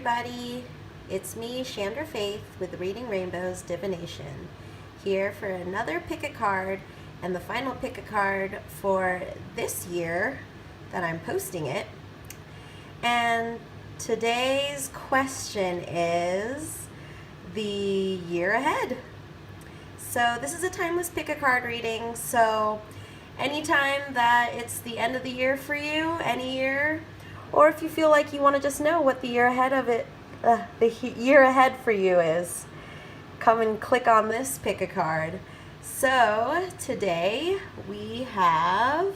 everybody, it's me, ShandrahFaith, with Reading Rainbow's Divination, here for another pick a card, and the final pick a card for this year that I'm posting it. And today's question is the year ahead. So this is a timeless pick a card reading, so anytime that it's the end of the year for you, any year, or if you feel like you want to just know what the year ahead of it, year ahead for you is, come and click on this pick a card. So today we have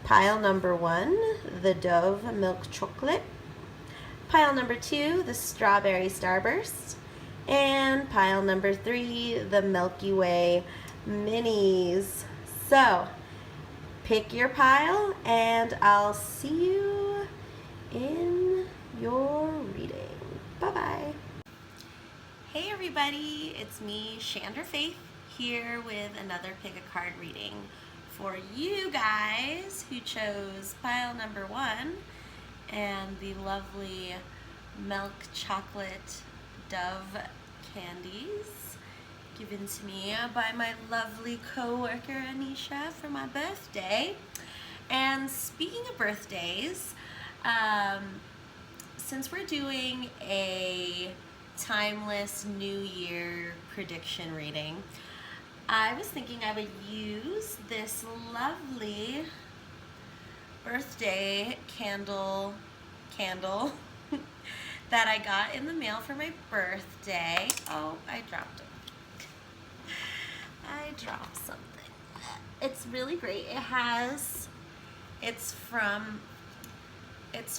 pile number 1, the Dove Milk Chocolate, pile number 2, the Strawberry Starburst, and pile number 3, the Milky Way Minis. So pick your pile and I'll see you in your reading. Bye-bye. Hey everybody, it's me, ShandrahFaith, here with another pick a card reading for you guys who chose pile number 1 and the lovely milk chocolate Dove candies given to me by my lovely co-worker Anisha for my birthday. And speaking of birthdays, since we're doing a timeless New Year prediction reading, I was thinking I would use this lovely birthday candle that I got in the mail for my birthday. Oh, I dropped it. I dropped something. It's really great. It's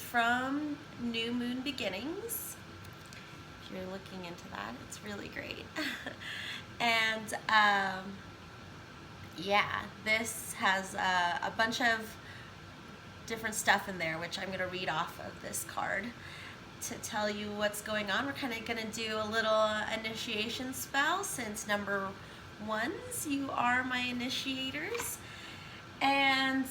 from New Moon Beginnings. If you're looking into that, it's really great. And yeah, this has a bunch of different stuff in there, which I'm going to read off of this card to tell you what's going on. We're kind of going to do a little initiation spell, since number 1s, you are my initiators. And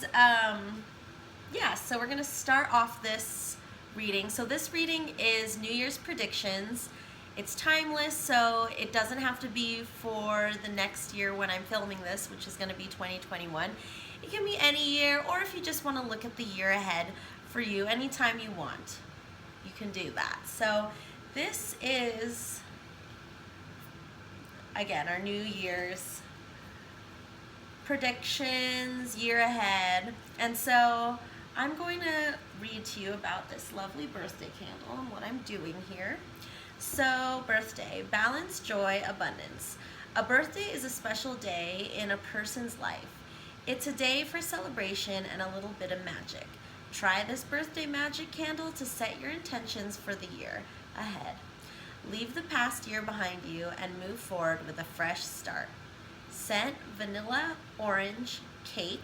yeah, so we're going to start off this reading. So this reading is New Year's predictions. It's timeless, so it doesn't have to be for the next year when I'm filming this, which is going to be 2021. It can be any year, or if you just want to look at the year ahead for you, anytime you want, you can do that. So this is, again, our New Year's predictions, year ahead. And so I'm going to read to you about this lovely birthday candle and what I'm doing here. So, birthday, balance, joy, abundance. A birthday is a special day in a person's life. It's a day for celebration and a little bit of magic. Try this birthday magic candle to set your intentions for the year ahead. Leave the past year behind you and move forward with a fresh start. Scent, vanilla, orange, cake.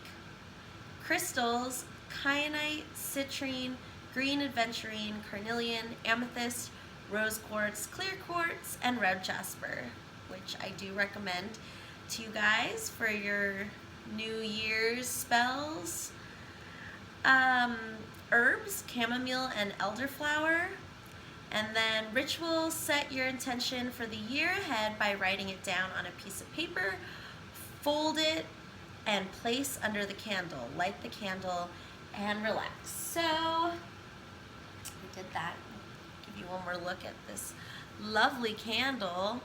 Crystals, kyanite, citrine, green aventurine, carnelian, amethyst, rose quartz, clear quartz, and red jasper, which I do recommend to you guys for your New Year's spells. Herbs, chamomile, and elderflower. And then ritual, set your intention for the year ahead by writing it down on a piece of paper, fold it, and place under the candle. Light the candle and relax. So we did that. Give you one more look at this lovely candle.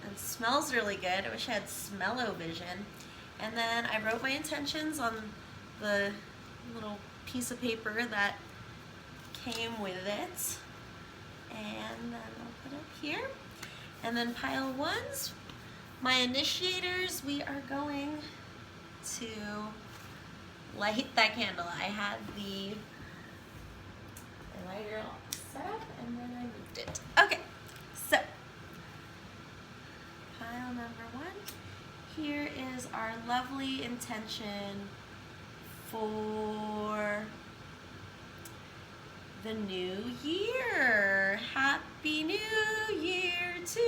It smells really good. I wish I had smell-o-vision. And then I wrote my intentions on the little piece of paper that came with it. And then I'll put it here. And then pile 1s, my initiators, we are going to light that candle. I had the lighter all set up and then I moved it. Okay, so pile number 1. Here is our lovely intention for the new year. Happy New Year to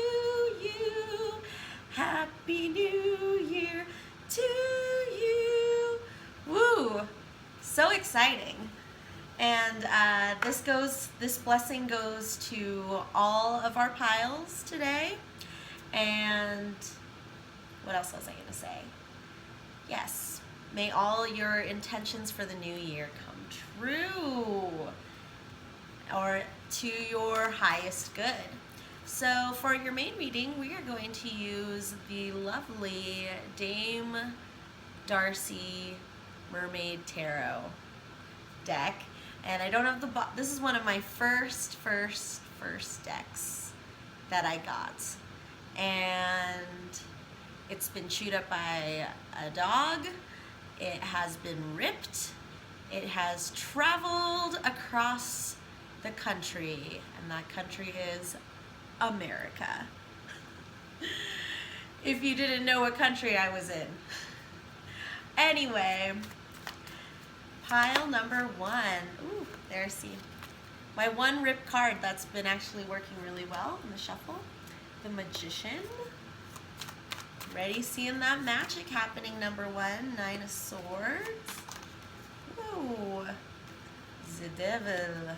you. Happy New Year to you. Woo! So exciting. And this blessing goes to all of our piles today. And what else was I going to say? Yes, may all your intentions for the new year come true, or to your highest good. So for your main reading, we are going to use the lovely Dame Darcy Mermaid Tarot deck. And I don't have this is one of my first decks that I got. And it's been chewed up by a dog. It has been ripped. It has traveled across the country, and that country is America. If you didn't know what country I was in. Anyway, pile number 1. Ooh, there's my one ripped card that's been actually working really well in the shuffle. The Magician. Ready seeing that magic happening, number 1. 9 of Swords. Ooh, the Devil.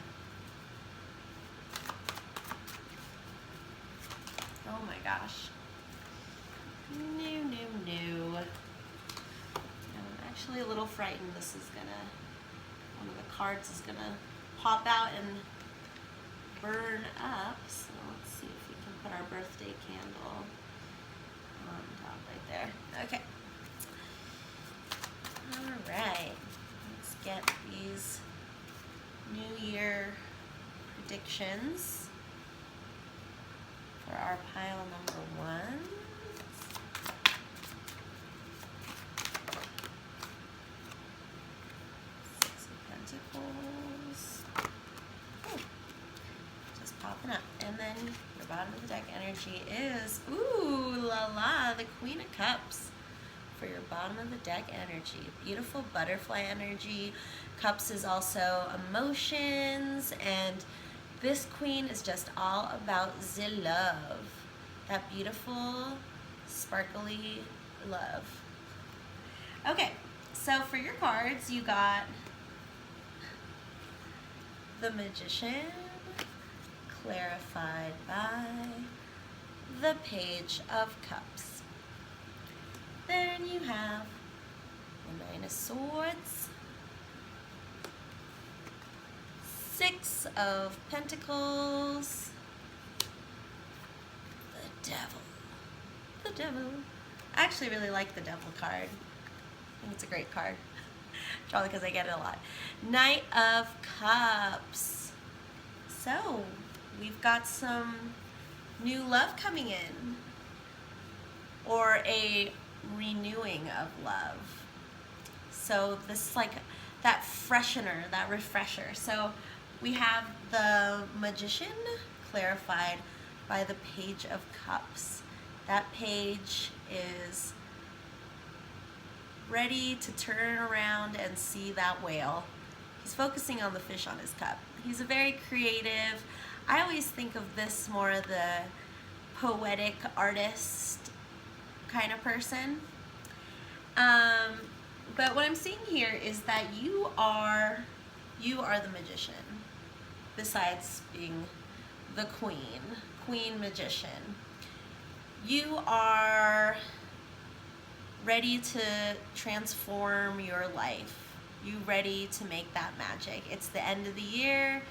Oh my gosh. No. I'm actually a little frightened one of the cards is gonna pop out and burn up. So let's see if we can put our birthday candle on top right there. Okay. All right. Let's get these New Year predictions for our pile number 1. Six of Pentacles. Ooh, just popping up. And then the bottom of the deck energy is, ooh la la, the Queen of Cups for your bottom of the deck energy. Beautiful butterfly energy. Cups is also emotions, and this Queen is just all about the love. That beautiful, sparkly love. Okay, so for your cards, you got the Magician, clarified by the Page of Cups. Then you have the 9 of Swords, 6 of Pentacles, the Devil. The Devil. I actually really like the Devil card. I think it's a great card. Probably because I get it a lot. Knight of Cups. So, we've got some new love coming in. Or a renewing of love. So this is like that freshener, that refresher. So we have the Magician clarified by the Page of Cups. That page is ready to turn around and see that whale. He's focusing on the fish on his cup. He's a very creative. I always think of this more of the poetic artist kind of person. But what I'm seeing here is that you are the Magician, besides being the Queen Magician. You are ready to transform your life. You're ready to make that magic. It's the end of the year.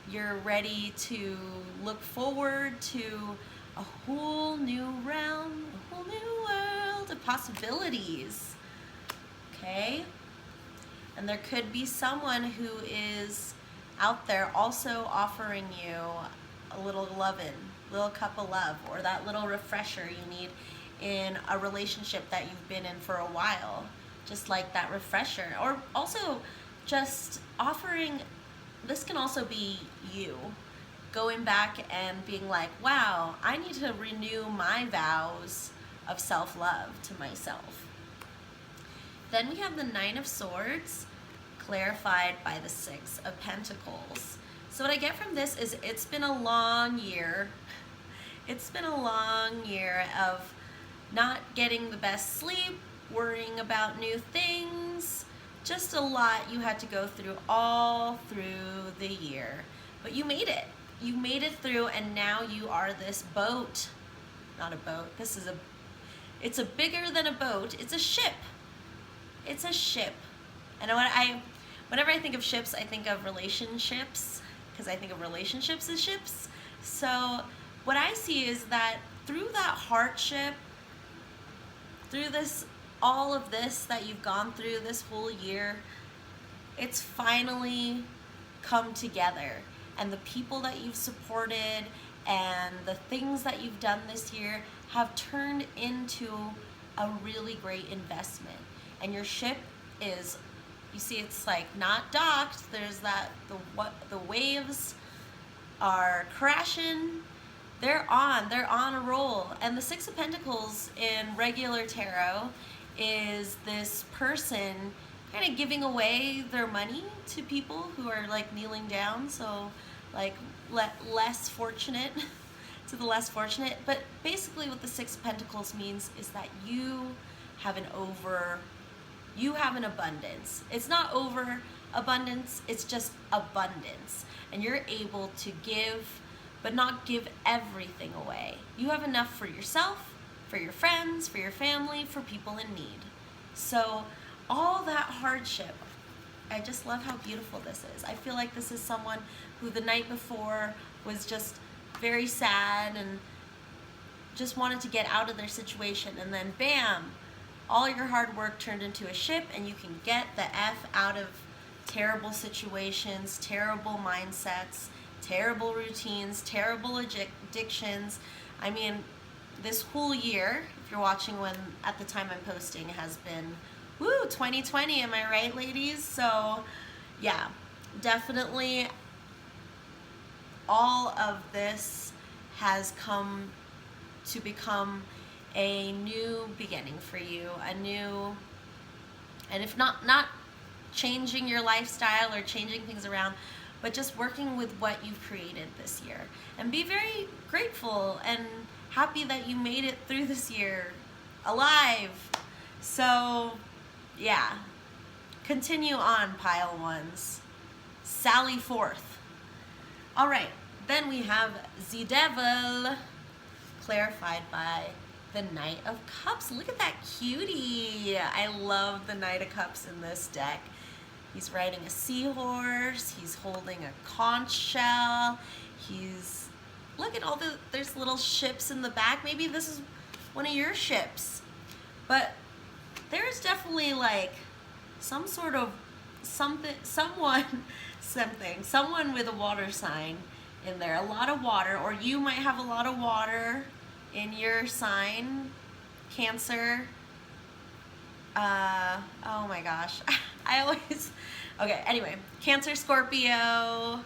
You're ready to look forward to a whole new realm, a whole new world of possibilities. Okay? And there could be someone who is out there also offering you a little lovin', little cup of love, or that little refresher you need in a relationship that you've been in for a while. Just like that refresher. Or also just offering, this can also be you going back and being like, wow, I need to renew my vows of self-love to myself. Then we have the 9 of Swords clarified by the 6 of Pentacles. So what I get from this is it's been a long year. It's been a long year of not getting the best sleep, worrying about new things, just a lot you had to go through all through the year. But you made it. You made it through, and now you are this boat. Not a boat. It's a bigger than a boat. It's a ship. It's a ship. And whenever I think of ships, I think of relationships, because I think of relationships as ships. So what I see is that through that hardship, through all of this that you've gone through this whole year, it's finally come together. And the people that you've supported and the things that you've done this year have turned into a really great investment. And your ship is, you see, it's like not docked. There's the waves are crashing. They're on a roll. And the Six of Pentacles in regular tarot is this person kind of giving away their money to people who are like kneeling down, so like less fortunate to the less fortunate. But basically what the Six of Pentacles means is that you have an abundance. It's not over abundance, it's just abundance. And you're able to give, but not give everything away. You have enough for yourself, for your friends, for your family, for people in need. So all that hardship, I just love how beautiful this is. I feel like this is someone who the night before was just very sad and just wanted to get out of their situation, and then bam, all your hard work turned into a ship, and you can get the F out of terrible situations, terrible mindsets, terrible routines, terrible addictions. I mean, this whole year, if you're watching when at the time I'm posting, has been 2020, am I right, ladies? So yeah, definitely all of this has come to become a new beginning for you, and if not changing your lifestyle or changing things around, but just working with what you've created this year. And be very grateful and happy that you made it through this year alive. So yeah, continue on, pile ones. Sally forth. All right, then we have the Devil, clarified by the Knight of Cups. Look at that cutie. I love the Knight of Cups in this deck. He's riding a seahorse. He's holding a conch shell. Look at there's little ships in the back. Maybe this is one of your ships. But there's definitely like some sort of someone with a water sign in there. A lot of water, or you might have a lot of water in your sign, Cancer. Oh my gosh. Okay, anyway, Cancer, Scorpio. I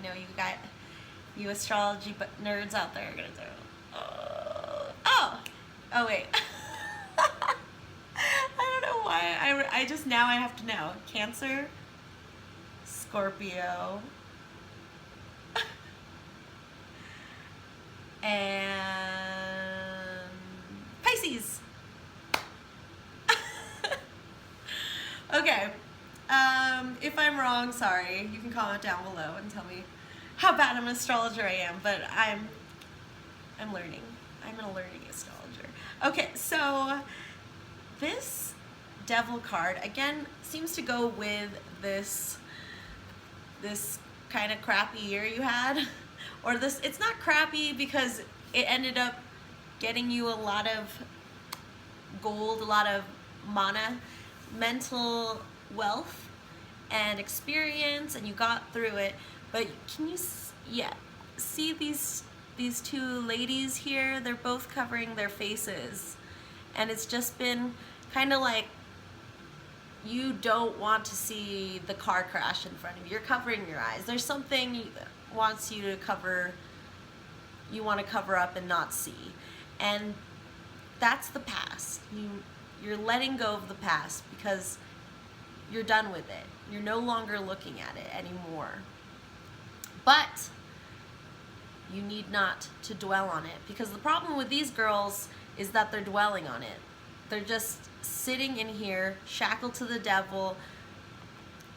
know you astrology nerds out there are gonna do. Oh wait. I don't know why. I just now I have to know. Cancer, Scorpio, and Pisces. Okay. If I'm wrong, sorry. You can comment down below and tell me how bad of an astrologer I am, but I'm learning. I'm a learning astrologer. Okay, so this Devil card again seems to go with this kind of crappy year you had, or this. It's not crappy because it ended up getting you a lot of gold, a lot of mana, mental wealth and experience, and you got through it. But can you see these two ladies here? They're both covering their faces, and it's just been kind of like you don't want to see the car crash in front of you. You're covering your eyes. There's something wants you to cover, you want to cover up and not see, and that's the past. You're letting go of the past because you're done with it. You're no longer looking at it anymore. But you need not to dwell on it, because the problem with these girls is that they're dwelling on it. They're just sitting in here, shackled to the devil,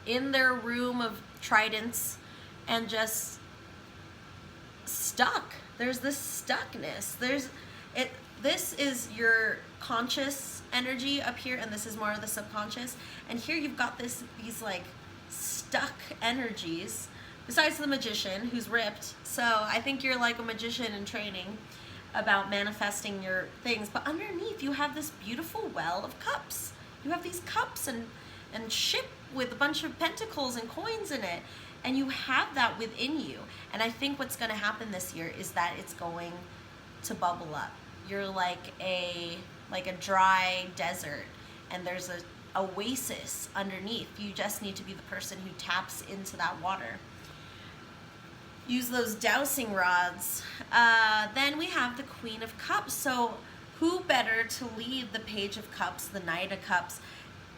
in their room of tridents, and just stuck. There's this stuckness. This is your conscious energy up here, and this is more of the subconscious. And here you've got these like stuck energies, besides the magician who's ripped. So I think you're like a magician in training about manifesting your things. But underneath you have this beautiful well of cups. You have these cups and ship with a bunch of pentacles and coins in it. And you have that within you. And I think what's going to happen this year is that it's going to bubble up. You're like a dry desert, and there's an oasis underneath. You just need to be the person who taps into that water. Use those dowsing rods. Then we have the Queen of Cups. So who better to lead the Page of Cups, the Knight of Cups?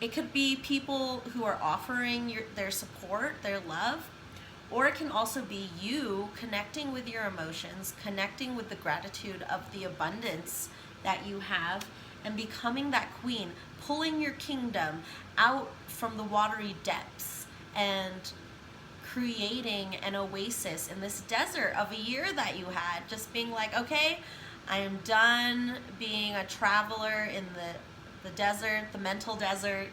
It could be people who are offering their support, their love, or it can also be you connecting with your emotions, connecting with the gratitude of the abundance that you have, and becoming that queen, pulling your kingdom out from the watery depths and creating an oasis in this desert of a year that you had. Just being like, okay, I am done being a traveler in the desert, the mental desert,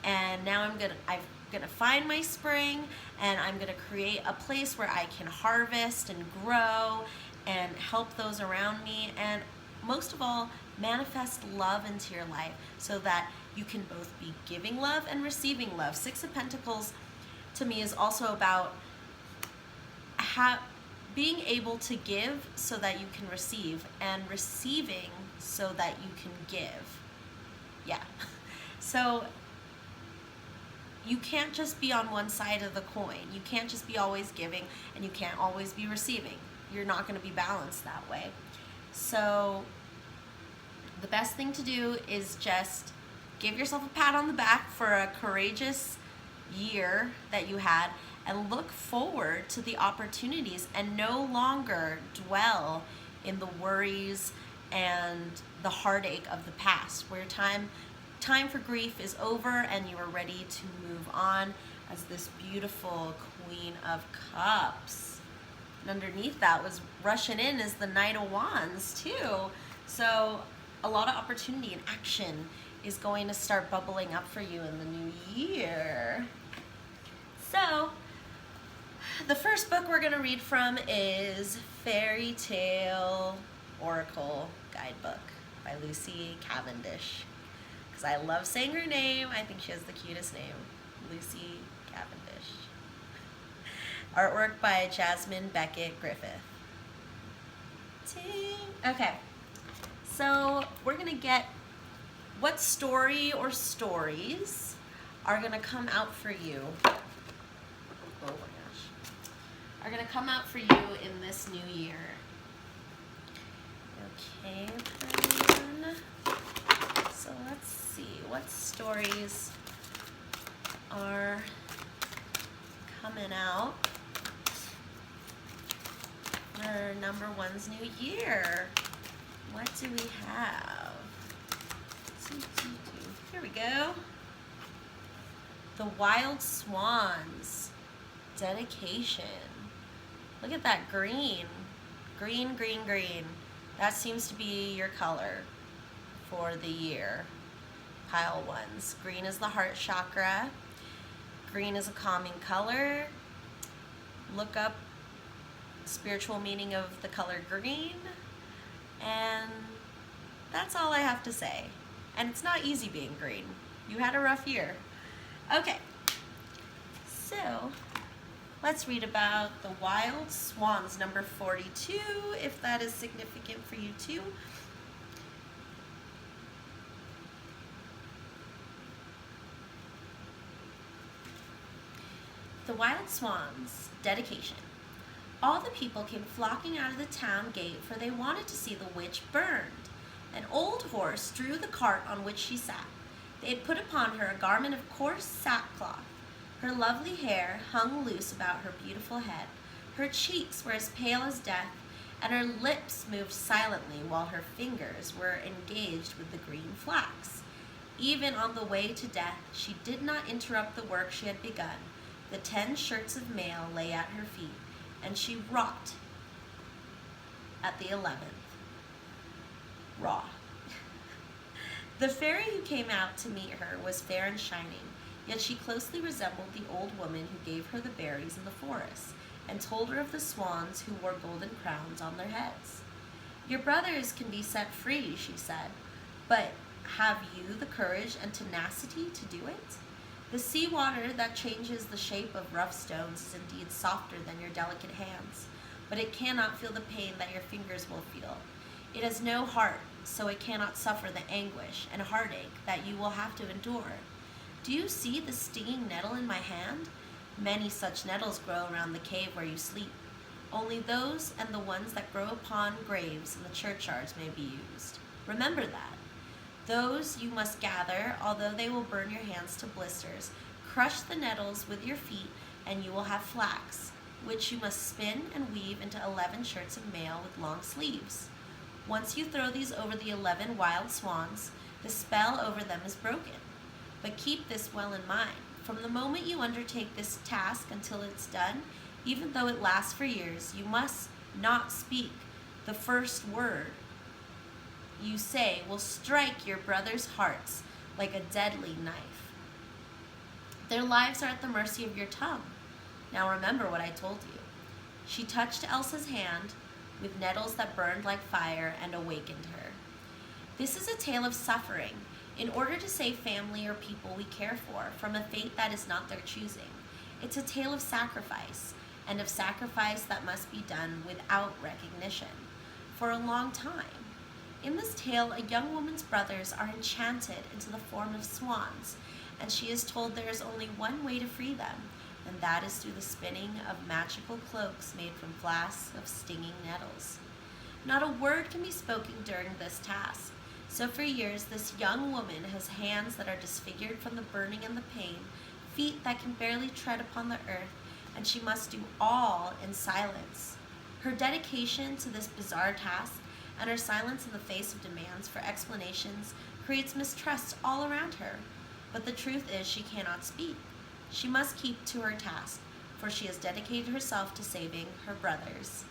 and now I'm gonna find my spring, and I'm gonna create a place where I can harvest and grow and help those around me, and most of all, manifest love into your life so that you can both be giving love and receiving love. Six of Pentacles to me is also about being able to give so that you can receive, and receiving so that you can give. Yeah. So you can't just be on one side of the coin. You can't just be always giving, and you can't always be receiving. You're not going to be balanced that way. So the best thing to do is just give yourself a pat on the back for a courageous year that you had, and look forward to the opportunities, and no longer dwell in the worries and the heartache of the past, where time for grief is over and you are ready to move on as this beautiful Queen of Cups. And underneath that was rushing in is the Knight of Wands too. So a lot of opportunity and action is going to start bubbling up for you in the new year. So the first book we're going to read from is Fairy Tale Oracle Guidebook by Lucy Cavendish. Because I love saying her name. I think she has the cutest name. Lucy Cavendish. Artwork by Jasmine Beckett Griffith. Ting. Okay. So we're going to get what story or stories are going to come out for you. Oh my gosh. Are going to come out for you in this new year. Okay, then. So let's see what stories are coming out for number one's new year. What do we have? Here we go. The Wild Swans. Dedication. Look at that green. Green, green, green. That seems to be your color for the year. Pile ones. Green is the heart chakra. Green is a calming color. Look up spiritual meaning of the color green. And that's all I have to say. And it's not easy being green. You had a rough year. Okay. So let's read about the Wild Swans, number 42, if that is significant for you too. The Wild Swans, dedication. All the people came flocking out of the town gate, for they wanted to see the witch burned. An old horse drew the cart on which she sat. They had put upon her a garment of coarse sackcloth. Her lovely hair hung loose about her beautiful head. Her cheeks were as pale as death, and her lips moved silently while her fingers were engaged with the green flax. Even on the way to death, she did not interrupt the work she had begun. The 10 shirts of mail lay at her feet, and she wrought at the 11th. Raw. The fairy who came out to meet her was fair and shining, yet she closely resembled the old woman who gave her the berries in the forest, and told her of the swans who wore golden crowns on their heads. Your brothers can be set free, she said, but have you the courage and tenacity to do it? The sea water that changes the shape of rough stones is indeed softer than your delicate hands, but it cannot feel the pain that your fingers will feel. It has no heart, so it cannot suffer the anguish and heartache that you will have to endure. Do you see the stinging nettle in my hand? Many such nettles grow around the cave where you sleep. Only those and the ones that grow upon graves in the churchyards may be used. Remember that. Those you must gather, although they will burn your hands to blisters. Crush the nettles with your feet, and you will have flax, which you must spin and weave into 11 shirts of mail with long sleeves. Once you throw these over the 11 wild swans, the spell over them is broken. But keep this well in mind. From the moment you undertake this task until it's done, even though it lasts for years, you must not speak. The first word you say will strike your brothers' hearts like a deadly knife. Their lives are at the mercy of your tongue. Now remember what I told you. She touched Elsa's hand with nettles that burned like fire and awakened her. This is a tale of suffering in order to save family or people we care for from a fate that is not their choosing. It's a tale of sacrifice, and of sacrifice that must be done without recognition for a long time. In this tale, a young woman's brothers are enchanted into the form of swans, and she is told there is only one way to free them, and that is through the spinning of magical cloaks made from flasks of stinging nettles. Not a word can be spoken during this task, so for years this young woman has hands that are disfigured from the burning and the pain, feet that can barely tread upon the earth, and she must do all in silence. Her dedication to this bizarre task and her silence in the face of demands for explanations creates mistrust all around her. But the truth is she cannot speak. She must keep to her task, for she has dedicated herself to saving her brothers.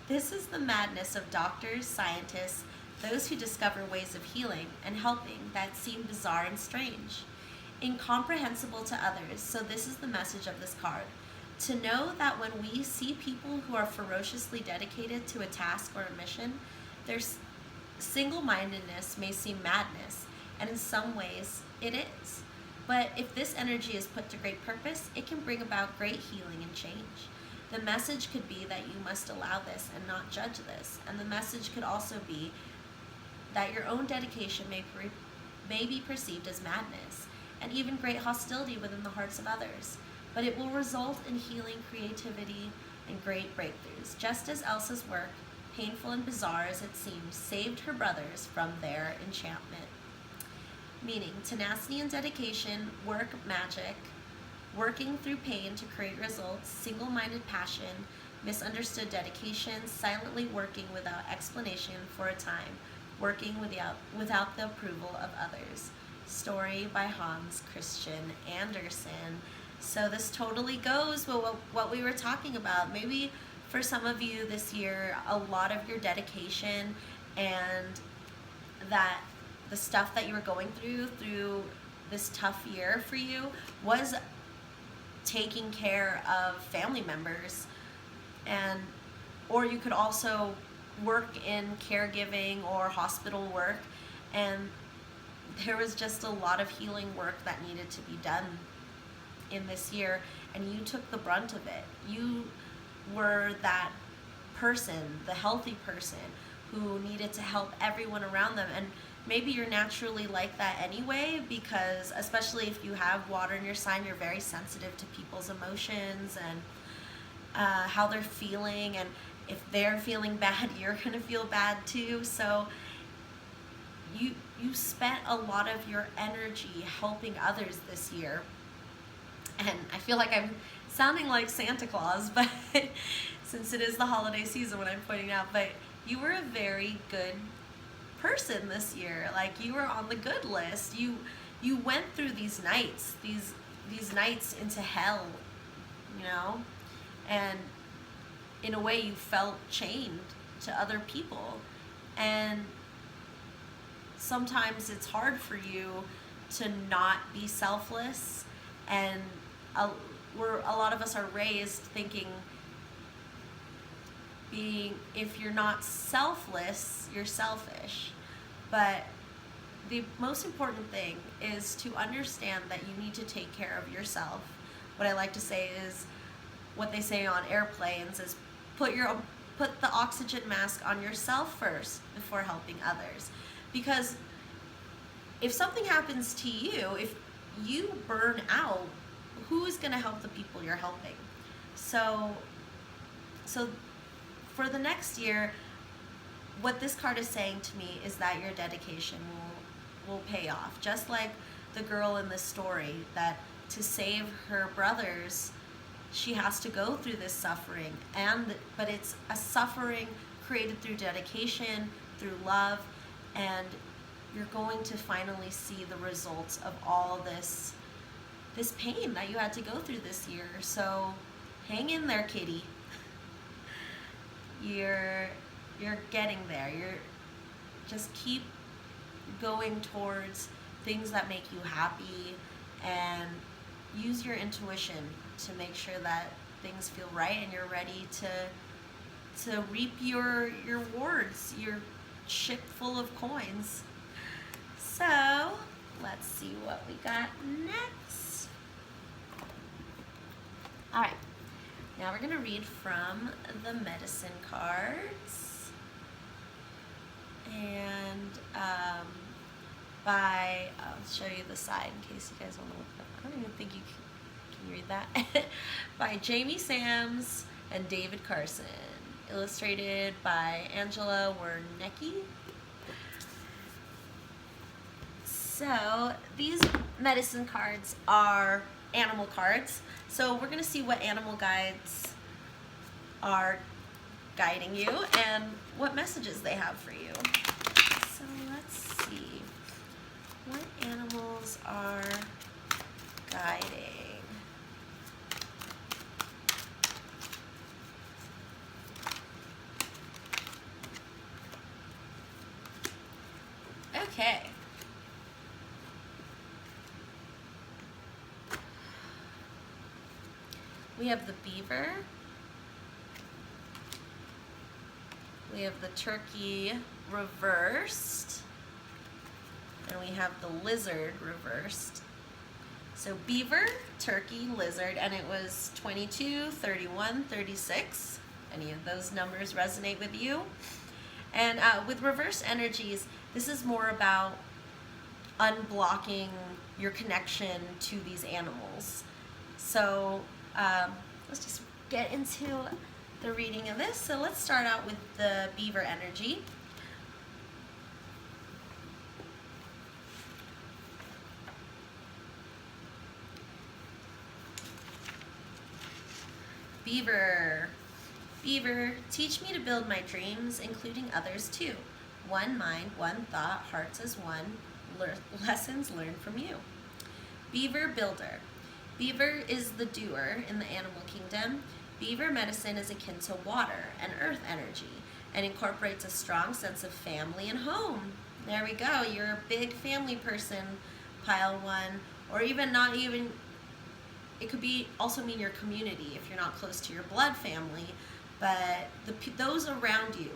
This is the madness of doctors, scientists, those who discover ways of healing and helping that seem bizarre and strange, incomprehensible to others. So this is the message of this card. To know that when we see people who are ferociously dedicated to a task or a mission, their single-mindedness may seem madness, and in some ways it is. But if this energy is put to great purpose, it can bring about great healing and change. The message could be that you must allow this and not judge this, and the message could also be that your own dedication may be perceived as madness, and even great hostility within the hearts of others. But it will result in healing, creativity, and great breakthroughs, just as Elsa's work, painful and bizarre as it seems, saved her brothers from their enchantment. Meaning, tenacity and dedication, work magic, working through pain to create results, single-minded passion, misunderstood dedication, silently working without explanation for a time, working without the approval of others. Story by Hans Christian Andersen. So this totally goes with what we were talking about. Maybe for some of you this year, a lot of your dedication and that the stuff that you were going through this tough year for you was taking care of family members, or you could also work in caregiving or hospital work, and there was just a lot of healing work that needed to be done in this year, and you took the brunt of it. You were that person, the healthy person, who needed to help everyone around them. And maybe you're naturally like that anyway, because especially if you have water in your sign, you're very sensitive to people's emotions and how they're feeling, and if they're feeling bad, you're gonna feel bad too. So you spent a lot of your energy helping others this year. And I feel like I'm sounding like Santa Claus, but since it is the holiday season when I'm pointing out, but you were a very good person this year. Like, you were on the good list. You you went through these nights, these nights into hell, you know, and in a way you felt chained to other people, and sometimes it's hard for you to not be selfless, and a lot of us are raised thinking if you're not selfless, you're selfish. But the most important thing is to understand that you need to take care of yourself. What I like to say is, what they say on airplanes is, put the oxygen mask on yourself first before helping others. Because if something happens to you, if you burn out, who is going to help the people you're helping? So for the next year, what this card is saying to me is that your dedication will pay off. Just like the girl in this story, that to save her brothers, she has to go through this suffering, but it's a suffering created through dedication, through love, and you're going to finally see the results of all this pain that you had to go through this year. So hang in there, kitty. You're getting there. Just keep going towards things that make you happy, and use your intuition to make sure that things feel right and you're ready to reap your rewards, your ship full of coins. So let's see what we got next. All right, now we're gonna read from the medicine cards, and I'll show you the side in case you guys want to look up. I don't even think you can read that. By Jamie Sams and David Carson, illustrated by Angela Wernicke. So these medicine cards are animal cards. So we're gonna see what animal guides are guiding you and what messages they have for you. So let's see what animals are guiding. Okay. We have the beaver. We have the turkey reversed. And we have the lizard reversed. So beaver, turkey, lizard, and it was 22, 31, 36. Any of those numbers resonate with you? And with reverse energies, this is more about unblocking your connection to these animals. So let's just get into the reading of this. So let's start out with the beaver energy. Beaver. Beaver, teach me to build my dreams, including others too. One mind, one thought, hearts as one, lessons learned from you. Beaver builder. Beaver is the doer in the animal kingdom. Beaver medicine is akin to water and earth energy and incorporates a strong sense of family and home. There we go. You're a big family person, pile one, or even not even. It could be also mean your community if you're not close to your blood family, but those around you,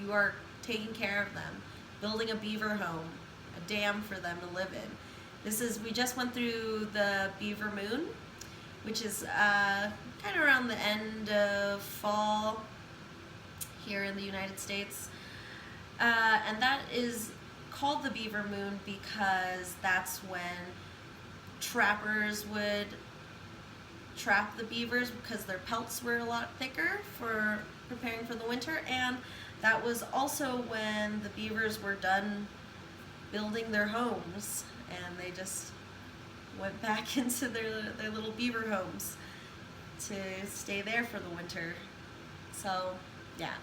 you are taking care of them, building a beaver home, a dam for them to live in. We just went through the beaver moon, which is kind of around the end of fall here in the United States. And that is called the beaver moon because that's when trappers would trap the beavers because their pelts were a lot thicker for preparing for the winter, and that was also when the beavers were done building their homes and they just went back into their little beaver homes to stay there for the winter. So yeah,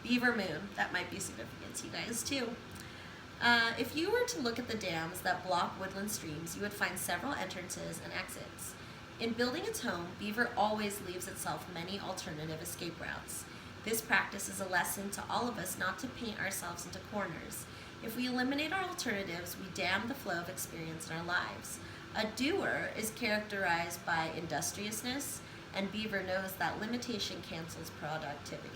beaver moon, that might be significant to you guys too. If you were to look at the dams that block woodland streams, you would find several entrances and exits. In building its home, beaver always leaves itself many alternative escape routes. This practice is a lesson to all of us not to paint ourselves into corners. If we eliminate our alternatives, we dam the flow of experience in our lives. A doer is characterized by industriousness, and beaver knows that limitation cancels productivity.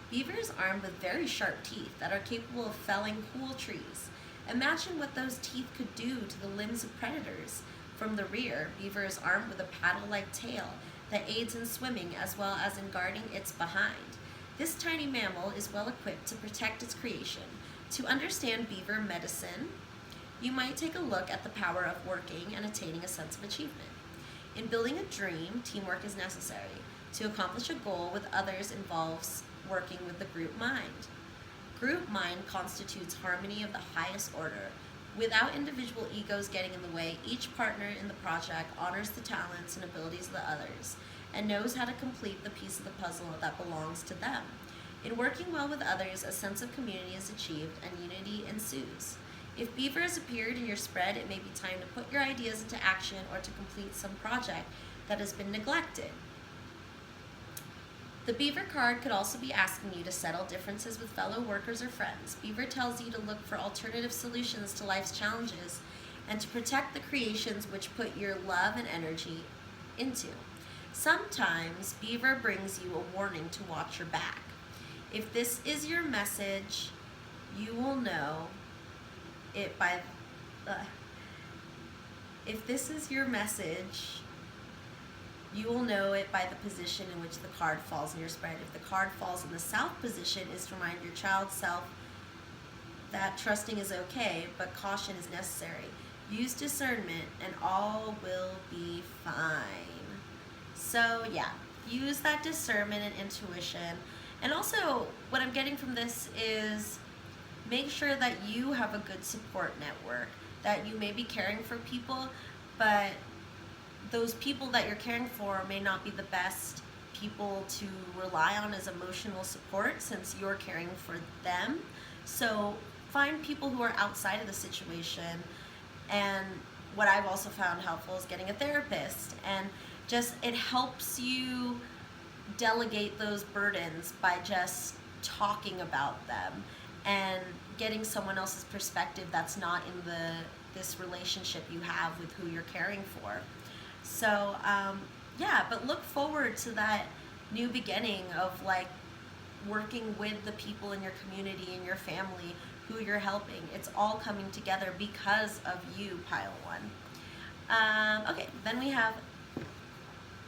Beaver is armed with very sharp teeth that are capable of felling whole trees. Imagine what those teeth could do to the limbs of predators. From the rear, beaver is armed with a paddle-like tail that aids in swimming as well as in guarding its behind. This tiny mammal is well equipped to protect its creation. To understand beaver medicine, you might take a look at the power of working and attaining a sense of achievement. In building a dream, teamwork is necessary. To accomplish a goal with others involves working with the group mind. Group mind constitutes harmony of the highest order. Without individual egos getting in the way, each partner in the project honors the talents and abilities of the others and knows how to complete the piece of the puzzle that belongs to them. In working well with others, a sense of community is achieved and unity ensues. If beaver has appeared in your spread, it may be time to put your ideas into action or to complete some project that has been neglected. The beaver card could also be asking you to settle differences with fellow workers or friends. Beaver tells you to look for alternative solutions to life's challenges and to protect the creations which put your love and energy into. Sometimes beaver brings you a warning to watch your back. If this is your message, you will know it by if this is your message, you will know it by the position in which the card falls in your spread. If the card falls in the south position, is to remind your child self that trusting is okay, but caution is necessary. Use discernment and all will be fine. So yeah, use that discernment and intuition. And also, what I'm getting from this is make sure that you have a good support network, that you may be caring for people, but those people that you're caring for may not be the best people to rely on as emotional support since you're caring for them. So find people who are outside of the situation. And what I've also found helpful is getting a therapist, and just it helps you delegate those burdens by just talking about them and getting someone else's perspective that's not in this relationship you have with who you're caring for. So yeah, but look forward to that new beginning of like working with the people in your community and your family who you're helping. It's all coming together because of you, pile one. Okay, then we have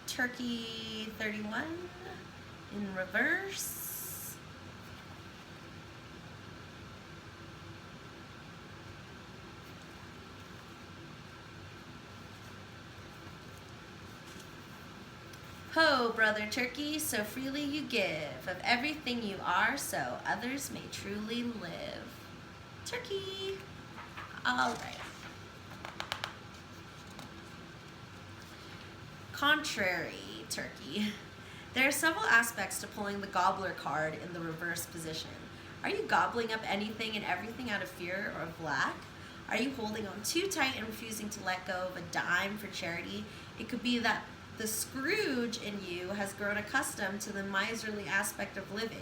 Turkey 31 in reverse. Ho, brother turkey, so freely you give of everything you are, so others may truly live. Turkey. All right. Contrary turkey. There are several aspects to pulling the gobbler card in the reverse position. Are you gobbling up anything and everything out of fear or of lack? Are you holding on too tight and refusing to let go of a dime for charity? It could be that the Scrooge in you has grown accustomed to the miserly aspect of living.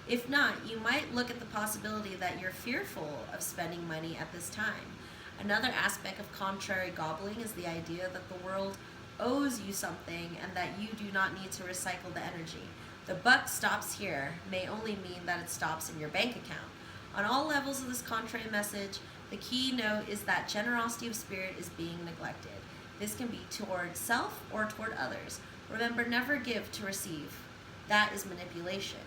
If not, you might look at the possibility that you're fearful of spending money at this time. Another aspect of contrary gobbling is the idea that the world owes you something and that you do not need to recycle the energy. The buck stops here may only mean that it stops in your bank account. On all levels of this contrary message, the key note is that generosity of spirit is being neglected. This can be toward self or toward others. Remember, never give to receive. That is manipulation.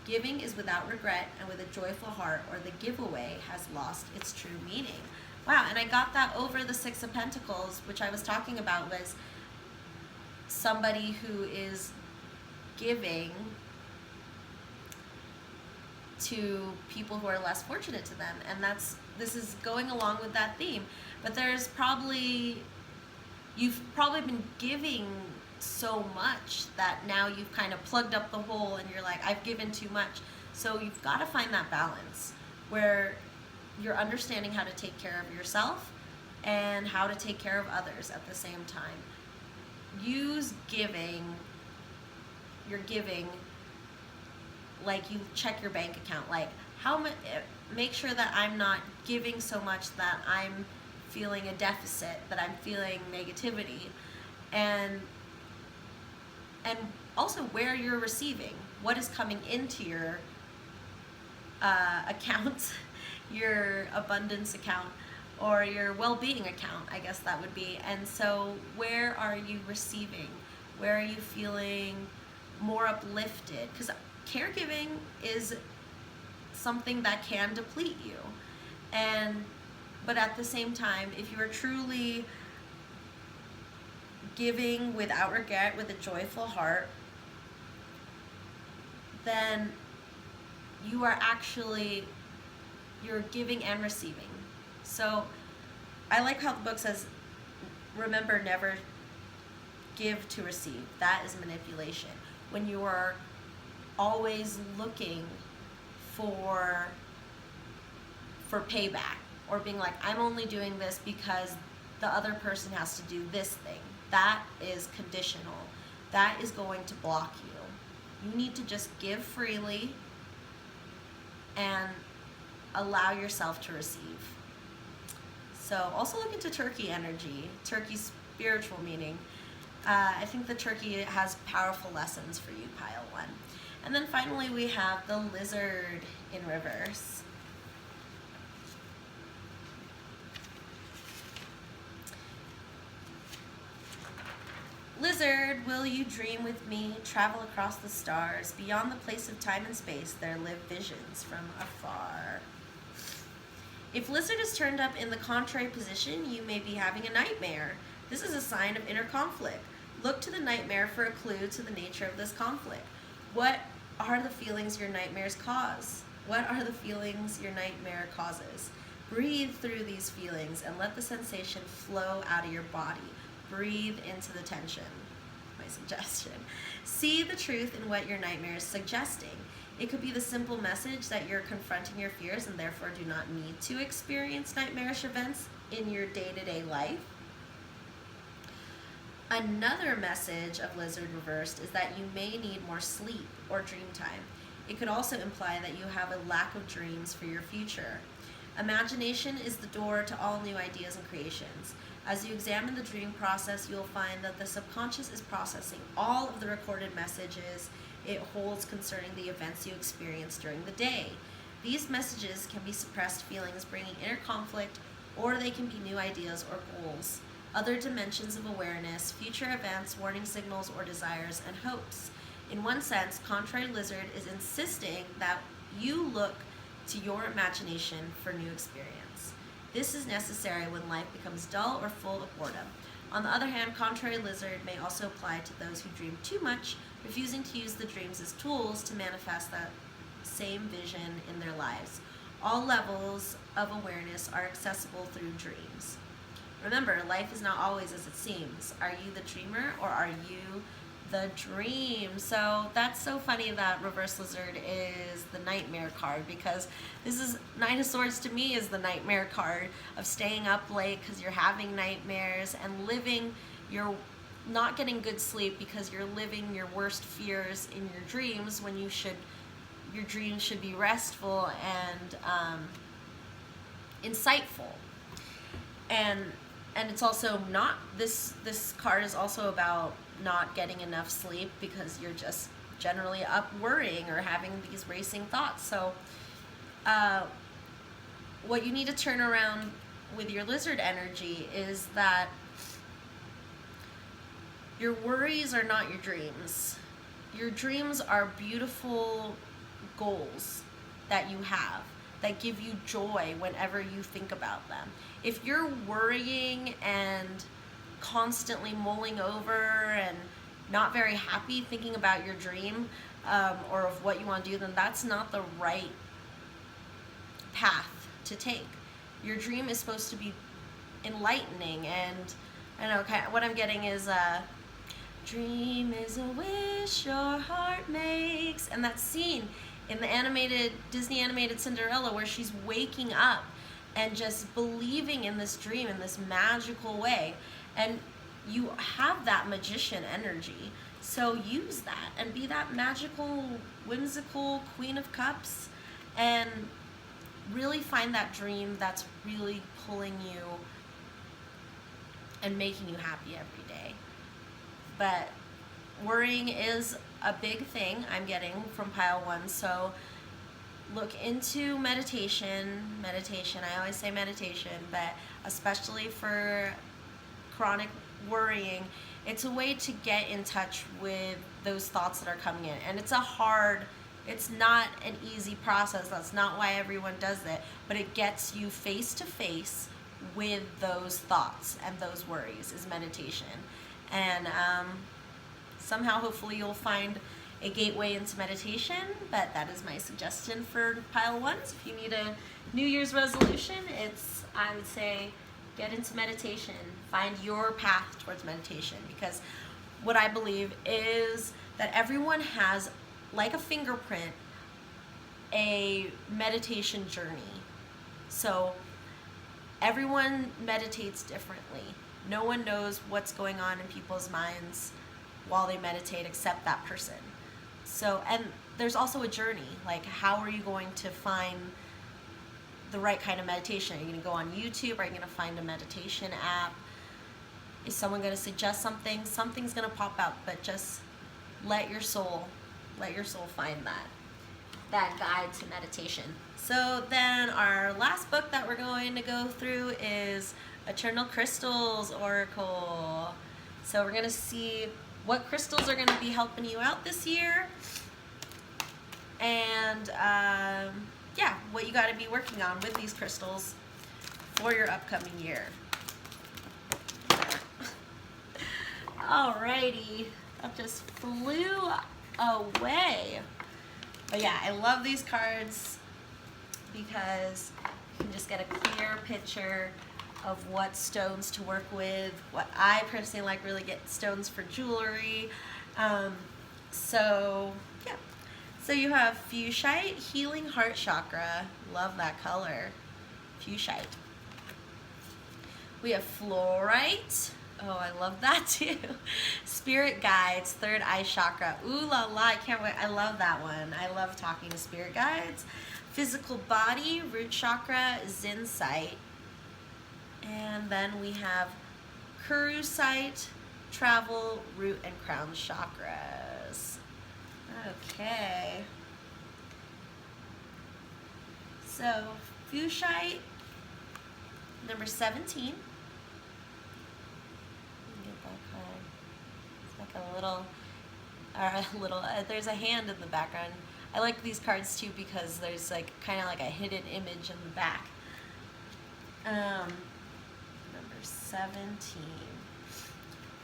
Giving is without regret and with a joyful heart, or the giveaway has lost its true meaning. Wow, and I got that over the Six of Pentacles, which I was talking about was somebody who is giving to people who are less fortunate to them. And this is going along with that theme. But you've probably been giving so much that now you've kind of plugged up the hole and you're like, I've given too much. So you've got to find that balance where you're understanding how to take care of yourself and how to take care of others at the same time. Use giving, you're giving, like you check your bank account, like how much, make sure that I'm not giving so much that I'm feeling a deficit, that I'm feeling negativity, and also where you're receiving, what is coming into your account, your abundance account, or your well-being account, I guess that would be. And so where are you receiving? Where are you feeling more uplifted? Because caregiving is something that can deplete you. But at the same time, if you are truly giving without regret, with a joyful heart, then you're giving and receiving. So I like how the book says, remember, never give to receive. That is manipulation. When you are always looking for payback, or being like, I'm only doing this because the other person has to do this thing. That is conditional. That is going to block you. You need to just give freely and allow yourself to receive. So also look into turkey energy, turkey's spiritual meaning. I think the turkey has powerful lessons for you, pile 1. And then finally we have the lizard in reverse. Lizard, will you dream with me, travel across the stars, beyond the place of time and space, there live visions from afar. If lizard is turned up in the contrary position, you may be having a nightmare. This is a sign of inner conflict. Look to the nightmare for a clue to the nature of this conflict. What are the feelings your nightmares cause? What are the feelings your nightmare causes? Breathe through these feelings and let the sensation flow out of your body. Breathe into the tension, my suggestion. See the truth in what your nightmare is suggesting. It could be the simple message that you're confronting your fears and therefore do not need to experience nightmarish events in your day-to-day life. Another message of lizard reversed is that you may need more sleep or dream time. It could also imply that you have a lack of dreams for your future. Imagination is the door to all new ideas and creations. As you examine the dream process, you'll find that the subconscious is processing all of the recorded messages it holds concerning the events you experience during the day. These messages can be suppressed feelings bringing inner conflict, or they can be new ideas or goals, other dimensions of awareness, future events, warning signals, or desires and hopes. In one sense, Contrary Lizard is insisting that you look to your imagination for new experience. This is necessary when life becomes dull or full of boredom. On the other hand, Contrary Lizard may also apply to those who dream too much, refusing to use the dreams as tools to manifest that same vision in their lives. All levels of awareness are accessible through dreams. Remember, life is not always as it seems. Are you the dreamer or are you the dream? So that's so funny that Reverse Lizard is the nightmare card, because this is, Nine of Swords to me is the nightmare card of staying up late because you're having nightmares and living your, not getting good sleep because you're living your worst fears in your dreams, when you should, your dreams should be restful and insightful. And it's also not, this card is also about not getting enough sleep because you're just generally up worrying or having these racing thoughts. So what you need to turn around with your lizard energy is that your worries are not your dreams. Your dreams are beautiful goals that you have that give you joy whenever you think about them. If you're worrying and constantly mulling over and not very happy thinking about your dream or of what you want to do, then that's not the right path to take. Your dream is supposed to be enlightening, and I don't know, what I'm getting is dream is a wish your heart makes. And that scene in the animated, Disney animated Cinderella where she's waking up and just believing in this dream in this magical way. And you have that magician energy, so use that and be that magical, whimsical Queen of Cups, and really find that dream that's really pulling you and making you happy every day. But worrying is a big thing I'm getting from pile 1, so look into meditation. I always say meditation, but especially for chronic worrying, it's a way to get in touch with those thoughts that are coming in. And it's not an easy process. That's not why everyone does it, but it gets you face to face with those thoughts and those worries is meditation. And somehow, hopefully, you'll find a gateway into meditation, but that is my suggestion for pile 1. If you need a New Year's resolution, I would say, get into meditation. Find your path towards meditation, because what I believe is that everyone has, like a fingerprint, a meditation journey. So everyone meditates differently. No one knows what's going on in people's minds while they meditate except that person. So, and there's also a journey. Like, how are you going to find the right kind of meditation? Are you going to go on YouTube? Are you going to find a meditation app? Is someone going to suggest something? Something's going to pop up, but just let your soul find that guide to meditation. So then our last book that we're going to go through is Eternal Crystals Oracle. So we're going to see what crystals are going to be helping you out this year, and what you got to be working on with these crystals for your upcoming year. Alrighty, that just flew away. But yeah, I love these cards because you can just get a clear picture of what stones to work with. What I personally like, really get stones for jewelry. So you have Fuchsite, Healing Heart Chakra. Love that color, Fuchsite. We have Fluorite. Oh, I love that too. Spirit Guides, Third Eye Chakra. Ooh la la, I can't wait. I love that one. I love talking to spirit guides. Physical Body, Root Chakra, Zinsite. And then we have Kurusite, Travel, Root, and Crown Chakras. Okay. So, Fuchsite, number 17. It's like a little, there's a hand in the background. I like these cards too because there's like kind of like a hidden image in the back. Number 17.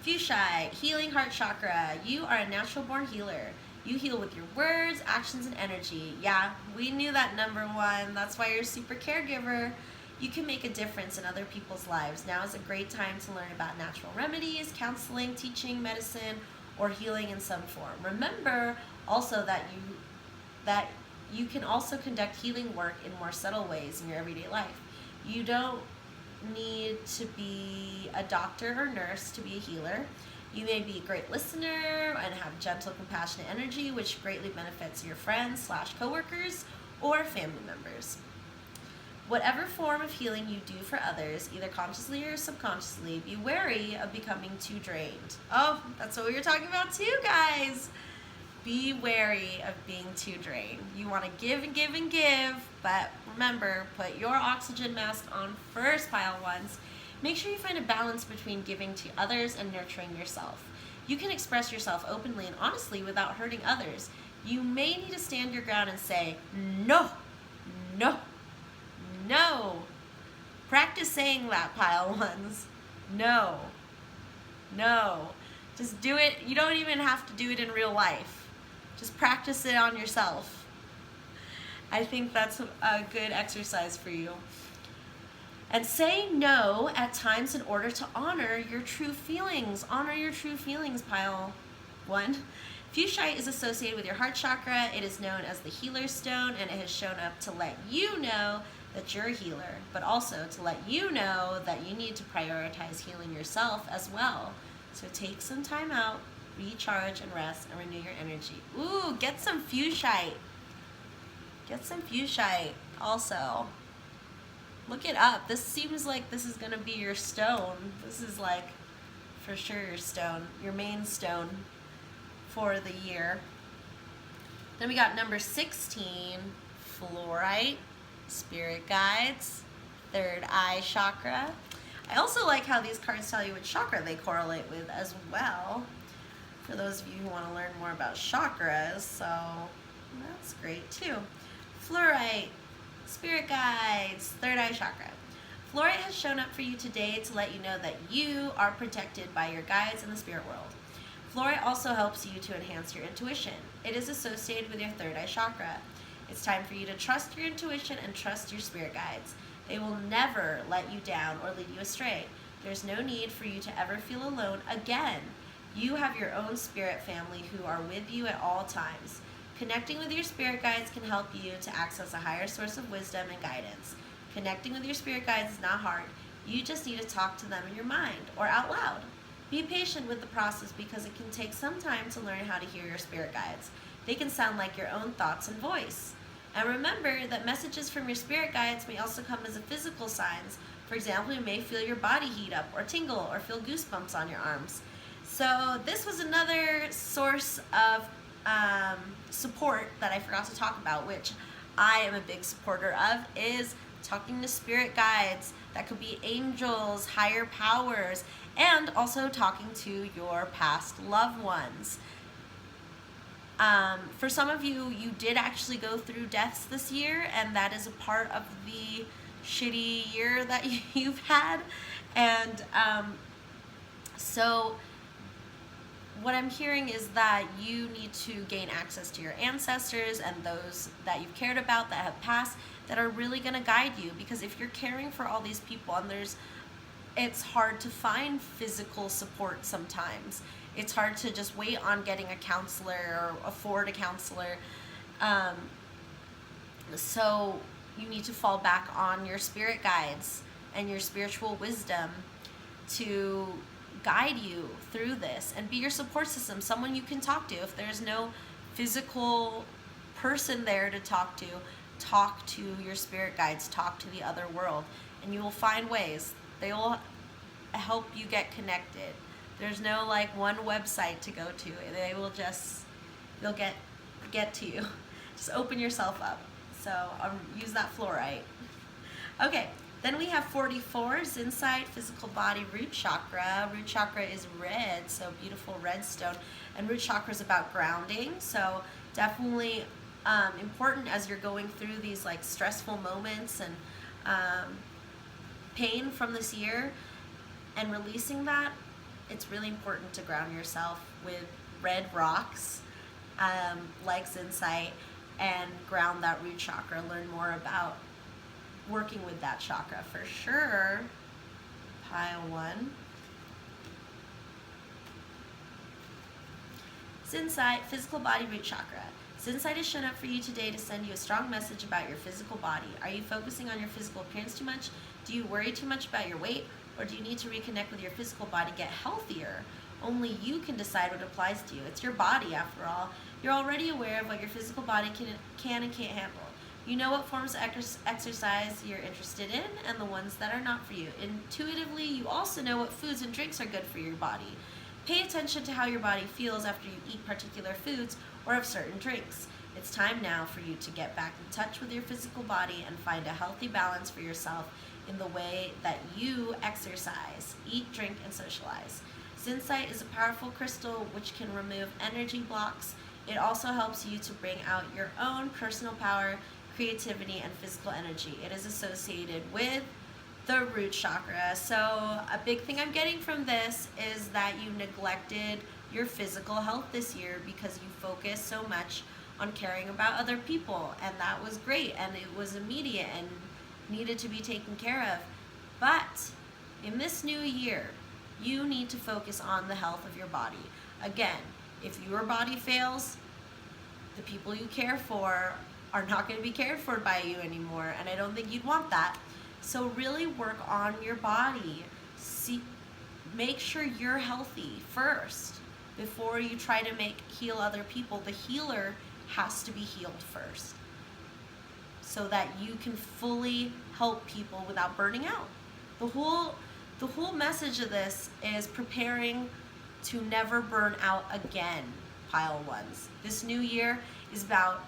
Fuchsite, Healing Heart Chakra. You are a natural born healer. You heal with your words, actions, and energy. Yeah, we knew that, number 1. That's why you're a super caregiver. You can make a difference in other people's lives. Now is a great time to learn about natural remedies, counseling, teaching, medicine, or healing in some form. Remember also that you can also conduct healing work in more subtle ways in your everyday life. You don't need to be a doctor or nurse to be a healer. You may be a great listener and have gentle, compassionate energy, which greatly benefits your friends / coworkers or family members. Whatever form of healing you do for others, either consciously or subconsciously, be wary of becoming too drained. Oh, that's what we were talking about too, guys. Be wary of being too drained. You want to give and give and give, but remember, put your oxygen mask on first, pile 1s. Make sure you find a balance between giving to others and nurturing yourself. You can express yourself openly and honestly without hurting others. You may need to stand your ground and say, no, no, no. Practice saying that, pile 1s. No, no. Just do it. You don't even have to do it in real life. Just practice it on yourself. I think that's a good exercise for you. And say no at times in order to honor your true feelings. Honor your true feelings, pile 1. Fuchsite is associated with your heart chakra. It is known as the healer's stone, and it has shown up to let you know that you're a healer, but also to let you know that you need to prioritize healing yourself as well. So take some time out, recharge and rest, and renew your energy. Ooh, get some fuchsite. Get some fuchsite also. Look it up. This seems like this is going to be your stone. This is like for sure your stone, your main stone for the year. Then we got number 16, fluorite, spirit guides, third eye chakra. I also like how these cards tell you which chakra they correlate with as well, for those of you who want to learn more about chakras, so that's great too. Fluorite, spirit guides, third eye chakra. Fluorite has shown up for you today to let you know that you are protected by your guides in the spirit world. Fluorite also helps you to enhance your intuition. It is associated with your third eye chakra. It's time for you to trust your intuition and trust your spirit guides. They will never let you down or lead you astray. There's no need for you to ever feel alone again. You have your own spirit family who are with you at all times. Connecting with your spirit guides can help you to access a higher source of wisdom and guidance. Connecting with your spirit guides is not hard. You just need to talk to them in your mind or out loud. Be patient with the process because it can take some time to learn how to hear your spirit guides. They can sound like your own thoughts and voice. And remember that messages from your spirit guides may also come as a physical signs. For example, you may feel your body heat up or tingle or feel goosebumps on your arms. So this was another source of support that I forgot to talk about, which I am a big supporter of, is talking to spirit guides. That could be angels, higher powers, and also talking to your past loved ones. For some of you, you did actually go through deaths this year, and that is a part of the shitty year that you've had. And so what I'm hearing is that you need to gain access to your ancestors and those that you've cared about that have passed, that are really going to guide you. Because if you're caring for all these people and it's hard to find physical support sometimes. It's hard to just wait on getting a counselor or afford a counselor. So you need to fall back on your spirit guides and your spiritual wisdom to guide you through this and be your support system, someone you can talk to. If there's no physical person there to talk to your spirit guides, talk to the other world, and you will find ways. They will help you get connected. There's no like one website to go to. They'll get to you. Just open yourself up. So use that fluorite. Okay, then we have 44, Zinsite, physical body, root chakra. Root chakra is red, so beautiful red stone. And root chakra is about grounding. So definitely important as you're going through these like stressful moments and pain from this year and releasing that. It's really important to ground yourself with red rocks like Zinsite and ground that root chakra. Learn more about working with that chakra for sure. Pile 1. Zinsite, physical body, root chakra. Zinsite has shown up for you today to send you a strong message about your physical body. Are you focusing on your physical appearance too much? Do you worry too much about your weight? Or do you need to reconnect with your physical body, get healthier? Only you can decide what applies to you. It's your body, after all. You're already aware of what your physical body can and can't handle. You know what forms of exercise you're interested in and the ones that are not for you. Intuitively, you also know what foods and drinks are good for your body. Pay attention to how your body feels after you eat particular foods or have certain drinks. It's time now for you to get back in touch with your physical body and find a healthy balance for yourself in the way that you exercise, eat, drink, and socialize. Zinsite is a powerful crystal which can remove energy blocks. It also helps you to bring out your own personal power, creativity, and physical energy. It is associated with the root chakra. So a big thing I'm getting from this is that you neglected your physical health this year because you focused so much on caring about other people, and that was great and it was immediate and needed to be taken care of. But in this new year, you need to focus on the health of your body. Again, if your body fails, the people you care for are not going to be cared for by you anymore, and I don't think you'd want that. So really work on your body. Make sure you're healthy first before you try to heal other people. The healer has to be healed first so that you can fully help people without burning out. The whole message of this is preparing to never burn out again, pile ones. This new year is about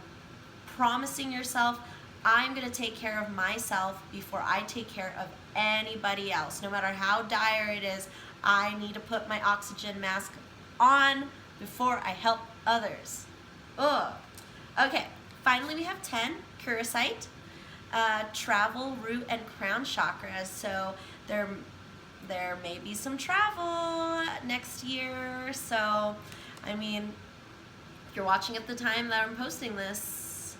promising yourself, I'm going to take care of myself before I take care of anybody else. No matter how dire it is, I need to put my oxygen mask on before I help others. Ugh. Okay, finally we have 10, Kurosite, travel, root, and crown chakras. So there may be some travel next year. So, I mean, if you're watching at the time that I'm posting this,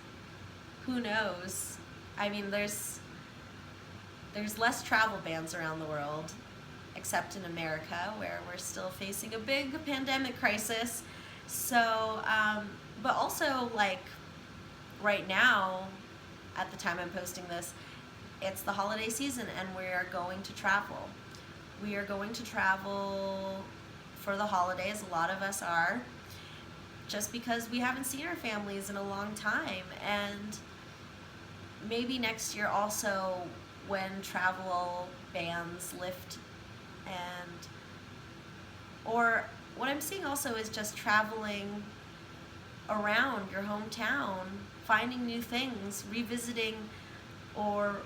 who knows? I mean, there's less travel bans around the world, except in America, where we're still facing a big pandemic crisis. So, but also, like, right now, at the time I'm posting this, it's the holiday season, and we are going to travel. We are going to travel for the holidays. A lot of us are, just because we haven't seen our families in a long time. And maybe next year also, when travel bans lift, or what I'm seeing also is just traveling around your hometown, finding new things, revisiting, or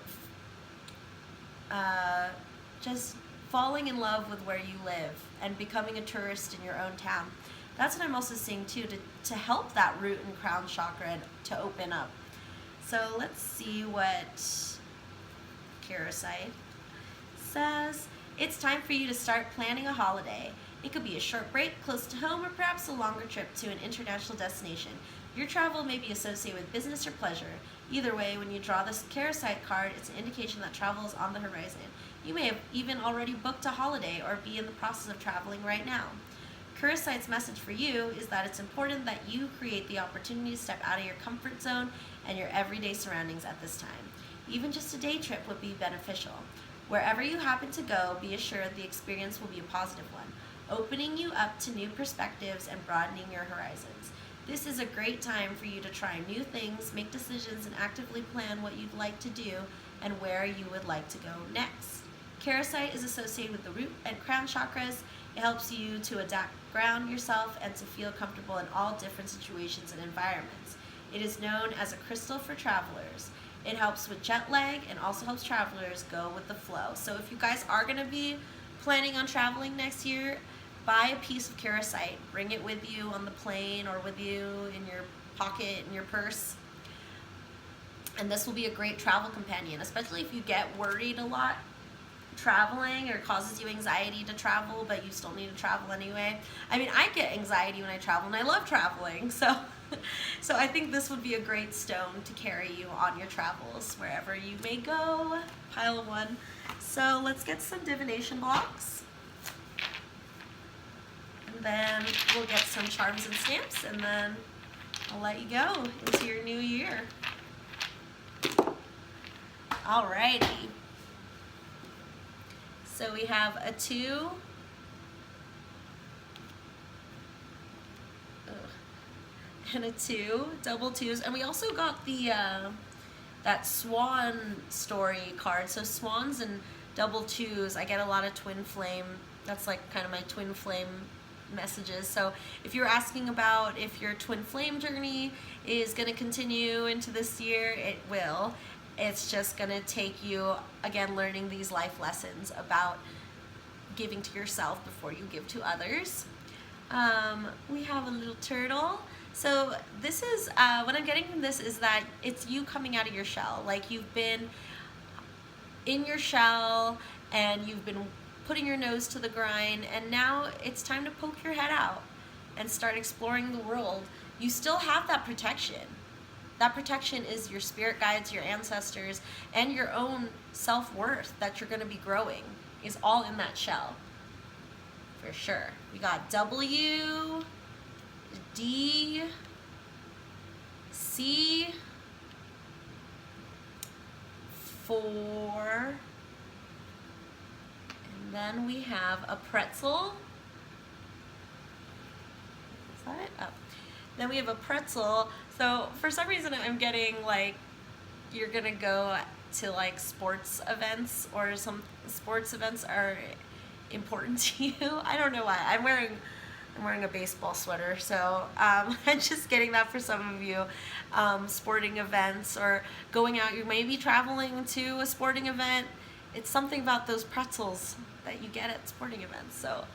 just falling in love with where you live and becoming a tourist in your own town. That's what I'm also seeing too, to help that root and crown chakra to open up. So let's see what Kurosite says. It's time for you to start planning a holiday. It could be a short break close to home, or perhaps a longer trip to an international destination. Your travel may be associated with business or pleasure. Either way, when you draw this Kurosite card, it's an indication that travel is on the horizon. You may have even already booked a holiday or be in the process of traveling right now. Kurosite's message for you is that it's important that you create the opportunity to step out of your comfort zone and your everyday surroundings at this time. Even just a day trip would be beneficial. Wherever you happen to go, be assured the experience will be a positive one, opening you up to new perspectives and broadening your horizons. This is a great time for you to try new things, make decisions, and actively plan what you'd like to do and where you would like to go next. Kurosite is associated with the root and crown chakras. It helps you to ground yourself and to feel comfortable in all different situations and environments. It is known as a crystal for travelers. It helps with jet lag and also helps travelers go with the flow. So if you guys are going to be planning on traveling next year, buy a piece of Kurosite. Bring it with you on the plane or with you in your pocket, in your purse. And this will be a great travel companion, especially if you get worried a lot traveling, or causes you anxiety to travel, but you still need to travel anyway. I mean, I get anxiety when I travel, and I love traveling, so I think this would be a great stone to carry you on your travels, wherever you may go. Pile one. So let's get some divination blocks, and then we'll get some charms and stamps, and then I'll let you go into your new year. Alrighty. So we have a 2, and a 2, double 2s, and we also got the that swan story card. So swans and double 2s, I get a lot of twin flame. That's like kind of my twin flame messages. So if you're asking about if your twin flame journey is going to continue into this year, it will. It's just going to take you, again, learning these life lessons about giving to yourself before you give to others. We have a little turtle. So this is, what I'm getting from this is that it's you coming out of your shell. Like, you've been in your shell and you've been putting your nose to the grind, and now it's time to poke your head out and start exploring the world. You still have that protection. That protection is your spirit guides, your ancestors, and your own self-worth that you're going to be growing is all in that shell, for sure. We got W, D, C, 4. And then we have a pretzel. Is that it? Oh. Then we have a pretzel. So for some reason I'm getting like you're gonna go to like sports events, or some sports events are important to you. I don't know why. I'm wearing a baseball sweater, so I'm just getting that for some of you. Sporting events, or going out, you may be traveling to a sporting event. It's something about those pretzels that you get at sporting events. So,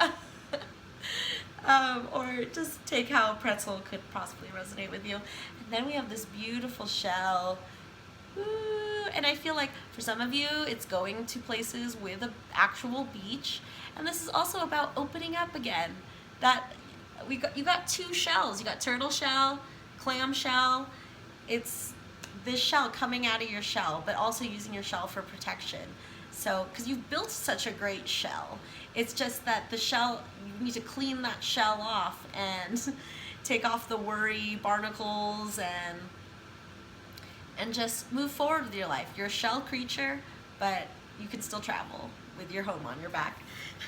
or just take how a pretzel could possibly resonate with you. And then we have this beautiful shell. Ooh, and I feel like for some of you, it's going to places with an actual beach. And this is also about opening up again. That you got 2 shells. You got turtle shell, clam shell. It's this shell coming out of your shell, but also using your shell for protection. So, because you've built such a great shell, it's just that the shell, you need to clean that shell off and take off the worry barnacles and just move forward with your life. You're a shell creature, but you can still travel with your home on your back,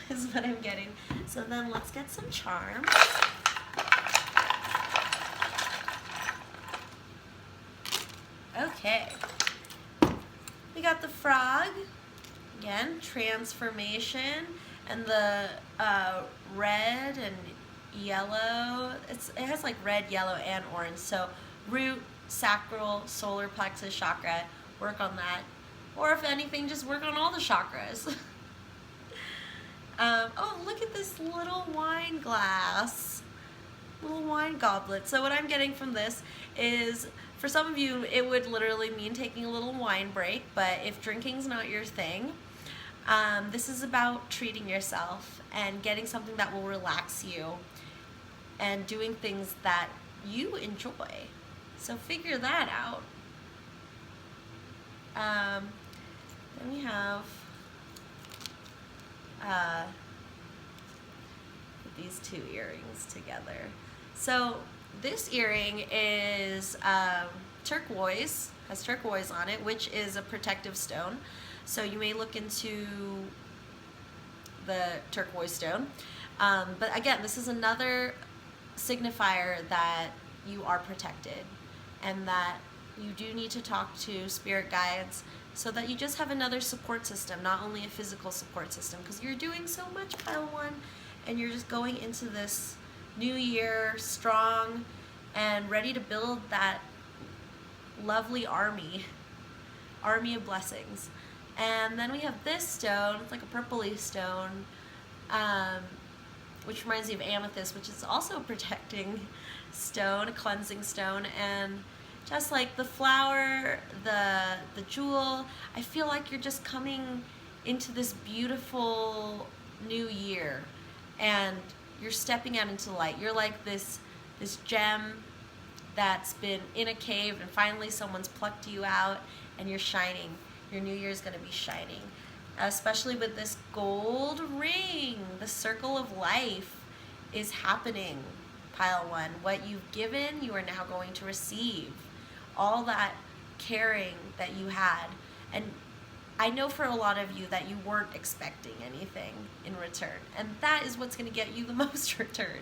is what I'm getting. So then let's get some charms. Okay. We got the frog, again, transformation, and the red and yellow. It has like red, yellow, and orange. So root, sacral, solar plexus chakra, work on that. Or if anything, just work on all the chakras. Oh, look at this little wine glass, little wine goblet. So what I'm getting from this is, for some of you, it would literally mean taking a little wine break, but if drinking's not your thing, this is about treating yourself and getting something that will relax you and doing things that you enjoy. So figure that out. Then we have put these 2 earrings together. So this earring is turquoise, has turquoise on it, which is a protective stone. So you may look into the turquoise stone. But again, this is another signifier that you are protected, and that you do need to talk to spirit guides so that you just have another support system, not only a physical support system, because you're doing so much, pile 1, and you're just going into this new year strong and ready to build that lovely army of blessings. And then we have this stone. It's like a purpley stone, which reminds me of amethyst, which is also a protecting stone, a cleansing stone. And just like the flower, the jewel, I feel like you're just coming into this beautiful new year, and you're stepping out into light. You're like this gem that's been in a cave, and finally someone's plucked you out, and you're shining. Your new year is going to be shining, especially with this gold ring. The circle of life is happening, pile 1. What you've given, you are now going to receive. All that caring that you had. And I know for a lot of you that you weren't expecting anything in return. And that is what's going to get you the most return,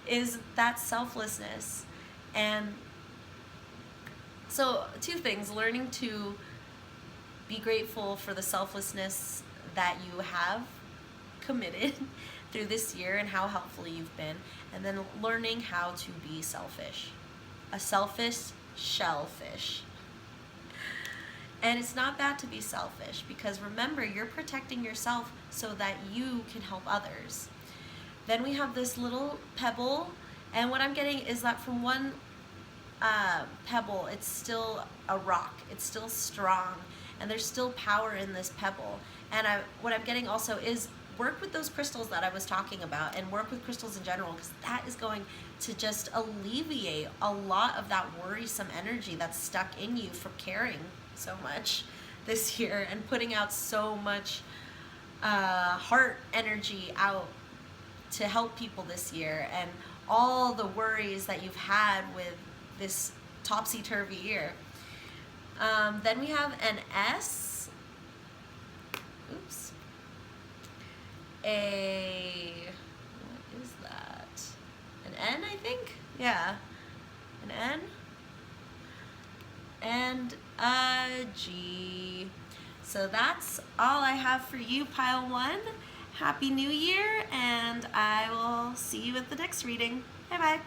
is that selflessness. And so 2 things: learning to be grateful for the selflessness that you have committed through this year and how helpful you've been, and then learning how to be selfish. A selfish shellfish. And it's not bad to be selfish, because remember, you're protecting yourself so that you can help others. Then we have this little pebble, and what I'm getting is that from one pebble, it's still a rock. It's still strong, and there's still power in this pebble. And what I'm getting also is work with those crystals that I was talking about, and work with crystals in general, because that is going to just alleviate a lot of that worrisome energy that's stuck in you from caring so much this year and putting out so much heart energy out to help people this year, and all the worries that you've had with this topsy-turvy year. Then we have an S, oops, what is that? An N, I think? Yeah, an N and a G. So that's all I have for you, pile 1. Happy New Year, and I will see you at the next reading. Bye-bye.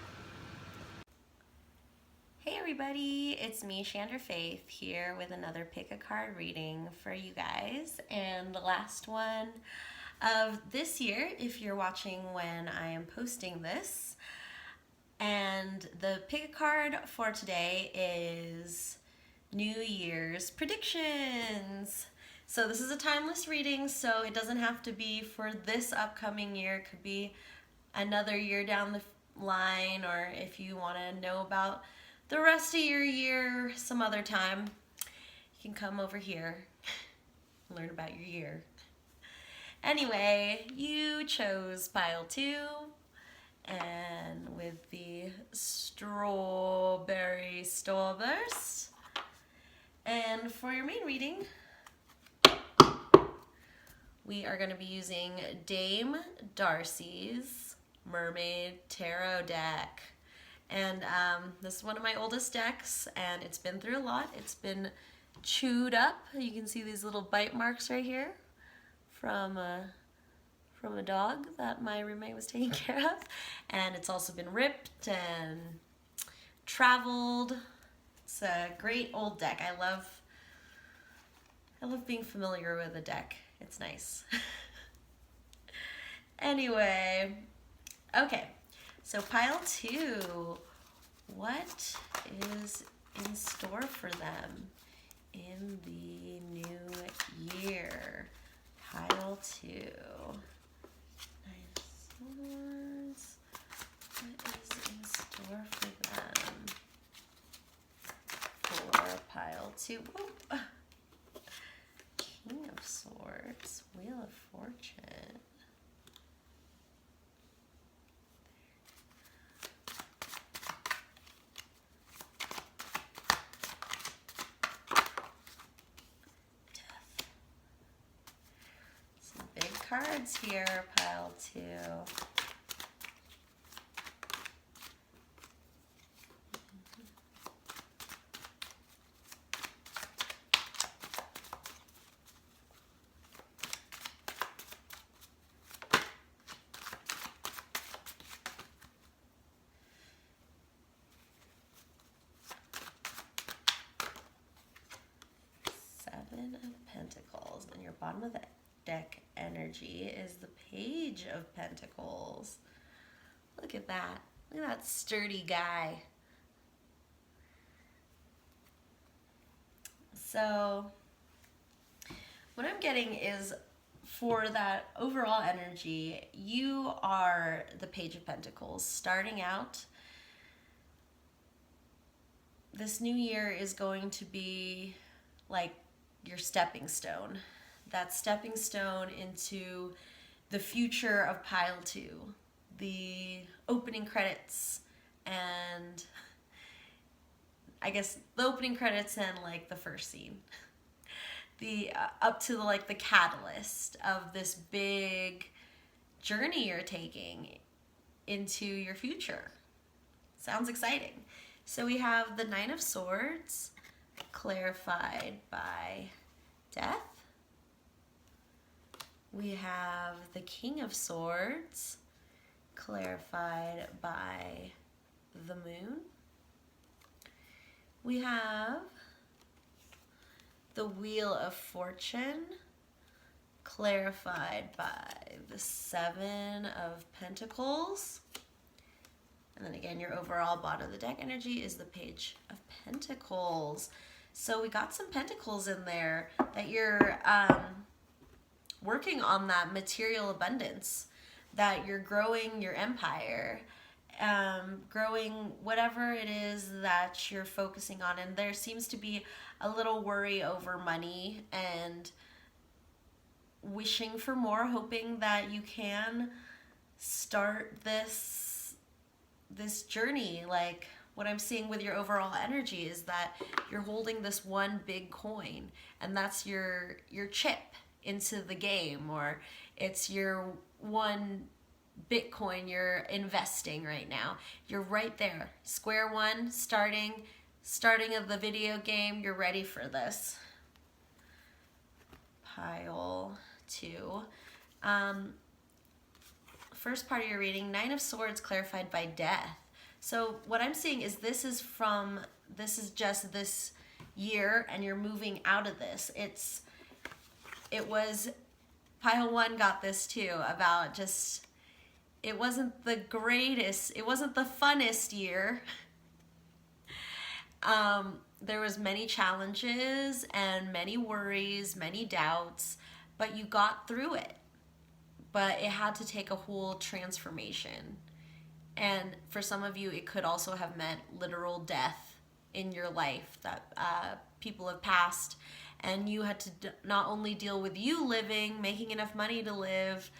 Hey everybody, it's me, ShandrahFaith, here with another pick a card reading for you guys, and the last one of this year if you're watching when I am posting this. And the pick a card for today is New Year's predictions. So this is a timeless reading, so it doesn't have to be for this upcoming year. It could be another year down the line, or if you want to know about the rest of your year some other time, you can come over here and learn about your year. Anyway, you chose pile 2, and with the strawberry starburst. And for your main reading, we are going to be using Dame Darcy's Mermaid Tarot deck. And this is one of my oldest decks, and it's been through a lot. It's been chewed up. You can see these little bite marks right here from a dog that my roommate was taking care of. And it's also been ripped and traveled. It's a great old deck. I love being familiar with a deck. It's nice. Anyway, okay. So pile 2, what is in store for them in the new year? Pile 2. Nice swords. What is in store for them for pile 2? Whoop. King of Swords, Wheel of Fortune. Some big cards here, pile 2. 7 of Pentacles, and your bottom of the deck energy is the Page of Pentacles. Look at that. Look at that sturdy guy. So what I'm getting is, for that overall energy, you are the Page of Pentacles. Starting out, this new year is going to be like your stepping stone. That stepping stone into the future of pile 2. The opening credits, and I guess the opening credits and like the first scene. The up to like the catalyst of this big journey you're taking into your future. Sounds exciting. So we have the 9 of Swords, clarified by Death. We have the King of Swords, clarified by the Moon. We have the Wheel of Fortune, clarified by the 7 of Pentacles. And then again, your overall bottom of the deck energy is the Page of Pentacles. So we got some pentacles in there that you're working on that material abundance, that you're growing your empire, growing whatever it is that you're focusing on. And there seems to be a little worry over money and wishing for more, hoping that you can start this journey. Like, what I'm seeing with your overall energy is that you're holding this one big coin, and that's your chip. into the game, or it's your one Bitcoin you're investing right now. You're right there, square one, starting of the video game. You're ready for this. Pile 2. First part of your reading, Nine of Swords clarified by death. So what I'm seeing is this is just this year, and you're moving out of this. It was pile 1 got this too, about just, it wasn't the greatest, it wasn't the funnest year. There was many challenges and many worries, many doubts, but you got through it. But it had to take a whole transformation. And for some of you, it could also have meant literal death in your life, that people have passed, and you had to not only deal with you living, making enough money to live,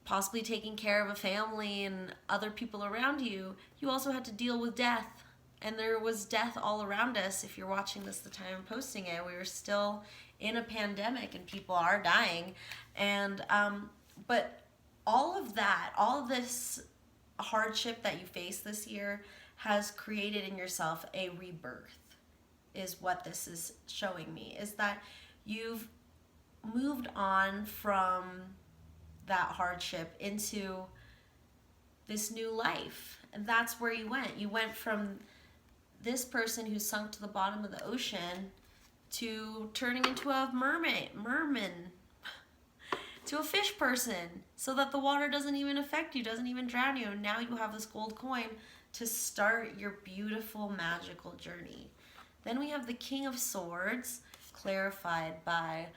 possibly taking care of a family and other people around you, you also had to deal with death. And there was death all around us. If you're watching this the time I'm posting it, we were still in a pandemic and people are dying. And but all of that, all of this hardship that you face this year has created in yourself a rebirth, is what this is showing me, is that you've moved on from that hardship into this new life. And that's where you went. You went from this person who sunk to the bottom of the ocean to turning into a merman, to a fish person, so that the water doesn't even affect you, doesn't even drown you. And now you have this gold coin to start your beautiful, magical journey. Then we have the King of Swords, clarified by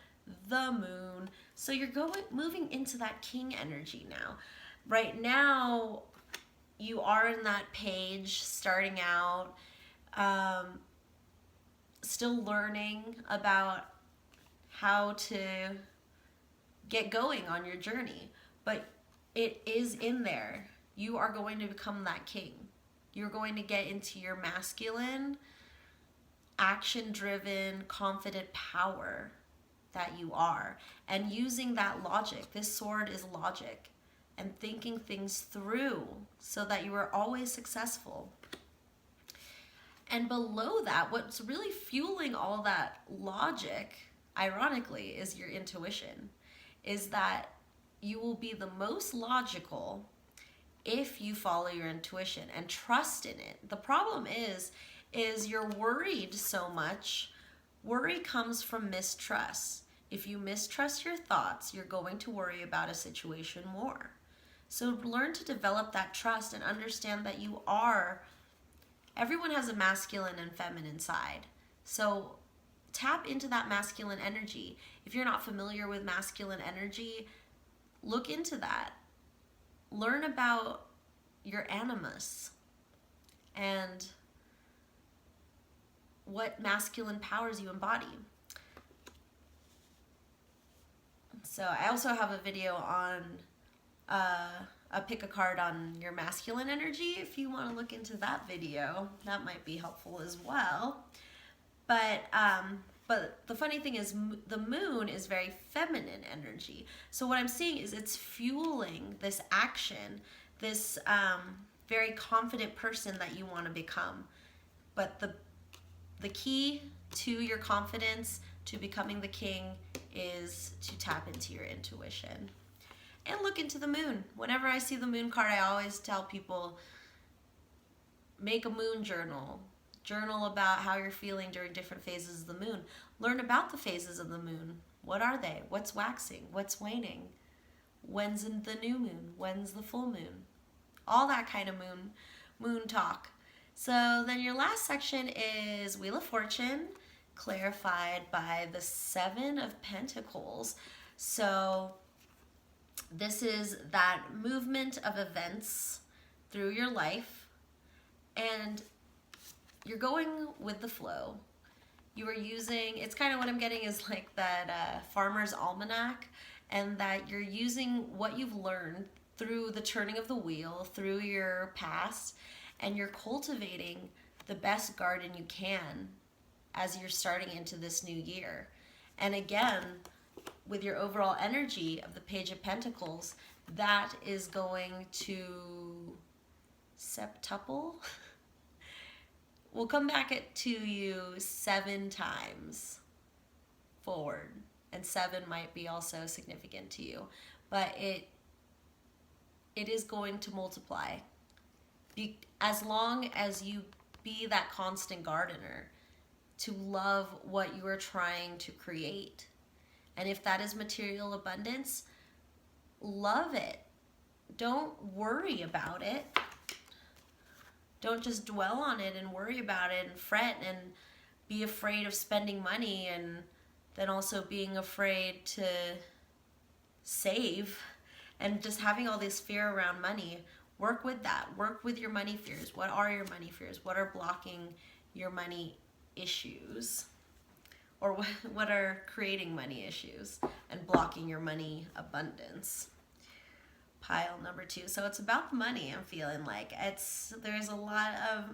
the moon. So you're moving into that king energy now. Right now, you are in that page, starting out, still learning about how to get going on your journey, but it is in there. You are going to become that king. You're going to get into your masculine, action-driven, confident power that you are, and using that logic. This sword is logic and thinking things through so that you are always successful. And below that, what's really fueling all that logic, ironically, is your intuition. Is that you will be the most logical if you follow your intuition and trust in it. The problem is you're worried so much. Worry comes from mistrust. If you mistrust your thoughts, you're going to worry about a situation more. So learn to develop that trust and understand that everyone has a masculine and feminine side. So tap into that masculine energy. If you're not familiar with masculine energy, look into that. Learn about your animus and what masculine powers you embody. So I also have a video on pick a card on your masculine energy. If you want to look into that video, that might be helpful as well. But the funny thing is, the moon is very feminine energy. So what I'm seeing is it's fueling this action, this very confident person that you want to become. But the key to your confidence, to becoming the king, is to tap into your intuition. And look into the moon. Whenever I see the moon card, I always tell people, make a moon journal. Journal about how you're feeling during different phases of the moon. Learn about the phases of the moon. What are they? What's waxing? What's waning? When's the new moon? When's the full moon? All that kind of moon talk. So then your last section is Wheel of Fortune, clarified by the Seven of Pentacles. So this is that movement of events through your life, and you're going with the flow. You are using, it's kind of what I'm getting is like that farmer's almanac, and that you're using what you've learned through the turning of the wheel, through your past, and you're cultivating the best garden you can as you're starting into this new year. And again, with your overall energy of the Page of Pentacles, that is going to septuple. We'll come back to you 7 times forward, and 7 might be also significant to you, but it is going to multiply. As long as you be that constant gardener to love what you are trying to create. And if that is material abundance, love it. Don't worry about it. Don't just dwell on it and worry about it and fret and be afraid of spending money, and then also being afraid to save and just having all this fear around money. Work with that. Work with your money fears. What are your money fears? What are blocking your money issues? Or what are creating money issues and blocking your money abundance? Pile number 2. So it's about the money. I'm feeling like there's a lot of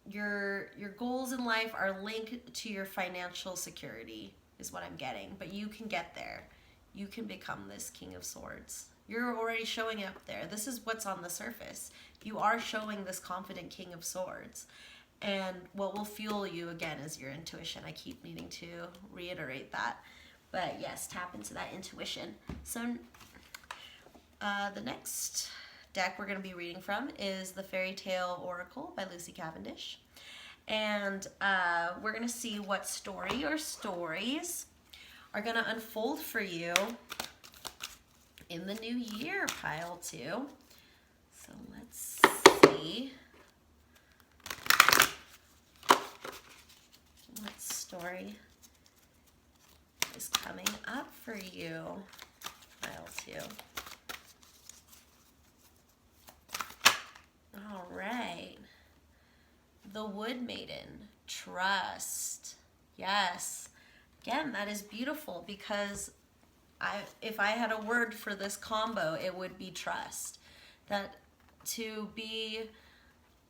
your goals in life are linked to your financial security, is what I'm getting. But you can get there. You can become this King of Swords. You're already showing up there. This is what's on the surface. You are showing this confident King of Swords. And what will fuel you, again, is your intuition. I keep needing to reiterate that. But yes, tap into that intuition. So the next deck we're going to be reading from is the Fairy Tale Oracle by Lucy Cavendish. And we're going to see what story or stories are going to unfold for you in the new year, pile 2. So let's see what story is coming up for you, pile 2. All right. The Wood Maiden, trust. Yes. Again, that is beautiful, because if I had a word for this combo, it would be trust. That to be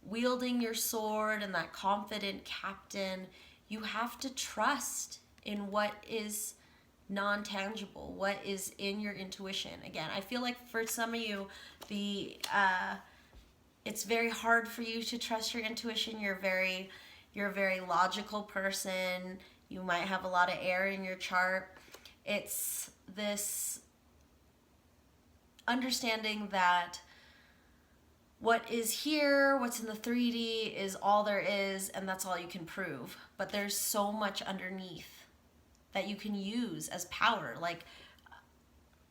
wielding your sword and that confident captain, you have to trust in what is non-tangible, what is in your intuition. Again, I feel like for some of you, it's very hard for you to trust your intuition. You're a very logical person. You might have a lot of air in your chart. It's this understanding that what is here, what's in the 3D is all there is, and that's all you can prove. But there's so much underneath that you can use as power. Like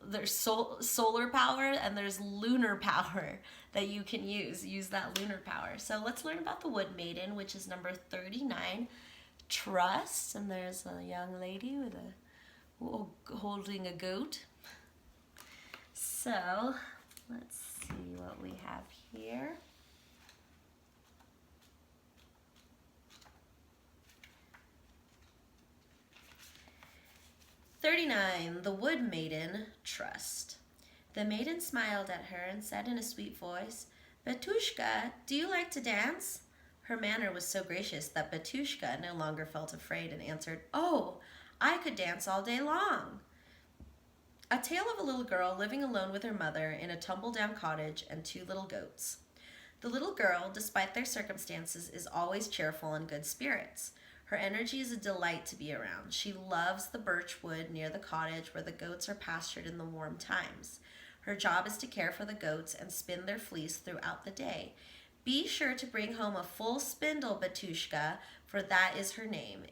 there's solar power and there's lunar power that you can use. Use that lunar power. So let's learn about the Wood Maiden, which is number 39, trust. And there's a young lady with holding a goat. So let's see what we have here. The Wood Maiden, trust. The maiden smiled at her and said in a sweet voice, "Batushka, do you like to dance?" Her manner was so gracious that Batushka no longer felt afraid and answered, "Oh, I could dance all day long." A tale of a little girl living alone with her mother in a tumble-down cottage and 2 little goats. The little girl, despite their circumstances, is always cheerful and good spirits. Her energy is a delight to be around. She loves the birch wood near the cottage where the goats are pastured in the warm times. Her job is to care for the goats and spin their fleece throughout the day. "Be sure to bring home a full spindle, Batushka, for that is her name,"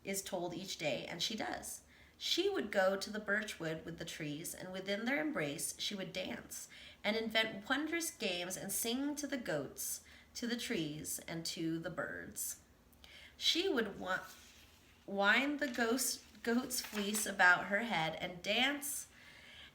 is told each day, and she does. She would go to the birch wood with the trees, and within their embrace she would dance and invent wondrous games and sing to the goats, to the trees, and to the birds. She would wind the goat's fleece about her head and dance,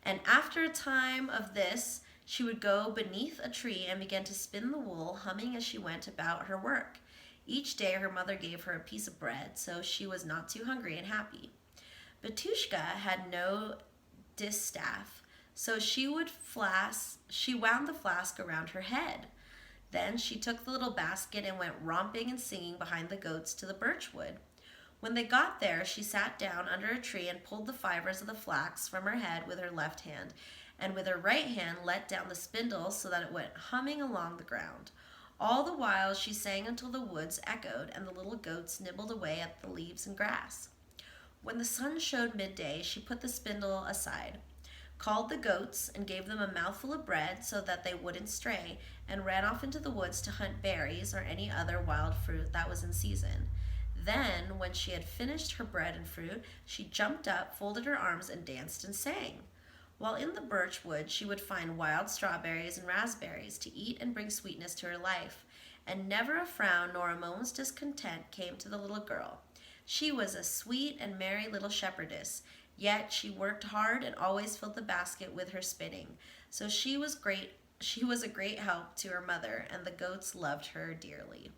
and after a time of this, she would go beneath a tree and begin to spin the wool, humming as she went about her work. Each day her mother gave her a piece of bread, so she was not too hungry and happy. Batushka had no distaff, so she wound the flask around her head. Then she took the little basket and went romping and singing behind the goats to the birch wood. When they got there, she sat down under a tree and pulled the fibers of the flax from her head with her left hand, and with her right hand let down the spindle so that it went humming along the ground. All the while she sang until the woods echoed and the little goats nibbled away at the leaves and grass. When the sun showed midday, she put the spindle aside, called the goats, and gave them a mouthful of bread so that they wouldn't stray, and ran off into the woods to hunt berries or any other wild fruit that was in season. Then, when she had finished her bread and fruit, she jumped up, folded her arms, and danced and sang. While in the birch wood, she would find wild strawberries and raspberries to eat and bring sweetness to her life, and never a frown nor a moment's discontent came to the little girl. She was a sweet and merry little shepherdess, yet she worked hard and always filled the basket with her spinning. So she was a great help to her mother, and the goats loved her dearly.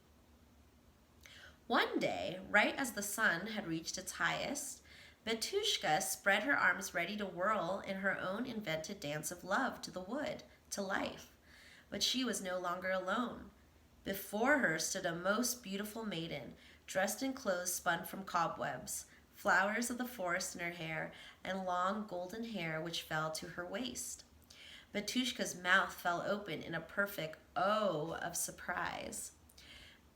One day, right as the sun had reached its highest, Betushka spread her arms ready to whirl in her own invented dance of love to the wood, to life. But she was no longer alone. Before her stood a most beautiful maiden, dressed in clothes spun from cobwebs, flowers of the forest in her hair, and long golden hair which fell to her waist. Betushka's mouth fell open in a perfect O of surprise.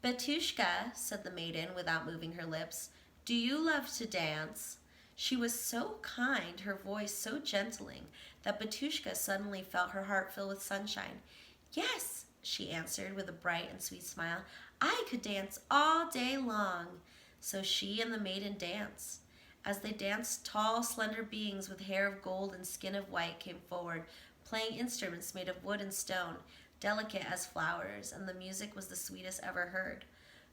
"Betushka," said the maiden without moving her lips, "do you love to dance?" She was so kind, her voice so gentling, that Betushka suddenly felt her heart fill with sunshine. "Yes," she answered with a bright and sweet smile, "I could dance all day long." So she and the maiden danced. As they danced, tall, slender beings with hair of gold and skin of white came forward, playing instruments made of wood and stone, delicate as flowers, and the music was the sweetest ever heard.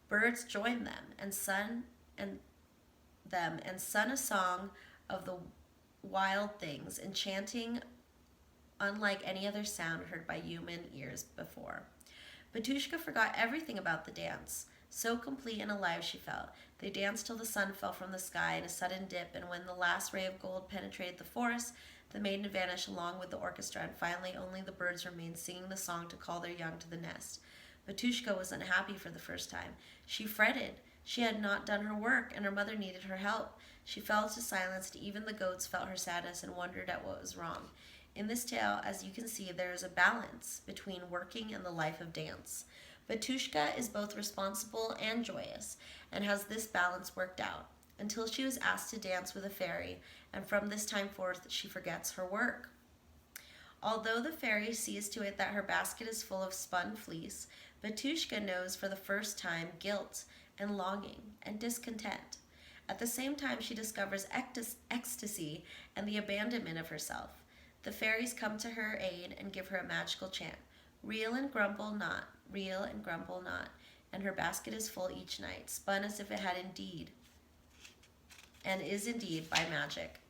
Birds joined them and sung a song of the wild things, enchanting, unlike any other sound heard by human ears before. Betushka forgot everything about the dance. So complete and alive she felt. They danced till the sun fell from the sky in a sudden dip, and when the last ray of gold penetrated the forest, the maiden vanished along with the orchestra, and finally only the birds remained singing the song to call their young to the nest. Betushka was unhappy for the first time. She fretted. She had not done her work, and her mother needed her help. She fell to silence, and even the goats felt her sadness and wondered at what was wrong. In this tale, as you can see, there is a balance between working and the life of dance. Betushka is both responsible and joyous, and has this balance worked out, until she was asked to dance with a fairy, and from this time forth she forgets her work. Although the fairy sees to it that her basket is full of spun fleece, Betushka knows for the first time guilt and longing and discontent. At the same time, she discovers ecstasy and the abandonment of herself. The fairies come to her aid and give her a magical chant. Reel and grumble not, reel and grumble not, and her basket is full each night, spun as if it had indeed, and is indeed by magic.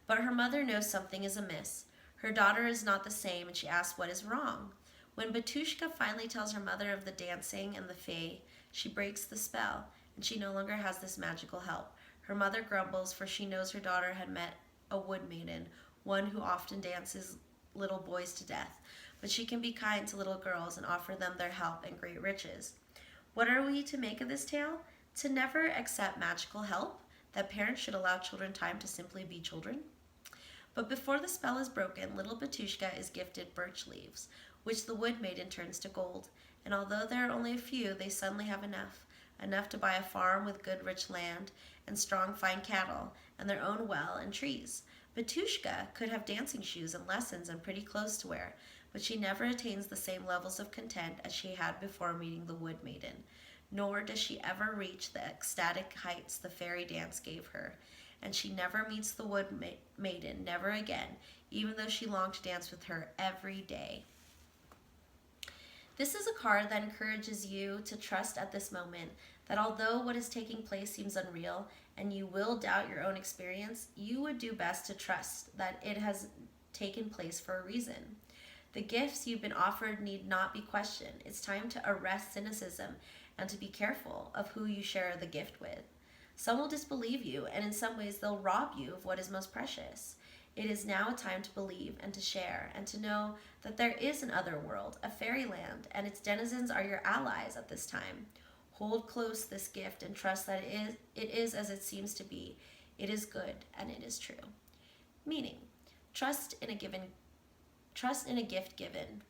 But her mother knows something is amiss. Her daughter is not the same, and she asks what is wrong. When Betushka finally tells her mother of the dancing and the fae, she breaks the spell, and she no longer has this magical help. Her mother grumbles, for she knows her daughter had met a wood maiden, one who often dances little boys to death. But she can be kind to little girls and offer them their help and great riches. What are we to make of this tale? To never accept magical help, that parents should allow children time to simply be children. But before the spell is broken, little Betushka is gifted birch leaves, which the wood maiden turns to gold. And although there are only a few, they suddenly have enough to buy a farm with good rich land and strong fine cattle and their own well and trees. Betushka could have dancing shoes and lessons and pretty clothes to wear, but she never attains the same levels of content as she had before meeting the wood maiden, nor does she ever reach the ecstatic heights the fairy dance gave her, and she never meets the wood maiden, never again, even though she longed to dance with her every day. This is a card that encourages you to trust at this moment that although what is taking place seems unreal and you will doubt your own experience, you would do best to trust that it has taken place for a reason. The gifts you've been offered need not be questioned. It's time to arrest cynicism and to be careful of who you share the gift with. Some will disbelieve you, and in some ways they'll rob you of what is most precious. It is now a time to believe and to share and to know that there is an other world, a fairyland, and its denizens are your allies at this time. Hold close this gift and trust that it is as it seems to be. It is good and it is true. Meaning, trust in a gift given.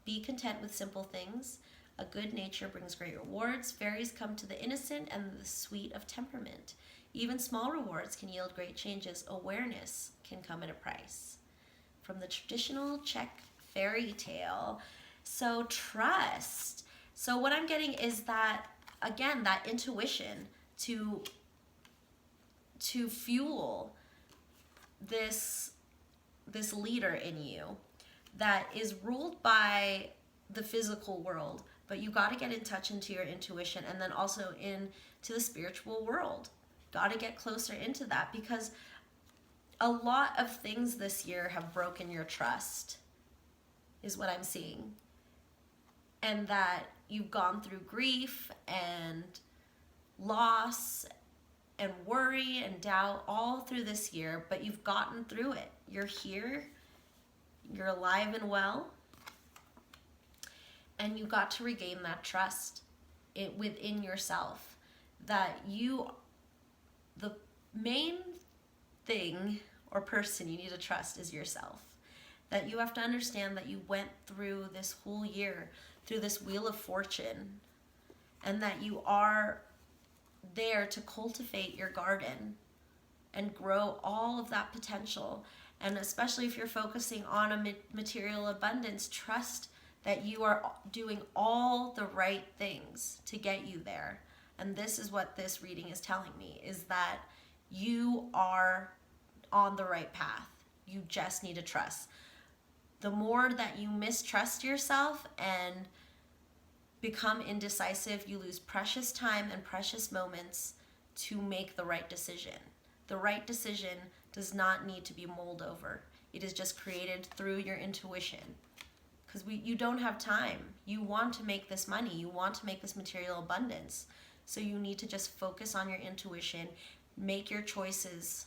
Be content with simple things. A good nature brings great rewards. Fairies come to the innocent and the sweet of temperament. Even small rewards can yield great changes. Awareness can come at a price. From the traditional Czech fairy tale. So trust. So what I'm getting is that, again, that intuition to fuel this leader in you that is ruled by the physical world, but you got to get in touch into your intuition, and then also into the spiritual world. Got to get closer into that, because a lot of things this year have broken your trust, is what I'm seeing. And that you've gone through grief and loss and worry and doubt all through this year, but you've gotten through it. You're here, you're alive and well, and you got to regain that trust within yourself, that the main thing or person you need to trust is yourself. That you have to understand that you went through this whole year, through this wheel of fortune, and that you are there to cultivate your garden and grow all of that potential. And especially if you're focusing on a material abundance, trust that you are doing all the right things to get you there. And this is what this reading is telling me, is that you are on the right path. You just need to trust. The more that you mistrust yourself and become indecisive, you lose precious time and precious moments to make the right decision. The right decision does not need to be mulled over. It is just created through your intuition. Because you don't have time. You want to make this money. You want to make this material abundance. So you need to just focus on your intuition. Make your choices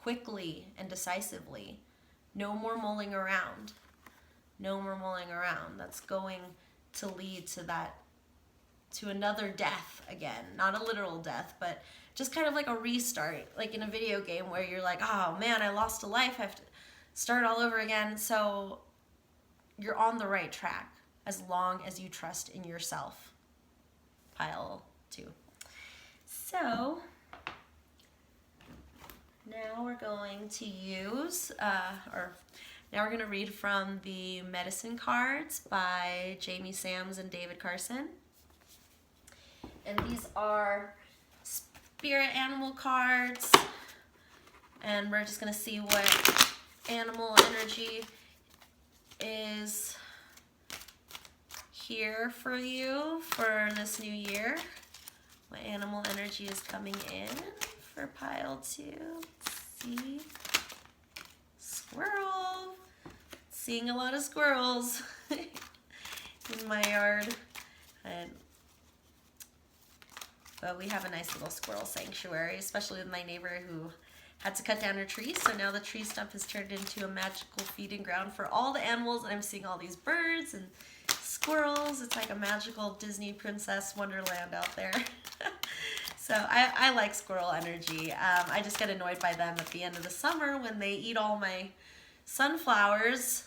quickly and decisively. No more mulling around. No more mulling around. That's going to lead to another death again. Not a literal death, but just kind of like a restart, like in a video game where you're like, oh man, I lost a life, I have to start all over again. So you're on the right track as long as you trust in yourself. Pile 2. So now we're going to now we're going to read from the Medicine Cards by Jamie Sams and David Carson. And these are spirit animal cards. And we're just going to see what animal energy is here for you for this new year. What animal energy is coming in for pile 2? Let's see. Squirrel. Seeing a lot of squirrels in my yard. But we have a nice little squirrel sanctuary, especially with my neighbor who had to cut down her tree. So now the tree stump has turned into a magical feeding ground for all the animals. And I'm seeing all these birds and squirrels. It's like a magical Disney princess wonderland out there. So I like squirrel energy. I just get annoyed by them at the end of the summer when they eat all my sunflowers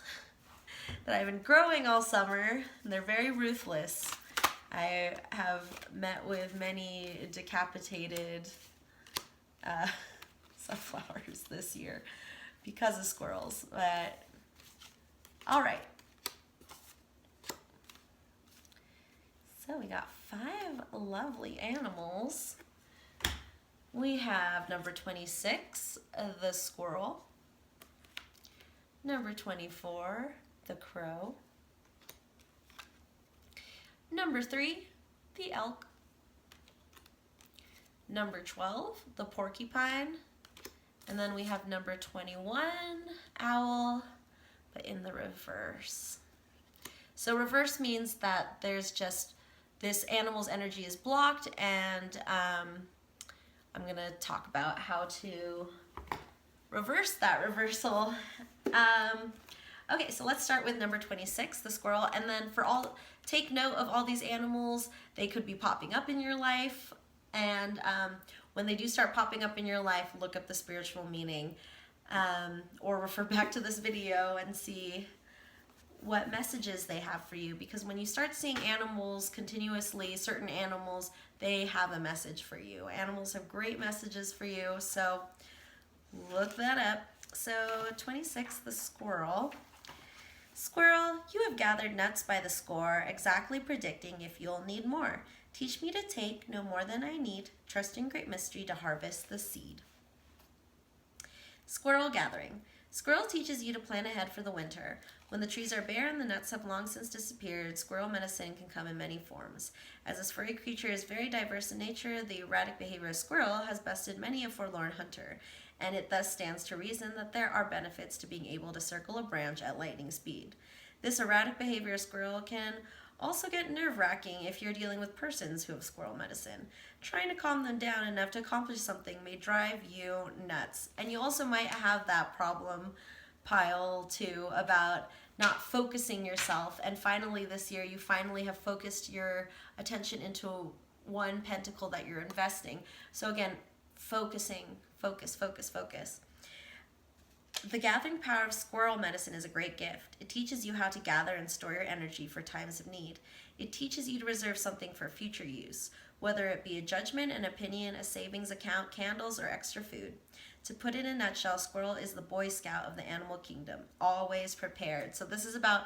that I've been growing all summer, and they're very ruthless. I have met with many decapitated sunflowers this year because of squirrels, but all right. So we got 5 lovely animals. We have number 26, the squirrel. Number 24, the crow. Number 3, the elk. Number 12, the porcupine. And then we have number 21, owl, but in the reverse. So reverse means that there's just this animal's energy is blocked, and I'm going to talk about how to reverse that reversal. Okay, so let's start with number 26, the squirrel, and then take note of all these animals. They could be popping up in your life, and when they do start popping up in your life, look up the spiritual meaning, or refer back to this video and see what messages they have for you, because when you start seeing animals continuously, certain animals, they have a message for you. Animals have great messages for you, so look that up. So 26, the squirrel. Squirrel, you have gathered nuts by the score, exactly predicting if you'll need more. Teach me to take no more than I need, trusting great mystery to harvest the seed. Squirrel gathering. Squirrel teaches you to plan ahead for the winter. When the trees are bare and the nuts have long since disappeared, squirrel medicine can come in many forms. As this furry creature is very diverse in nature, the erratic behavior of squirrel has bested many a forlorn hunter, and it thus stands to reason that there are benefits to being able to circle a branch at lightning speed. This erratic behavior of squirrel can also get nerve-wracking if you're dealing with persons who have squirrel medicine. Trying to calm them down enough to accomplish something may drive you nuts. And you also might have that problem pile too about not focusing yourself. And finally this year you finally have focused your attention into one pentacle that you're investing. So again, focusing, focus. The gathering power of squirrel medicine is a great gift. It teaches you how to gather and store your energy for times of need. It teaches you to reserve something for future use, whether it be a judgment, an opinion, a savings account, candles, or extra food. To put it in a nutshell, squirrel is the Boy Scout of the animal kingdom, always prepared. So this is about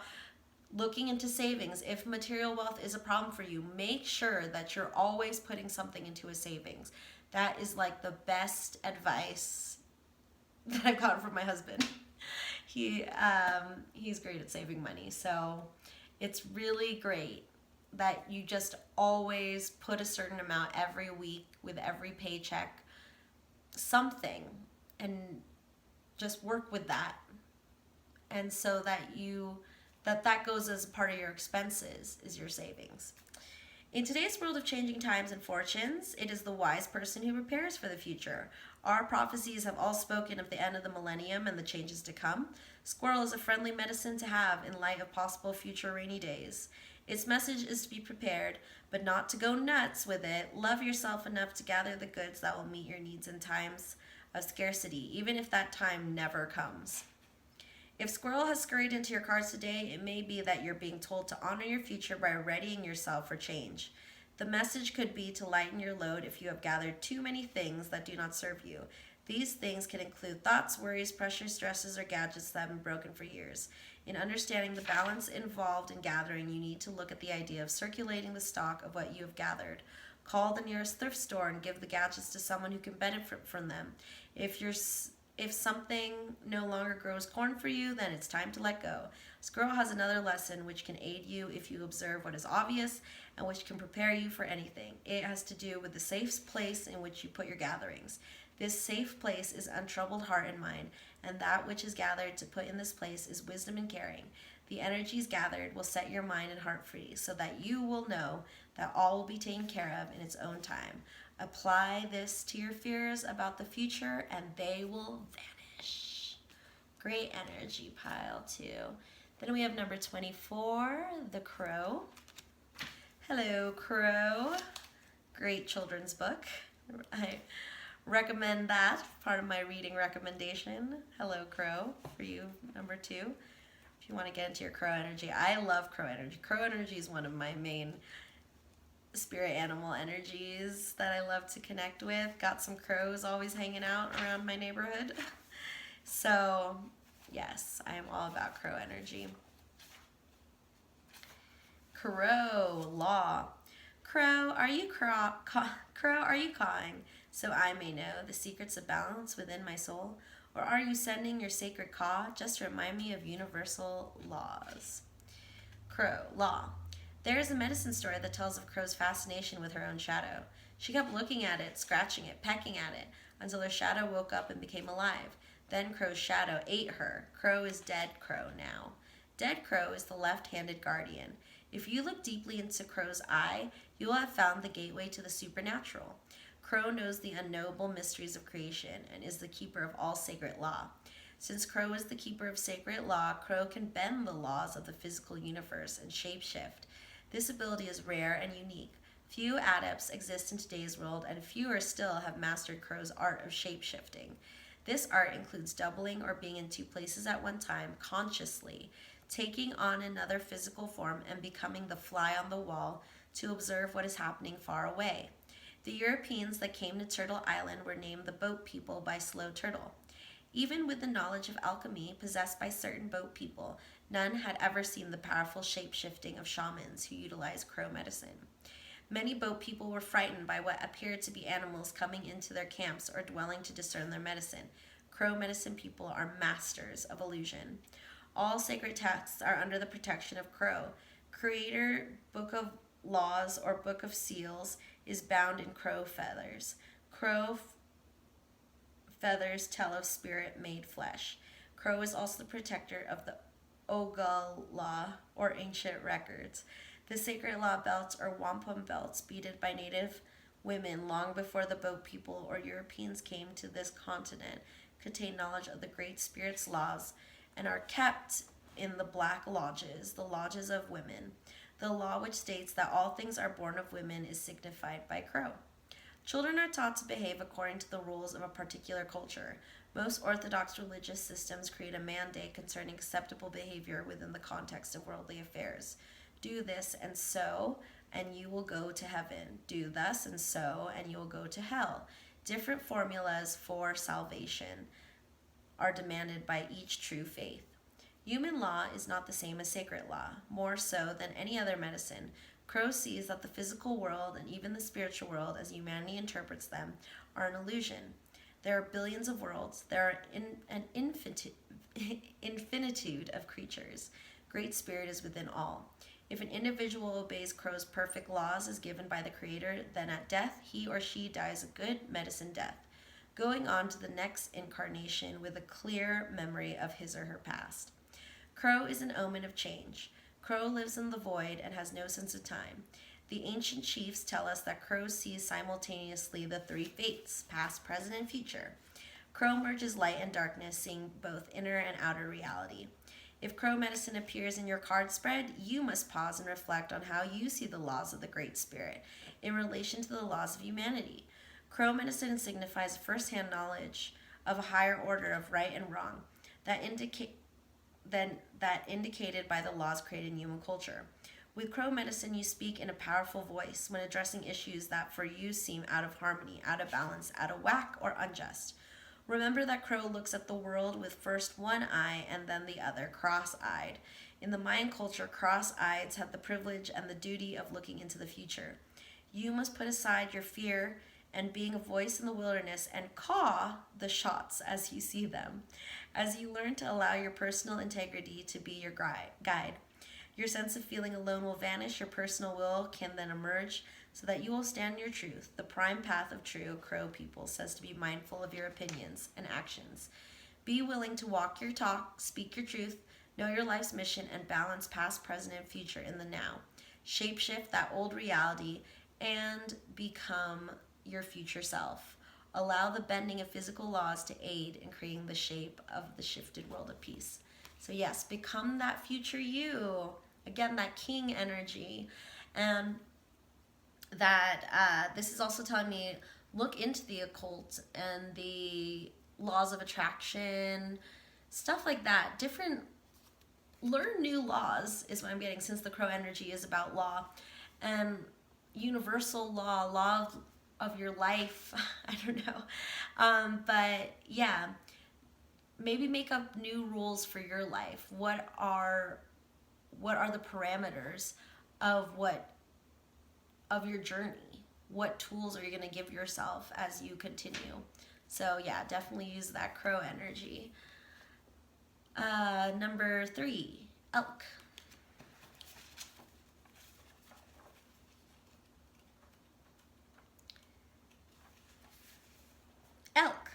looking into savings. If material wealth is a problem for you, make sure that you're always putting something into a savings. That is like the best advice that I've gotten from my husband. He's great at saving money, so it's really great that you just always put a certain amount every week with every paycheck, something, and just work with that, and so that that goes as part of your expenses, is your savings. In today's world of changing times and fortunes, it is the wise person who prepares for the future. Our prophecies have all spoken of the end of the millennium and the changes to come. Squirrel is a friendly medicine to have in light of possible future rainy days. Its message is to be prepared, but not to go nuts with it. Love yourself enough to gather the goods that will meet your needs in times of scarcity, even if that time never comes. If squirrel has scurried into your cards today, it may be that you're being told to honor your future by readying yourself for change. The message could be to lighten your load if you have gathered too many things that do not serve you. These things can include thoughts, worries, pressures, stresses, or gadgets that have been broken for years. In understanding the balance involved in gathering, you need to look at the idea of circulating the stock of what you have gathered. Call the nearest thrift store and give the gadgets to someone who can benefit from them. If something no longer grows corn for you, then it's time to let go. Squirrel has another lesson which can aid you if you observe what is obvious and which can prepare you for anything. It has to do with the safe place in which you put your gatherings. This safe place is untroubled heart and mind, and that which is gathered to put in this place is wisdom and caring. The energies gathered will set your mind and heart free, so that you will know that all will be taken care of in its own time. Apply this to your fears about the future, and they will vanish. Great energy pile, too. Then we have number 24, the Crow. Hello, Crow. Great children's book. I recommend that, part of my reading recommendation. Hello, Crow, for you, number 2. If you want to get into your crow energy. I love crow energy. Crow energy is one of my main spirit animal energies that I love to connect with. Got some crows always hanging out around my neighborhood. So, yes, I am all about crow energy. Crow, law. Crow, are you cawing so I may know the secrets of balance within my soul? Or are you sending your sacred caw just to remind me of universal laws? Crow, law. There is a medicine story that tells of Crow's fascination with her own shadow. She kept looking at it, scratching it, pecking at it, until her shadow woke up and became alive. Then Crow's shadow ate her. Crow is dead Crow now. Dead Crow is the left-handed guardian. If you look deeply into Crow's eye, you will have found the gateway to the supernatural. Crow knows the unknowable mysteries of creation and is the keeper of all sacred law. Since Crow is the keeper of sacred law, Crow can bend the laws of the physical universe and shapeshift. This ability is rare and unique. Few adepts exist in today's world, and fewer still have mastered Crow's art of shapeshifting. This art includes doubling or being in two places at one time consciously, taking on another physical form and becoming the fly on the wall to observe what is happening far away. The Europeans that came to Turtle Island were named the Boat People by Slow Turtle. Even with the knowledge of alchemy possessed by certain boat people, none had ever seen the powerful shape-shifting of shamans who utilized Crow medicine. Many boat people were frightened by what appeared to be animals coming into their camps or dwelling to discern their medicine. Crow medicine people are masters of illusion. All sacred texts are under the protection of Crow. Creator, Book of Laws, or Book of Seals is bound in crow feathers. Crow feathers tell of spirit made flesh. Crow is also the protector of the Ogala, or ancient records. The sacred law belts, or wampum belts, beaded by native women long before the boat people or Europeans came to this continent, contain knowledge of the Great Spirit's laws and are kept in the black lodges, the lodges of women. The law which states that all things are born of women is signified by Crow. Children are taught to behave according to the rules of a particular culture. Most Orthodox religious systems create a mandate concerning acceptable behavior within the context of worldly affairs. Do this and so, and you will go to heaven. Do thus and so, and you will go to hell. Different formulas for salvation are demanded by each true faith. Human law is not the same as sacred law. More so than any other medicine, Crow sees that the physical world and even the spiritual world, as humanity interprets them, are an illusion. There are billions of worlds. There are an infinitude of creatures. Great Spirit is within all. If an individual obeys Crow's perfect laws as given by the Creator, then at death he or she dies a good medicine death, going on to the next incarnation with a clear memory of his or her past. Crow is an omen of change. Crow lives in the void and has no sense of time. The ancient chiefs tell us that Crow sees simultaneously the three fates, past, present, and future. Crow merges light and darkness, seeing both inner and outer reality. If Crow medicine appears in your card spread, you must pause and reflect on how you see the laws of the Great Spirit in relation to the laws of humanity. Crow medicine signifies first-hand knowledge of a higher order of right and wrong that indicated by the laws created in human culture. With Crow medicine, you speak in a powerful voice when addressing issues that for you seem out of harmony, out of balance, out of whack, or unjust. Remember that Crow looks at the world with first one eye and then the other, cross-eyed. In the Mayan culture, cross-eyeds have the privilege and the duty of looking into the future. You must put aside your fear and being a voice in the wilderness and caw the shots as you see them, as you learn to allow your personal integrity to be your guide. Your sense of feeling alone will vanish, your personal will can then emerge, so that you will stand your truth. The prime path of true Crow people says to be mindful of your opinions and actions. Be willing to walk your talk, speak your truth, know your life's mission, and balance past, present, and future in the now. Shapeshift that old reality and become your future self. Allow the bending of physical laws to aid in creating the shape of the shifted world of peace. So yes, become that future you. Again, that king energy. And that this is also telling me, look into the occult and the laws of attraction, stuff like that. Learn new laws is what I'm getting, since the Crow energy is about law. And universal law of your life. I don't know. But yeah, maybe make up new rules for your life. What are the parameters of your journey? What tools are you going to give yourself as you continue? So yeah, definitely use that Crow energy. Number 3, elk. Elk,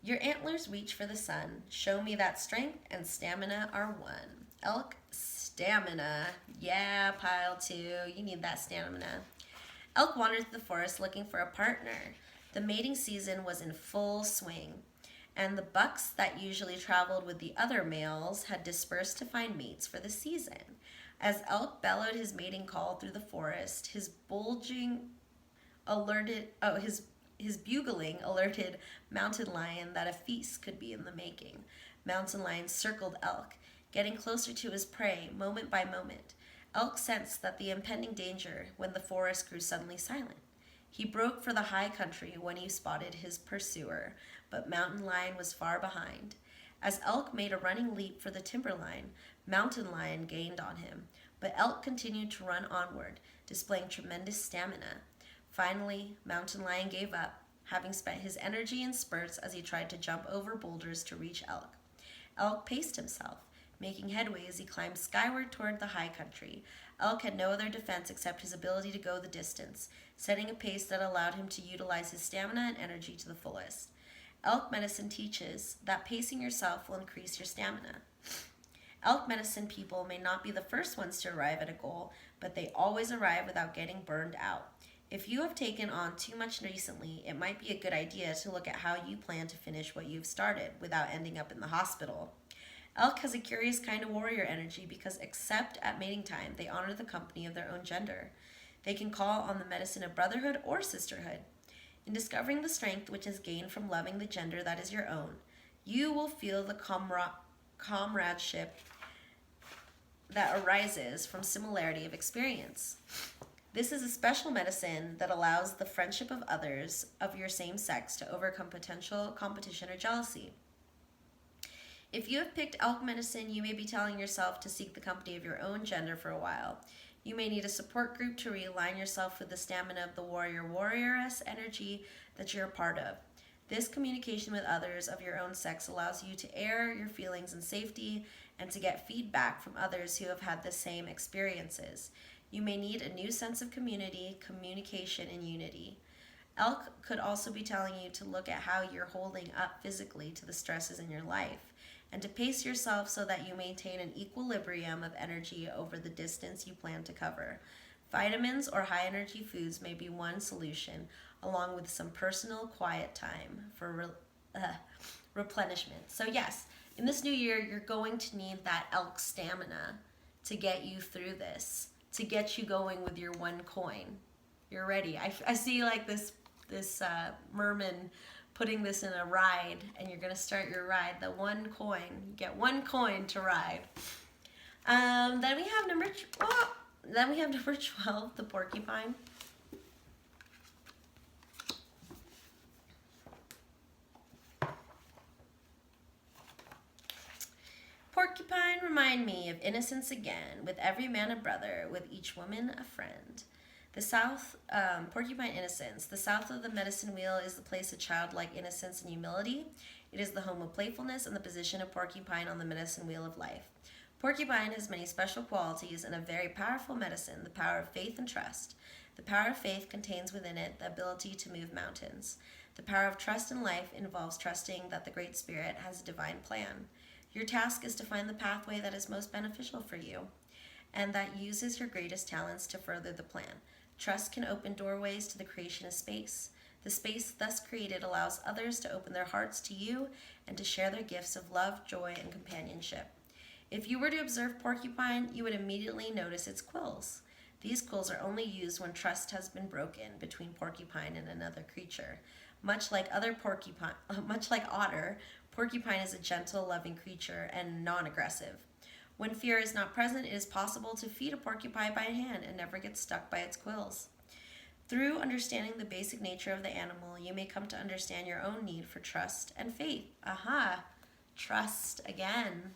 your antlers reach for the sun. Show me that strength and stamina are one. Elk, stamina. Yeah, pile 2. You need that stamina. Elk wandered through the forest looking for a partner. The mating season was in full swing. and the bucks that usually traveled with the other males had dispersed to find mates for the season. As Elk bellowed his mating call through the forest, his bugling alerted Mountain Lion that a feast could be in the making. Mountain Lion circled Elk, getting closer to his prey moment by moment. Elk sensed that the impending danger when the forest grew suddenly silent. He broke for the high country when he spotted his pursuer, but Mountain Lion was far behind. As Elk made a running leap for the timberline, Mountain Lion gained on him, but Elk continued to run onward, displaying tremendous stamina. Finally, Mountain Lion gave up, having spent his energy in spurts as he tried to jump over boulders to reach Elk. Elk paced himself, making headway as he climbed skyward toward the high country. Elk had no other defense except his ability to go the distance, setting a pace that allowed him to utilize his stamina and energy to the fullest. Elk medicine teaches that pacing yourself will increase your stamina. Elk medicine people may not be the first ones to arrive at a goal, but they always arrive without getting burned out. If you have taken on too much recently, it might be a good idea to look at how you plan to finish what you've started without ending up in the hospital. Elk has a curious kind of warrior energy because except at mating time, they honor the company of their own gender. They can call on the medicine of brotherhood or sisterhood. In discovering the strength which is gained from loving the gender that is your own, you will feel the comradeship that arises from similarity of experience. This is a special medicine that allows the friendship of others of your same sex to overcome potential competition or jealousy. If you have picked elk medicine, you may be telling yourself to seek the company of your own gender for a while. You may need a support group to realign yourself with the stamina of the warrioress energy that you're a part of. This communication with others of your own sex allows you to air your feelings in safety and to get feedback from others who have had the same experiences. You may need a new sense of community, communication, and unity. Elk could also be telling you to look at how you're holding up physically to the stresses in your life and to pace yourself so that you maintain an equilibrium of energy over the distance you plan to cover. Vitamins or high energy foods may be one solution, along with some personal quiet time for replenishment. So yes, in this new year, you're going to need that elk stamina to get you through this, to get you going with your one coin. You're ready. I see like this merman putting this in a ride, and you're gonna start your ride. The one coin, you get one coin to ride. Then we have number 12, the porcupine. Porcupine, remind me of innocence again, with every man a brother, with each woman a friend. The South, porcupine innocence. The south of the medicine wheel is the place of childlike innocence and humility. It is the home of playfulness and the position of porcupine on the medicine wheel of life. Porcupine has many special qualities and a very powerful medicine, the power of faith and trust. The power of faith contains within it the ability to move mountains. The power of trust in life involves trusting that the Great Spirit has a divine plan. Your task is to find the pathway that is most beneficial for you and that uses your greatest talents to further the plan. Trust can open doorways to the creation of space. The space thus created allows others to open their hearts to you and to share their gifts of love, joy, and companionship. If you were to observe porcupine, you would immediately notice its quills. These quills are only used when trust has been broken between porcupine and another creature. Much like otter, porcupine is a gentle, loving creature and non-aggressive. When fear is not present, it is possible to feed a porcupine by hand and never get stuck by its quills. Through understanding the basic nature of the animal, you may come to understand your own need for trust and faith. Trust again.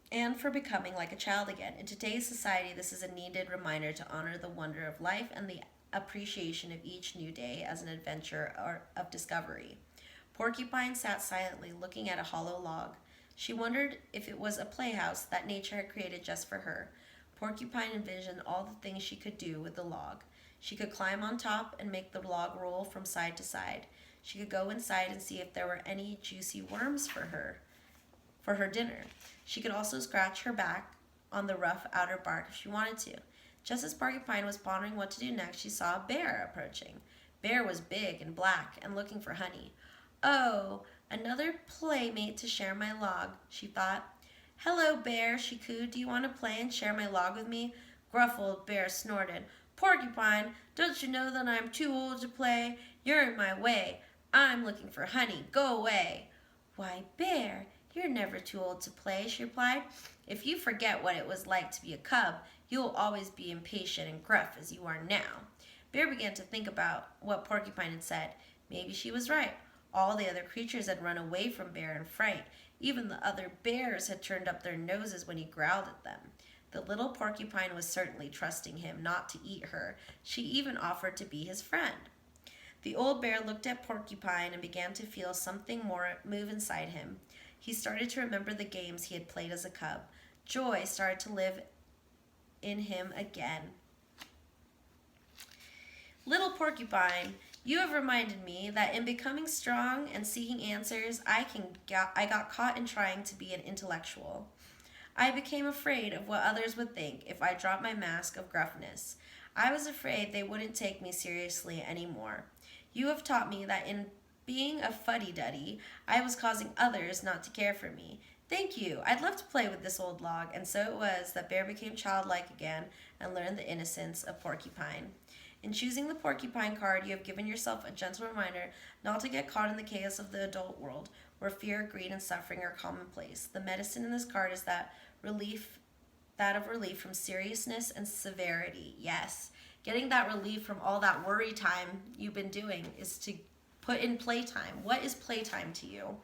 And for becoming like a child again. In today's society, this is a needed reminder to honor the wonder of life and the appreciation of each new day as an adventure of discovery. Porcupine sat silently, looking at a hollow log. She wondered if it was a playhouse that nature had created just for her. Porcupine envisioned all the things she could do with the log. She could climb on top and make the log roll from side to side. She could go inside and see if there were any juicy worms for her dinner. She could also scratch her back on the rough outer bark if she wanted to. Just as Porcupine was pondering what to do next, she saw a bear approaching. Bear was big and black and looking for honey. Oh, another playmate to share my log, she thought. Hello, Bear, she cooed. Do you want to play and share my log with me? Gruff old Bear snorted. Porcupine, don't you know that I'm too old to play? You're in my way. I'm looking for honey. Go away. Why, Bear, you're never too old to play, she replied. If you forget what it was like to be a cub, you'll always be impatient and gruff as you are now. Bear began to think about what Porcupine had said. Maybe she was right. All the other creatures had run away from Bear in fright. Even the other bears had turned up their noses when he growled at them. The little porcupine was certainly trusting him not to eat her. She even offered to be his friend. The old bear looked at Porcupine and began to feel something more move inside him. He started to remember the games he had played as a cub. Joy started to live in him again. Little Porcupine, you have reminded me that in becoming strong and seeking answers, I got caught in trying to be an intellectual. I became afraid of what others would think if I dropped my mask of gruffness. I was afraid they wouldn't take me seriously anymore. You have taught me that in being a fuddy-duddy, I was causing others not to care for me. Thank you. I'd love to play with this old log. And so it was that Bear became childlike again and learned the innocence of Porcupine. In choosing the Porcupine card, you have given yourself a gentle reminder not to get caught in the chaos of the adult world, where fear, greed, and suffering are commonplace. The medicine in this card is that of relief from seriousness and severity. Yes, getting that relief from all that worry time you've been doing is to put in playtime. What is playtime to you?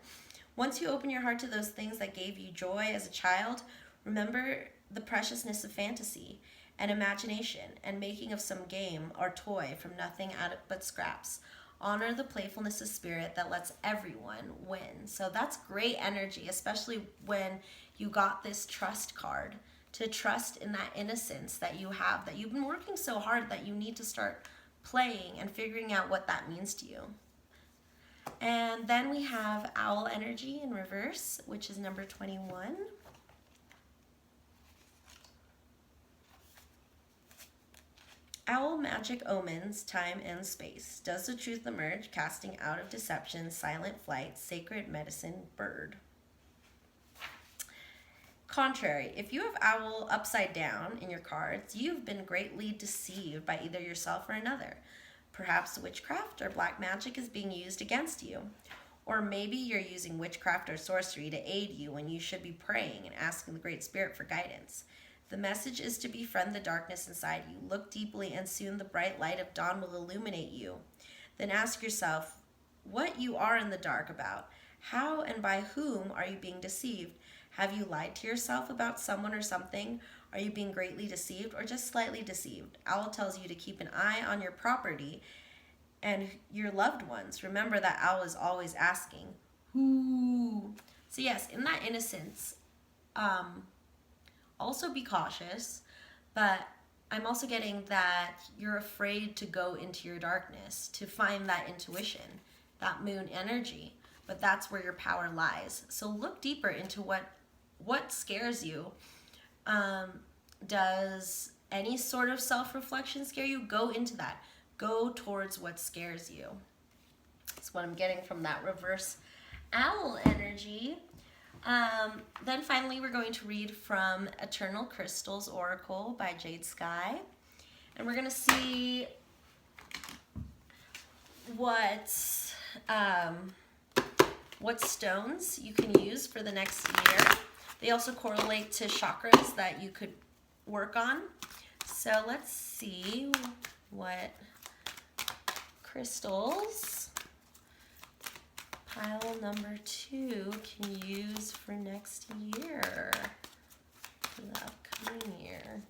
Once you open your heart to those things that gave you joy as a child, remember the preciousness of fantasy and imagination and making of some game or toy from nothing but scraps. Honor the playfulness of spirit that lets everyone win. So that's great energy, especially when you got this trust card, to trust in that innocence that you have, that you've been working so hard that you need to start playing and figuring out what that means to you. And then we have owl energy in reverse, which is number 21. Owl magic omens, time and space. Does the truth emerge, casting out of deception, silent flight, sacred medicine, bird. Contrary, if you have owl upside down in your cards, you've been greatly deceived by either yourself or another. Perhaps witchcraft or black magic is being used against you. Or maybe you're using witchcraft or sorcery to aid you when you should be praying and asking the Great Spirit for guidance. The message is to befriend the darkness inside you. Look deeply and soon the bright light of dawn will illuminate you. Then ask yourself what you are in the dark about. How and by whom are you being deceived? Have you lied to yourself about someone or something? Are you being greatly deceived or just slightly deceived? Owl tells you to keep an eye on your property and your loved ones. Remember that owl is always asking, who? So yes, in that innocence, also be cautious, but I'm also getting that you're afraid to go into your darkness, to find that intuition, that moon energy, but that's where your power lies. So look deeper into what scares you. Does any sort of self-reflection scare you? Go into that. Go towards what scares you. That's what I'm getting from that reverse owl energy. Then finally, we're going to read from Eternal Crystals Oracle by Jade Sky. And we're going to see what stones you can use for the next year. They also correlate to chakras that you could work on. So let's see what crystals pile number 2 can use for next year, for the upcoming year.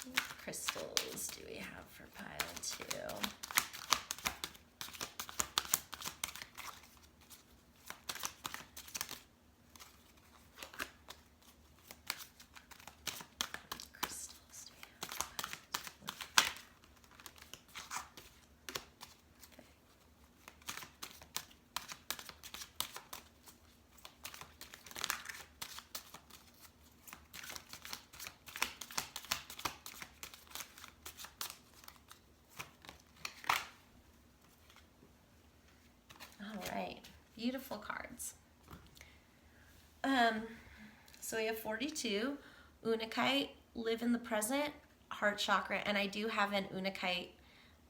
What crystals do we have for pile 2? Beautiful cards. So we have 42, Unakite, live in the present, heart chakra, and I do have an Unakite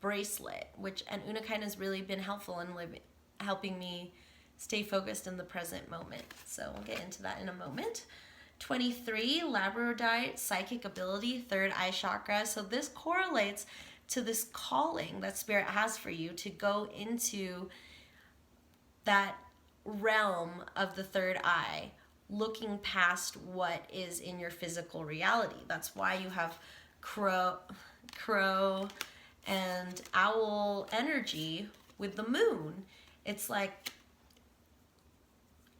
bracelet, and Unakite has really been helpful in helping me stay focused in the present moment. So we'll get into that in a moment. 23, Labradorite, psychic ability, third eye chakra. So this correlates to this calling that Spirit has for you to go into that realm of the third eye, looking past what is in your physical reality. That's why you have crow and owl energy with the moon. It's like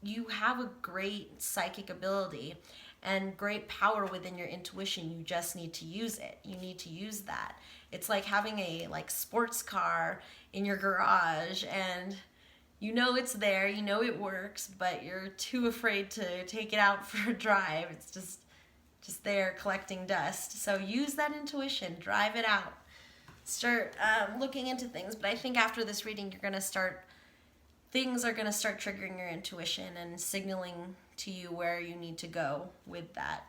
you have a great psychic ability and great power within your intuition. You just need to use it. You need to use that. It's like having a sports car in your garage, and you know it's there, you know it works, but you're too afraid to take it out for a drive. It's just there collecting dust. So use that intuition, drive it out. Start looking into things. But I think after this reading, things are going to start triggering your intuition and signaling to you where you need to go with that.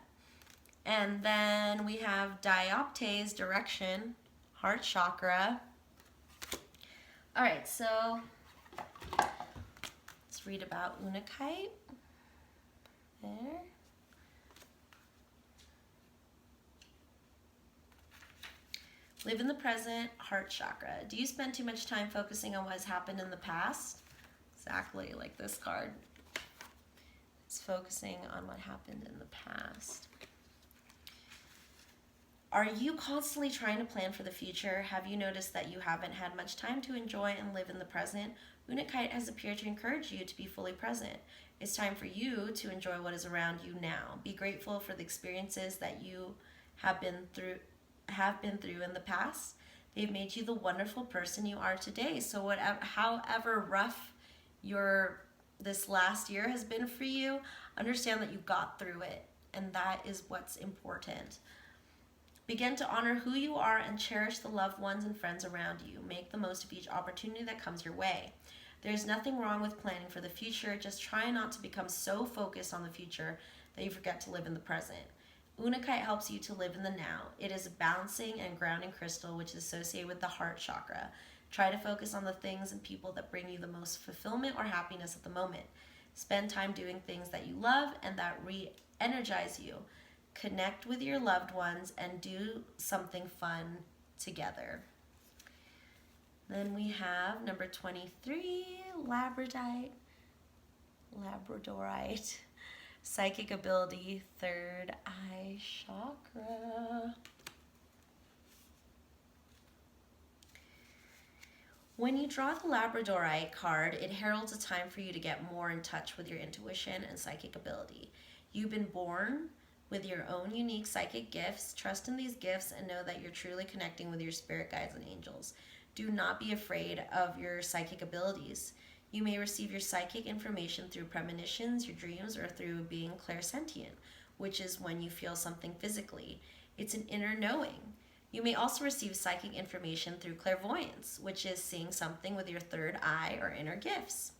And then we have Dioptes, direction, heart chakra. All right, so let's read about Unakite. There. Live in the present, heart chakra. Do you spend too much time focusing on what has happened in the past? Exactly like this card. It's focusing on what happened in the past. Are you constantly trying to plan for the future? Have you noticed that you haven't had much time to enjoy and live in the present? Unakite has appeared to encourage you to be fully present. It's time for you to enjoy what is around you now. Be grateful for the experiences that you have been through in the past. They've made you the wonderful person you are today. So however rough this last year has been for you, understand that you got through it, and that is what's important. Begin to honor who you are and cherish the loved ones and friends around you. Make the most of each opportunity that comes your way. There's nothing wrong with planning for the future. Just try not to become so focused on the future that you forget to live in the present. Unakite helps you to live in the now. It is a balancing and grounding crystal which is associated with the heart chakra. Try to focus on the things and people that bring you the most fulfillment or happiness at the moment. Spend time doing things that you love and that re-energize you. Connect with your loved ones and do something fun together. Then we have number 23, Labradorite. Psychic ability, third eye chakra. When you draw the Labradorite card, it heralds a time for you to get more in touch with your intuition and psychic ability. You've been born with your own unique psychic gifts. Trust in these gifts and know that you're truly connecting with your spirit guides and angels. Do not be afraid of your psychic abilities. You may receive your psychic information through premonitions, your dreams, or through being clairsentient, which is when you feel something physically. It's an inner knowing. You may also receive psychic information through clairvoyance, which is seeing something with your third eye or inner gifts.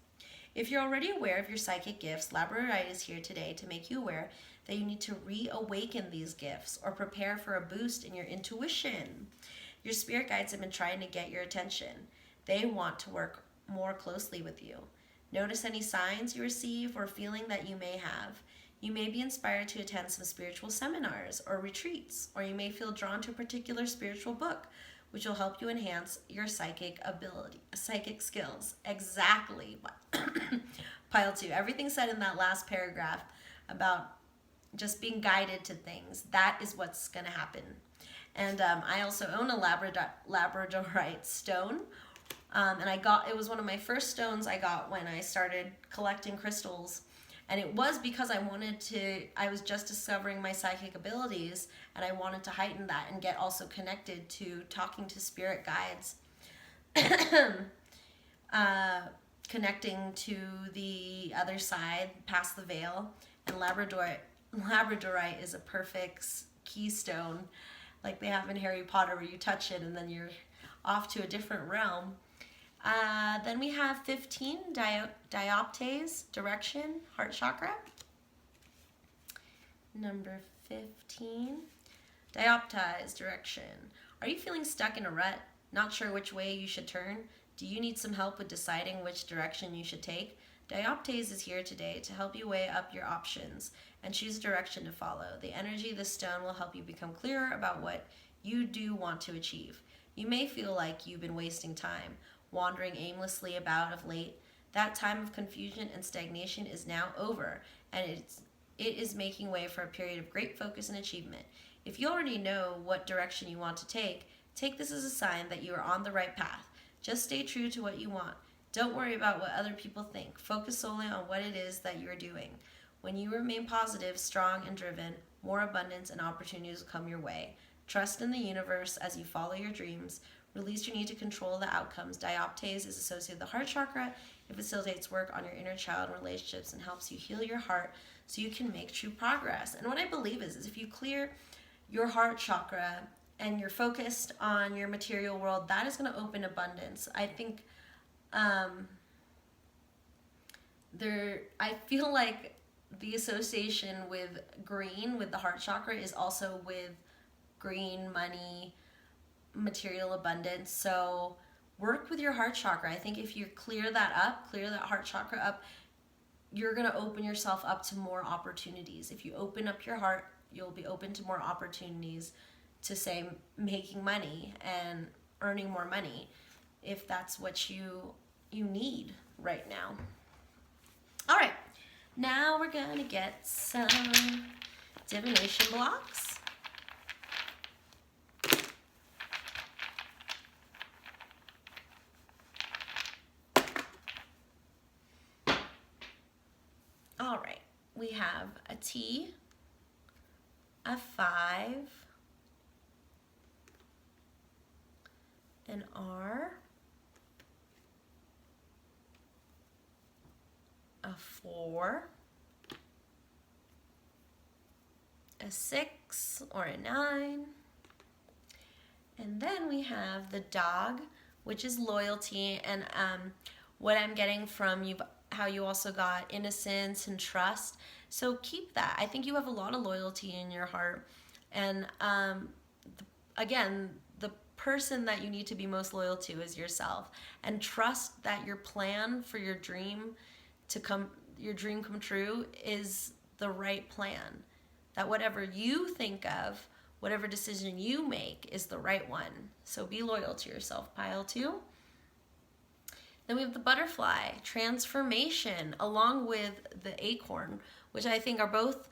If you're already aware of your psychic gifts, Labradorite is here today to make you aware that you need to reawaken these gifts or prepare for a boost in your intuition. Your spirit guides have been trying to get your attention. They want to work more closely with you. Notice any signs you receive or feeling that you may have. You may be inspired to attend some spiritual seminars or retreats, or you may feel drawn to a particular spiritual book, which will help you enhance your psychic skills. Exactly. Pile 2. Everything said in that last paragraph about just being guided to things, that is what's going to happen. And I also own a Labradorite stone. And it was one of my first stones I got when I started collecting crystals. And it was because I was just discovering my psychic abilities, and I wanted to heighten that and get also connected to talking to spirit guides, connecting to the other side, past the veil. And Labradorite is a perfect keystone, like they have in Harry Potter, where you touch it and then you're off to a different realm. Then we have 15, dioptes, direction, heart chakra. Number 15, dioptes, direction. Are you feeling stuck in a rut? Not sure which way you should turn? Do you need some help with deciding which direction you should take? Dioptes is here today to help you weigh up your options and choose a direction to follow. The energy of this stone will help you become clearer about what you do want to achieve. You may feel like you've been wasting time, wandering aimlessly about of late. That time of confusion and stagnation is now over, and it is making way for a period of great focus and achievement. If you already know what direction you want to take this as a sign that you are on the right path. Just stay true to what you want. Don't worry about what other people think. Focus solely on what it is that you are doing. When you remain positive, strong, and driven, more abundance and opportunities will come your way. Trust in the universe as you follow your dreams. Release your need to control the outcomes. Dioptes is associated with the heart chakra. It facilitates work on your inner child and relationships and helps you heal your heart so you can make true progress. And what I believe is if you clear your heart chakra and you're focused on your material world, that is going to open abundance. I think I feel like the association with green, with the heart chakra, is also with green, money, material abundance. So work with your heart chakra. I think if you clear that heart chakra up, you're going to open yourself up to more opportunities. If you open up your heart, you'll be open to more opportunities to, say, making money and earning more money, if that's what you need right now. All right, now we're going to get some divination blocks. All right, we have a T, a 5, an R, a 4, a 6 or a 9, and then we have the dog, which is loyalty, and what I'm getting from you, how you also got innocence and trust. So keep that. I think you have a lot of loyalty in your heart, and again, the person that you need to be most loyal to is yourself, and trust that your plan for your dream come true is the right plan. That whatever you think of, whatever decision you make is the right one. So be loyal to yourself, pile 2. Then we have the butterfly, transformation, along with the acorn, which I think are both,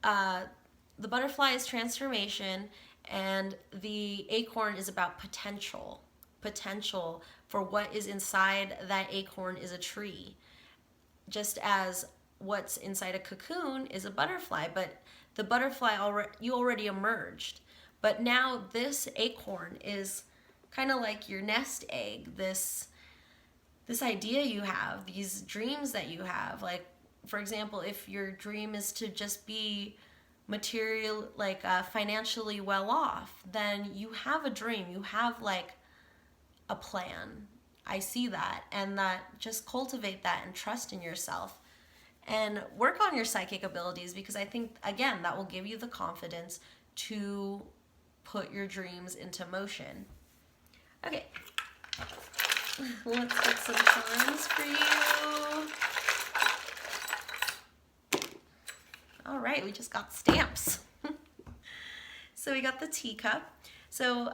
the butterfly is transformation, and the acorn is about potential. Potential for what is inside that acorn is a tree. Just as what's inside a cocoon is a butterfly, but the butterfly, you already emerged. But now this acorn is kind of like your nest egg, this idea you have, these dreams that you have. Like, for example, if your dream is to just be material, like financially well off, then you have a dream, you have like a plan. I see that, and that just cultivate that and trust in yourself and work on your psychic abilities, because I think, again, that will give you the confidence to put your dreams into motion. Okay, let's get some charms for you. All right, we just got stamps. So we got the teacup. So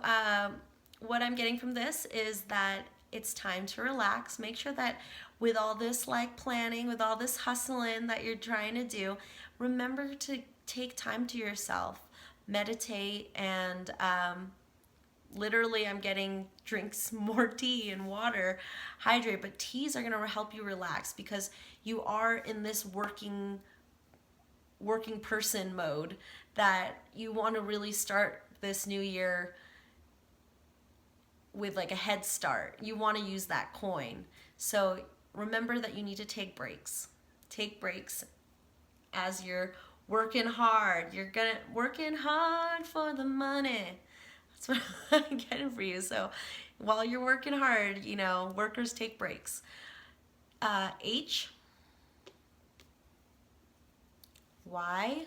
what I'm getting from this is that it's time to relax. Make sure that with all this like planning, with all this hustling that you're trying to do, remember to take time to yourself, meditate, and literally I'm getting drinks more tea and water, hydrate, but teas are going to help you relax because you are in this working person mode that you want to really start this new year with like a head start. You want to use that coin. So remember that you need to take breaks. Take breaks as you're working hard. You're working hard for the money. That's what I'm getting for you. So while you're working hard, you know, workers take breaks. H, Y,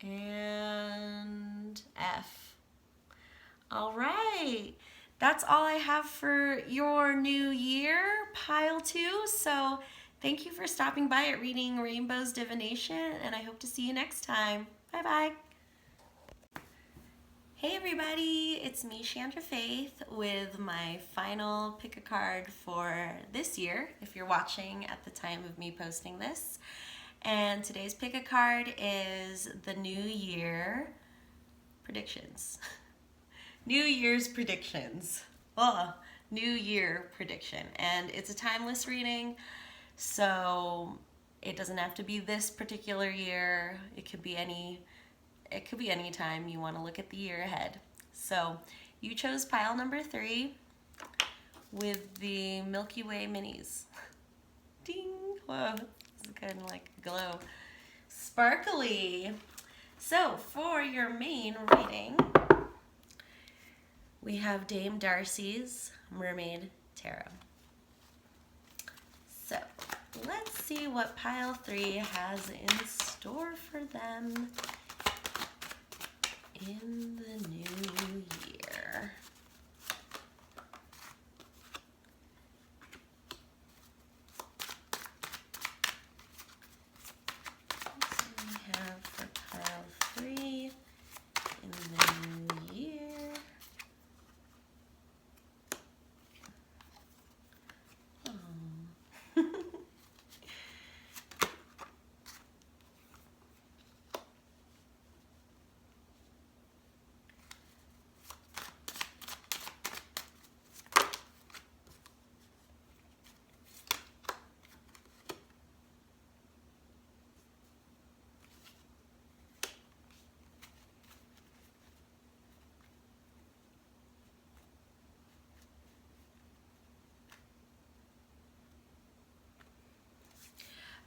and F. All right. That's all I have for your new year, pile 2. So thank you for stopping by at Reading Rainbow's Divination, and I hope to see you next time. Bye-bye. Hey everybody, it's me, ShandrahFaith, with my final pick a card for this year, if you're watching at the time of me posting this. And today's pick a card is the New Year predictions. New Year's predictions. Oh, New Year prediction. And it's a timeless reading, so it doesn't have to be this particular year. It could be any time you want to look at the year ahead. So you chose pile number 3 with the Milky Way minis. Ding! Whoa, this is kind of like a glow. Sparkly! So for your main reading, we have Dame Darcy's Mermaid Tarot. So let's see what pile 3 has in store for them in the new year. So we have for pile 3 in the new year.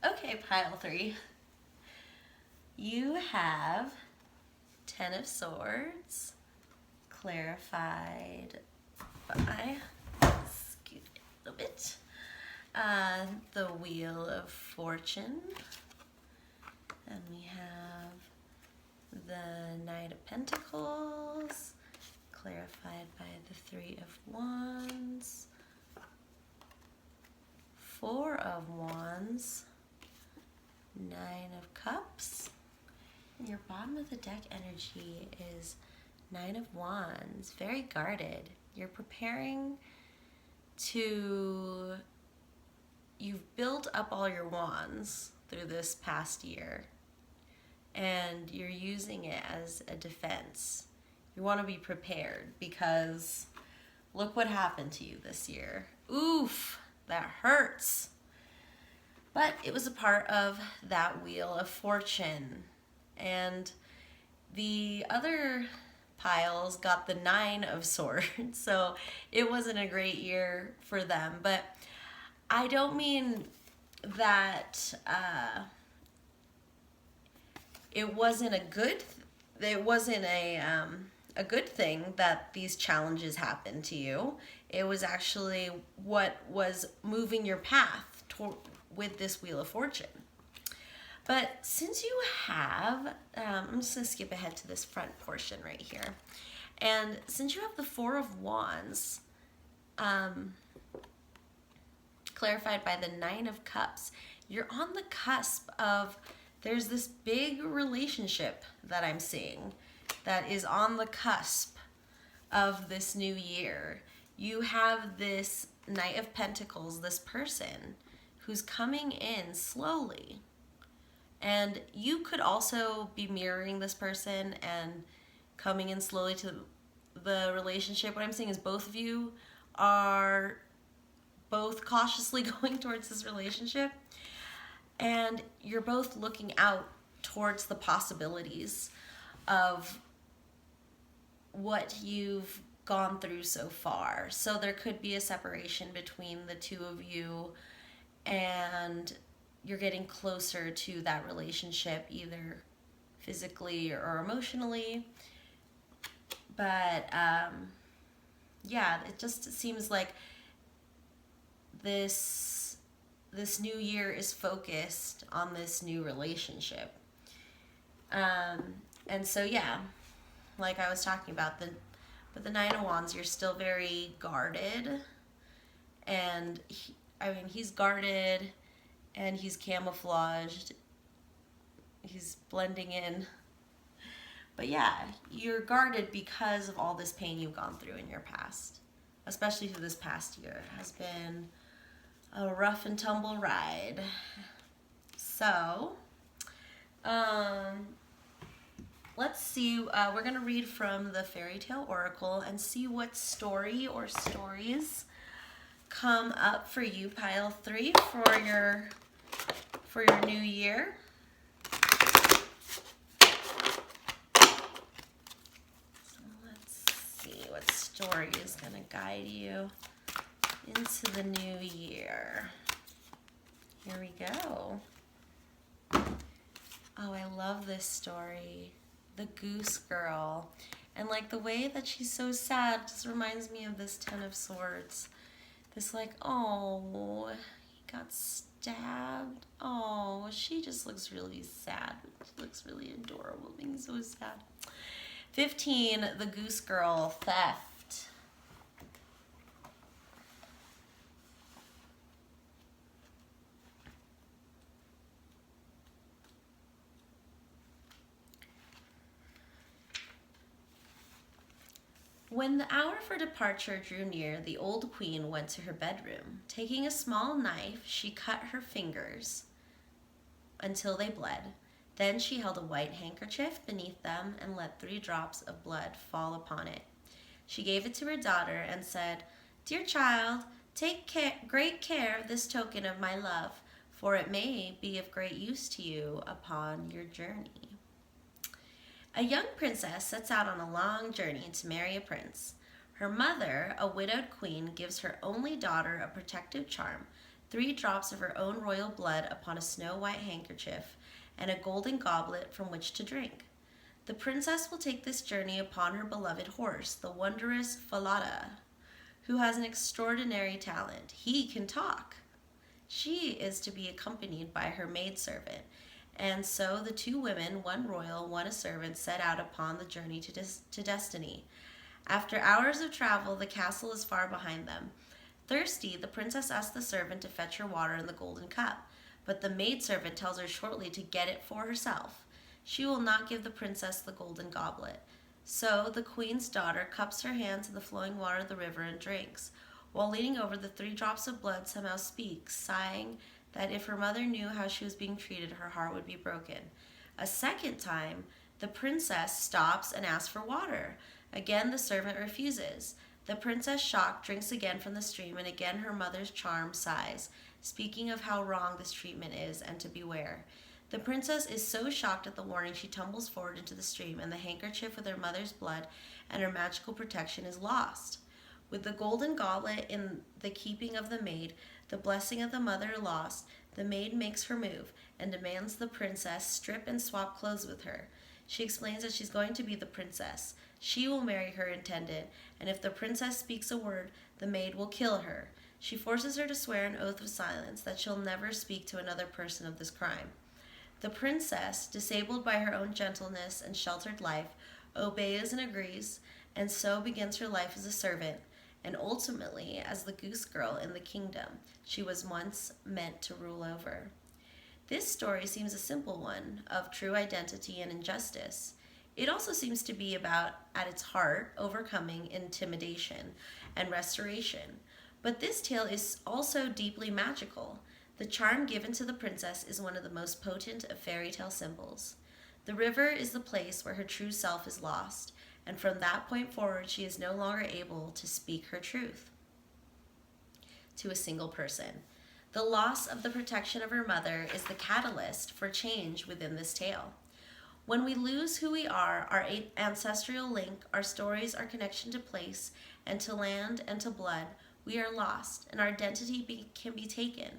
Okay, pile 3. You have 10 of Swords, clarified by, scoot it a little bit, the Wheel of Fortune, and we have the Knight of Pentacles, clarified by the 3 of Wands, 4 of Wands, 9 of Cups, and your bottom of the deck energy is 9 of Wands, very guarded. You're preparing to, you've built up all your wands through this past year, and you're using it as a defense. You want to be prepared because look what happened to you this year. Oof, that hurts. But it was a part of that Wheel of Fortune. And the other piles got the 9 of Swords, so it wasn't a great year for them. But I don't mean that it wasn't a good thing that these challenges happened to you. It was actually what was moving your path with this Wheel of Fortune. But since you have, I'm just going to skip ahead to this front portion right here. And since you have the 4 of Wands, clarified by the 9 of Cups, you're on the cusp of, there's this big relationship that I'm seeing that is on the cusp of this new year. You have this Knight of Pentacles, this person who's coming in slowly. And you could also be mirroring this person and coming in slowly to the relationship. What I'm saying is both of you are both cautiously going towards this relationship, and you're both looking out towards the possibilities of what you've gone through so far. So there could be a separation between the two of you, and you're getting closer to that relationship, either physically or emotionally. But yeah, it just seems like this new year is focused on this new relationship. And so yeah, like I was talking about, but the Nine of Wands, you're still very guarded, and he's guarded, and he's camouflaged, he's blending in. But yeah, you're guarded because of all this pain you've gone through in your past, especially through this past year. It has been a rough and tumble ride. So, let's see. We're going to read from the Fairy Tale Oracle and see what story or stories come up for you, pile 3, for your new year. So let's see what story is going to guide you into the new year. Here we go. Oh, I love this story. The Goose Girl. And like the way that she's so sad just reminds me of this Ten of Swords. This like, oh, he got stabbed. Oh, she just looks really sad. She looks really adorable, being so sad. 15, the Goose Girl, theft. When the hour for departure drew near, the old queen went to her bedroom. Taking a small knife, she cut her fingers until they bled. Then she held a white handkerchief beneath them and let 3 drops of blood fall upon it. She gave it to her daughter and said, "Dear child, take great care of this token of my love, for it may be of great use to you upon your journey." A young princess sets out on a long journey to marry a prince. Her mother, a widowed queen, gives her only daughter a protective charm, 3 drops of her own royal blood upon a snow-white handkerchief, and a golden goblet from which to drink. The princess will take this journey upon her beloved horse, the wondrous Falada, who has an extraordinary talent. He can talk. She is to be accompanied by her maidservant. And so the 2 women, one royal, one a servant, set out upon the journey to destiny. After hours of travel, the castle is far behind them. Thirsty, the princess asks the servant to fetch her water in the golden cup, but the maidservant tells her shortly to get it for herself. She will not give the princess the golden goblet. So the queen's daughter cups her hand to the flowing water of the river and drinks. While leaning over, the 3 drops of blood somehow speaks, sighing that if her mother knew how she was being treated, her heart would be broken. A second time, the princess stops and asks for water. Again, the servant refuses. The princess, shocked, drinks again from the stream, and again her mother's charm sighs, speaking of how wrong this treatment is and to beware. The princess is so shocked at the warning, she tumbles forward into the stream, and the handkerchief with her mother's blood and her magical protection is lost. With the golden goblet in the keeping of the maid, the blessing of the mother lost, the maid makes her move and demands the princess strip and swap clothes with her. She explains that she's going to be the princess. She will marry her intended, and if the princess speaks a word, the maid will kill her. She forces her to swear an oath of silence that she'll never speak to another person of this crime. The princess, disabled by her own gentleness and sheltered life, obeys and agrees, and so begins her life as a servant, and ultimately as the goose girl in the kingdom she was once meant to rule over. This story seems a simple one of true identity and injustice. It also seems to be about, at its heart, overcoming intimidation and restoration. But this tale is also deeply magical. The charm given to the princess is one of the most potent of fairy tale symbols. The river is the place where her true self is lost, and from that point forward, she is no longer able to speak her truth to a single person. The loss of the protection of her mother is the catalyst for change within this tale. When we lose who we are, our ancestral link, our stories, our connection to place and to land and to blood, we are lost, and our identity can be taken,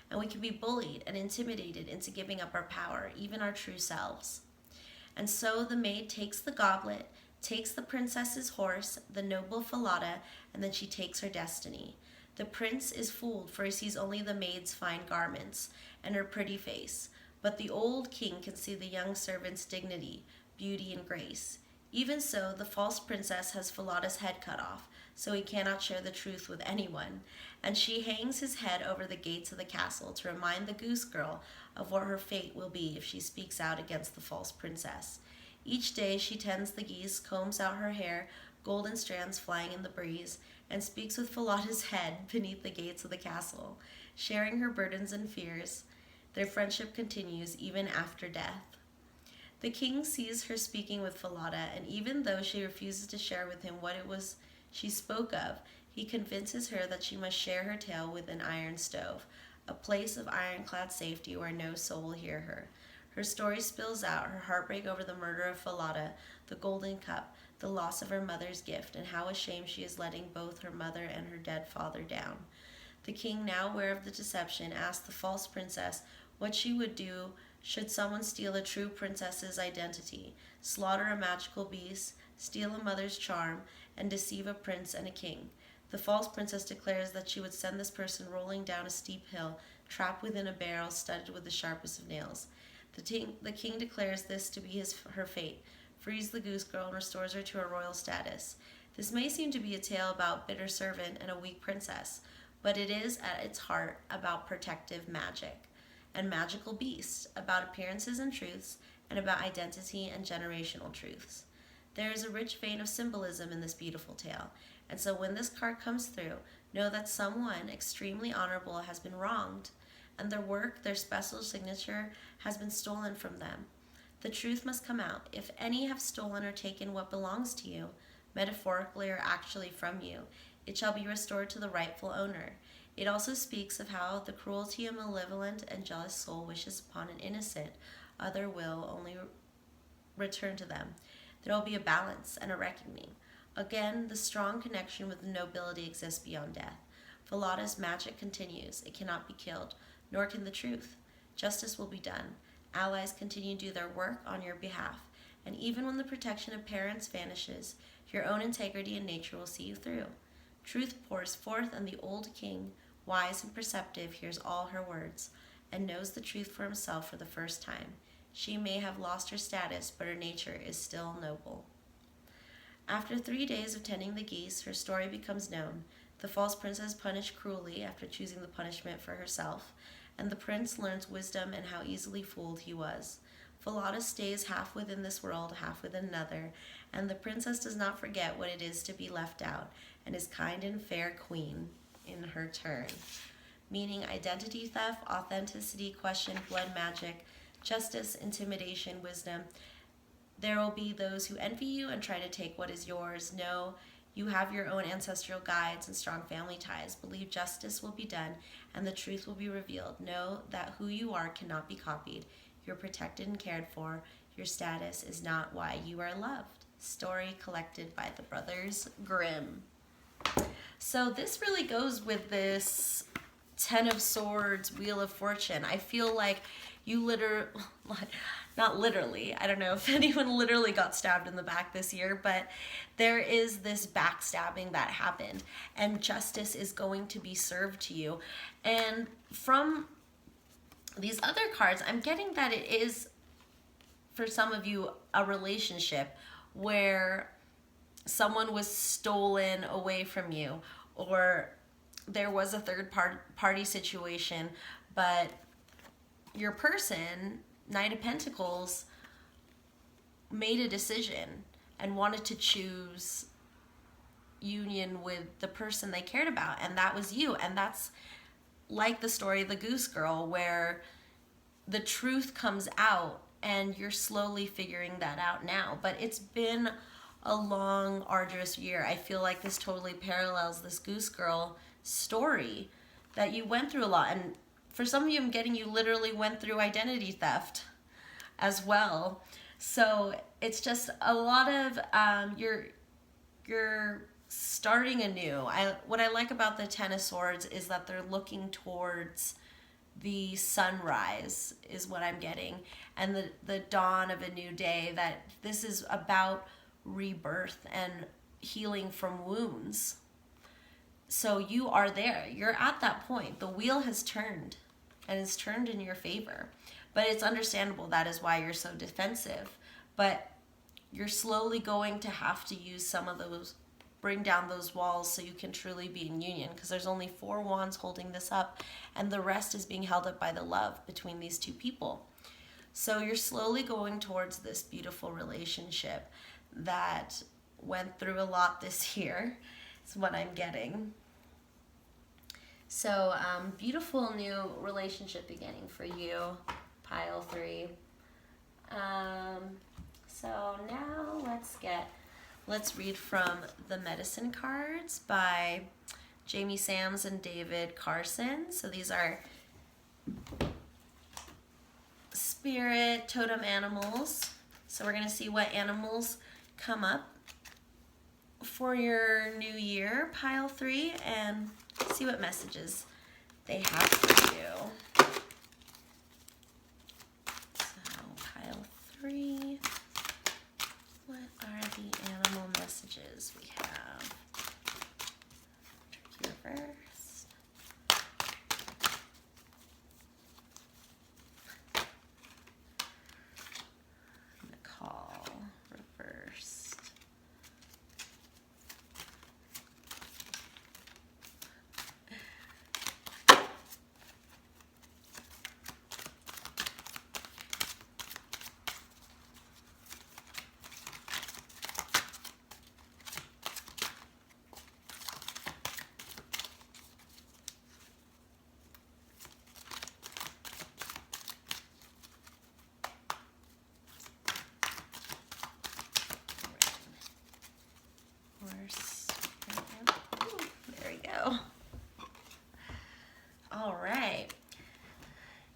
and we can be bullied and intimidated into giving up our power, even our true selves. And so the maid takes the goblet, takes the princess's horse, the noble Falada, and then she takes her destiny. The prince is fooled, for he sees only the maid's fine garments and her pretty face. But the old king can see the young servant's dignity, beauty, and grace. Even so, the false princess has Falada's head cut off, so he cannot share the truth with anyone, and she hangs his head over the gates of the castle to remind the goose girl of what her fate will be if she speaks out against the false princess. Each day she tends the geese, combs out her hair, golden strands flying in the breeze, and speaks with Falada's head beneath the gates of the castle, sharing her burdens and fears. Their friendship continues even after death. The king sees her speaking with Falada, and even though she refuses to share with him what it was she spoke of, he convinces her that she must share her tale with an iron stove, a place of ironclad safety where no soul will hear her. Her story spills out, her heartbreak over the murder of Falada, the golden cup, the loss of her mother's gift, and how ashamed she is letting both her mother and her dead father down. The king, now aware of the deception, asks the false princess what she would do should someone steal a true princess's identity, slaughter a magical beast, steal a mother's charm, and deceive a prince and a king. The false princess declares that she would send this person rolling down a steep hill, trapped within a barrel studded with the sharpest of nails. The king declares this to be her fate, frees the goose girl, and restores her to her royal status. This may seem to be a tale about bitter servant and a weak princess, but it is at its heart about protective magic and magical beasts, about appearances and truths, and about identity and generational truths. There is a rich vein of symbolism in this beautiful tale, and so when this card comes through, know that someone extremely honorable has been wronged, and their work, their special signature, has been stolen from them. The truth must come out. If any have stolen or taken what belongs to you, metaphorically or actually from you, it shall be restored to the rightful owner. It also speaks of how the cruelty of a malevolent and jealous soul wishes upon an innocent other will only return to them. There will be a balance and a reckoning. Again, the strong connection with the nobility exists beyond death. Falada's magic continues. It cannot be killed, nor can the truth. Justice will be done. Allies continue to do their work on your behalf. And even when the protection of parents vanishes, your own integrity and nature will see you through. Truth pours forth, and the old king, wise and perceptive, hears all her words and knows the truth for himself for the first time. She may have lost her status, but her nature is still noble. After 3 days of tending the geese, her story becomes known. The false princess punished cruelly after choosing the punishment for herself, and the prince learns wisdom and how easily fooled he was. Falada stays half within this world, half within another, and the princess does not forget what it is to be left out, and is kind and fair queen in her turn. Meaning identity theft, authenticity, question, blood magic, justice, intimidation, wisdom. There will be those who envy you and try to take what is yours. No, you have your own ancestral guides and strong family ties. Believe justice will be done and the truth will be revealed. Know that who you are cannot be copied. You're protected and cared for. Your status is not why you are loved. Story collected by the Brothers Grimm. So this really goes with this Ten of Swords, Wheel of Fortune. I feel like you not literally, I don't know if anyone literally got stabbed in the back this year, but there is this backstabbing that happened, and justice is going to be served to you. And from these other cards, I'm getting that it is, for some of you, a relationship where someone was stolen away from you, or there was a third party situation, but your person, Knight of Pentacles, made a decision and wanted to choose union with the person they cared about, and that was you. And that's like the story of the Goose Girl, where the truth comes out and you're slowly figuring that out now. But it's been a long, arduous year. I feel like this totally parallels this Goose Girl story, that you went through a lot. And for some of you, I'm getting you literally went through identity theft as well. So it's just a lot of you're starting anew. What I like about the Ten of Swords is that they're looking towards the sunrise, is what I'm getting, and the dawn of a new day, that this is about rebirth and healing from wounds. So you are there. You're at that point. The wheel has turned, and it's turned in your favor. But it's understandable. That is why you're so defensive. But you're slowly going to have to use some of those, bring down those walls so you can truly be in union, because there's only 4 wands holding this up, and the rest is being held up by the love between these 2 people. So you're slowly going towards this beautiful relationship that went through a lot this year, is what I'm getting. So beautiful new relationship beginning for you, pile 3. So now let's read from the Medicine Cards by Jamie Sams and David Carson. So these are spirit totem animals. So we're going to see what animals come up for your new year, pile 3, and see what messages they have for you. So pile 3. What are the animal messages we have? Turkey reversed. McCall reversed. There we go. All right.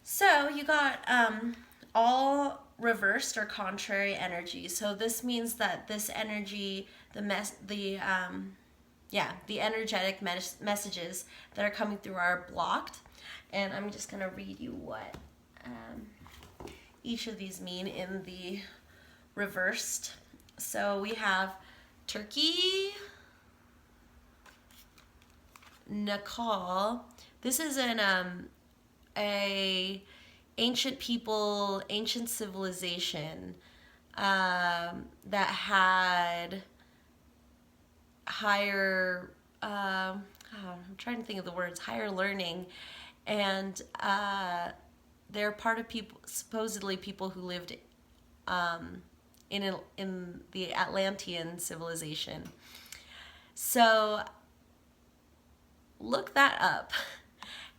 So you got all reversed or contrary energy. So this means that this energy, the energetic messages that are coming through are blocked. And I'm just gonna read you what each of these mean in the reversed. So we have Turkey, Nakal. This is an a ancient people, ancient civilization that had higher, I'm trying to think of the words, higher learning, and they're part of people, supposedly people who lived in the Atlantean civilization. So look that up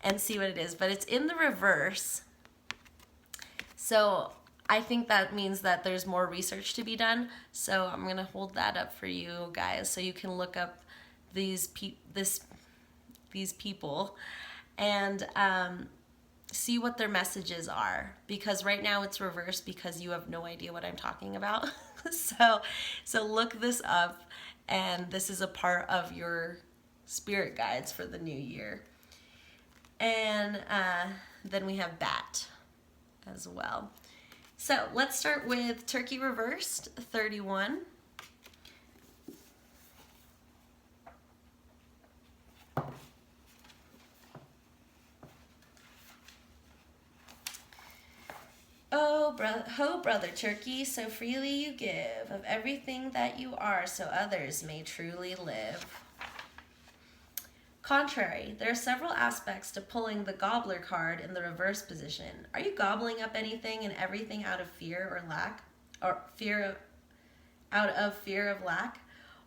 and see what it is, but it's in the reverse. So I think that means that there's more research to be done. So I'm gonna hold that up for you guys so you can look up these people and see what their messages are, because right now it's reversed because you have no idea what I'm talking about. so look this up, and this is a part of your spirit guides for the new year. And then we have bat as well. So let's start with Turkey reversed, 31. Oh, brother Turkey, so freely you give of everything that you are, so others may truly live. Contrary, there are several aspects to pulling the gobbler card in the reverse position. Are you gobbling up anything and everything out of fear or lack, or out of fear of lack?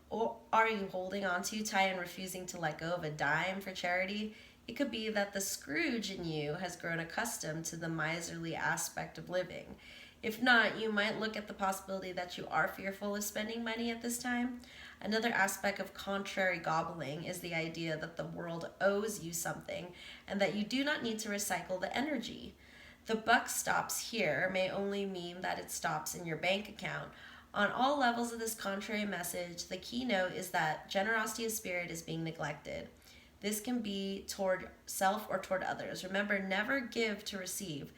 Or are you holding on too tight and refusing to let go of a dime for charity? It could be that the Scrooge in you has grown accustomed to the miserly aspect of living. If not, you might look at the possibility that you are fearful of spending money at this time. Another aspect of contrary gobbling is the idea that the world owes you something and that you do not need to recycle the energy. The buck stops here may only mean that it stops in your bank account. On all levels of this contrary message, the keynote is that generosity of spirit is being neglected. This can be toward self or toward others. Remember, never give to receive.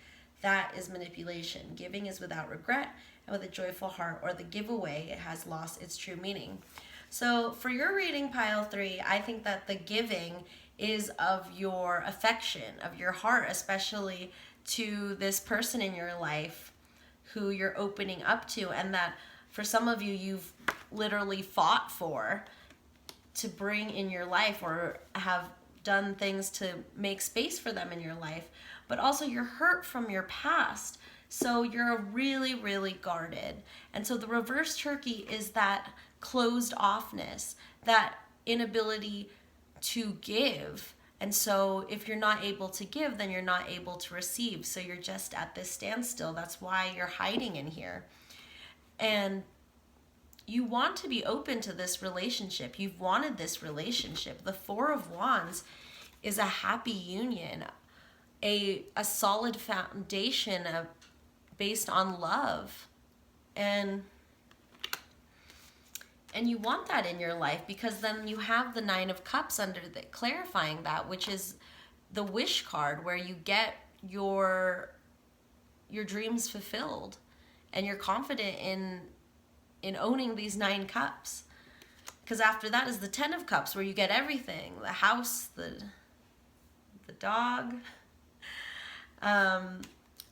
That is manipulation. Giving is without regret and with a joyful heart, or the giveaway, it has lost its true meaning. So for your reading, pile 3, I think that the giving is of your affection, of your heart, especially to this person in your life who you're opening up to, and that for some of you, you've literally fought for to bring in your life, or have done things to make space for them in your life, but also you're hurt from your past. So you're really, really guarded. And so the reverse turkey is that closed offness, that inability to give. And so if you're not able to give, then you're not able to receive. So you're just at this standstill. That's why you're hiding in here. And you want to be open to this relationship. You've wanted this relationship. The Four of Wands is a happy union, a solid foundation based on love. And you want that in your life, because then you have the Nine of Cups under the clarifying that, which is the wish card, where you get your dreams fulfilled, and you're confident in owning these 9 cups. Because after that is the 10 of Cups, where you get everything: the house, the dog,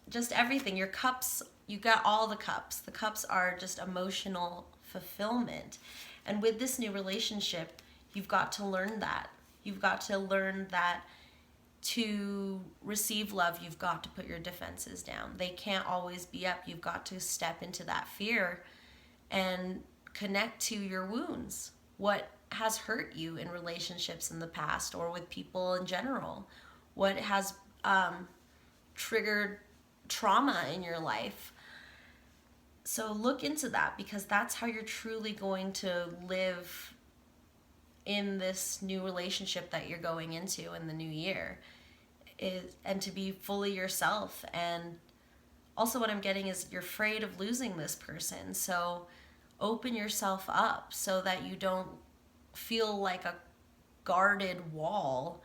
just everything. Your cups, you got all the cups. The cups are just emotional fulfillment. And with this new relationship, you've got to learn that. You've got to learn that to receive love, you've got to put your defenses down. They can't always be up. You've got to step into that fear and connect to your wounds. What has hurt you in relationships in the past, or with people in general? What has triggered trauma in your life? So look into that, because that's how you're truly going to live in this new relationship that you're going into in the new year, and to be fully yourself. And also what I'm getting is you're afraid of losing this person. So open yourself up so that you don't feel like a guarded wall,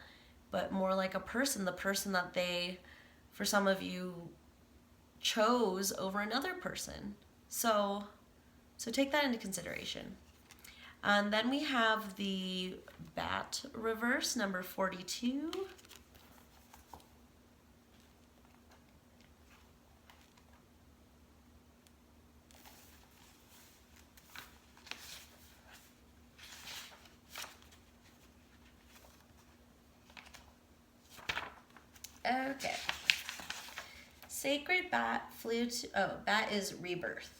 but more like a person, the person that they, for some of you, chose over another person. So take that into consideration. And then we have the Bat reverse, number 42. Okay. Sacred Bat flew to, Bat is rebirth,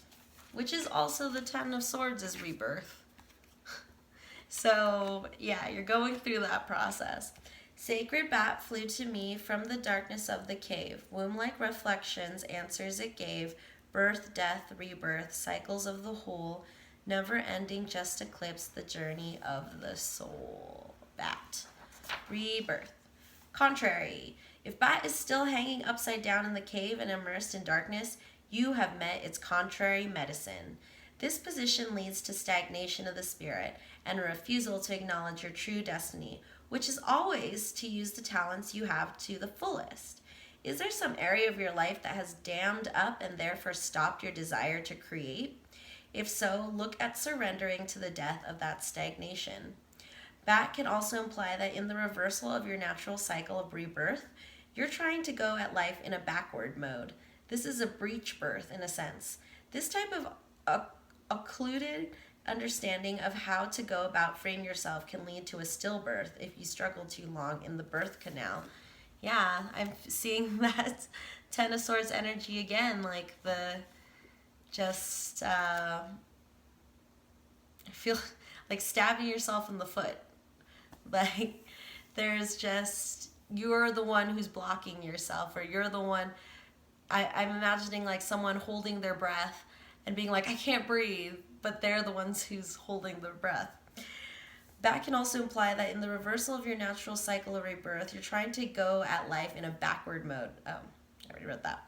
which is also the 10 of Swords is rebirth. So yeah, you're going through that process. Sacred Bat flew to me from the darkness of the cave. Womb-like reflections, answers it gave. Birth, death, rebirth, cycles of the whole, never ending, just eclipse the journey of the soul. Bat, rebirth. Contrary. If Bat is still hanging upside down in the cave and immersed in darkness, you have met its contrary medicine. This position leads to stagnation of the spirit and a refusal to acknowledge your true destiny, which is always to use the talents you have to the fullest. Is there some area of your life that has dammed up and therefore stopped your desire to create? If so, look at surrendering to the death of that stagnation. Bat can also imply that in the reversal of your natural cycle of rebirth, you're trying to go at life in a backward mode. This is a breech birth in a sense. This type of occluded understanding of how to go about freeing yourself can lead to a stillbirth if you struggle too long in the birth canal. Yeah, I'm seeing that 10 of Swords energy again, like I feel like stabbing yourself in the foot. Like there's just, you're the one who's blocking yourself, or you're the one, I'm imagining like someone holding their breath and being like, I can't breathe, but they're the ones who's holding their breath. That can also imply that in the reversal of your natural cycle of rebirth, you're trying to go at life in a backward mode. Oh, I already read that.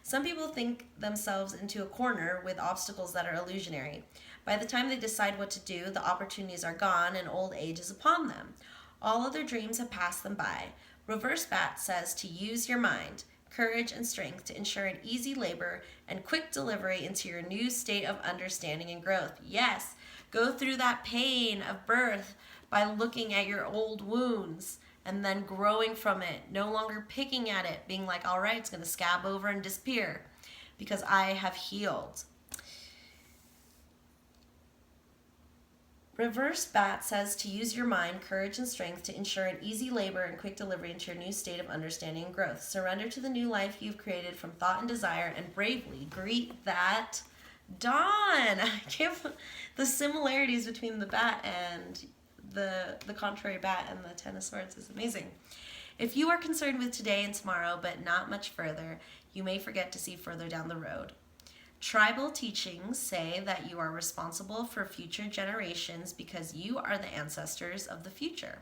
Some people think themselves into a corner with obstacles that are illusionary. By the time they decide what to do, the opportunities are gone and old age is upon them. All other dreams have passed them by. Reverse Bat says to use your mind. courage, and strength to ensure an easy labor and quick delivery into your new state of understanding and growth. Yes, go through that pain of birth by looking at your old wounds and then growing from it, no longer picking at it, being like, all right, it's going to scab over and disappear because I have healed. Reverse Bat says to use your mind, courage, and strength to ensure an easy labor and quick delivery into your new state of understanding and growth. Surrender to the new life you've created from thought and desire and bravely greet that dawn. I can't. The similarities between the bat and the contrary bat and the Ten of Swords is amazing. If you are concerned with today and tomorrow, but not much further, you may forget to see further down the road. Tribal teachings say that you are responsible for future generations because you are the ancestors of the future.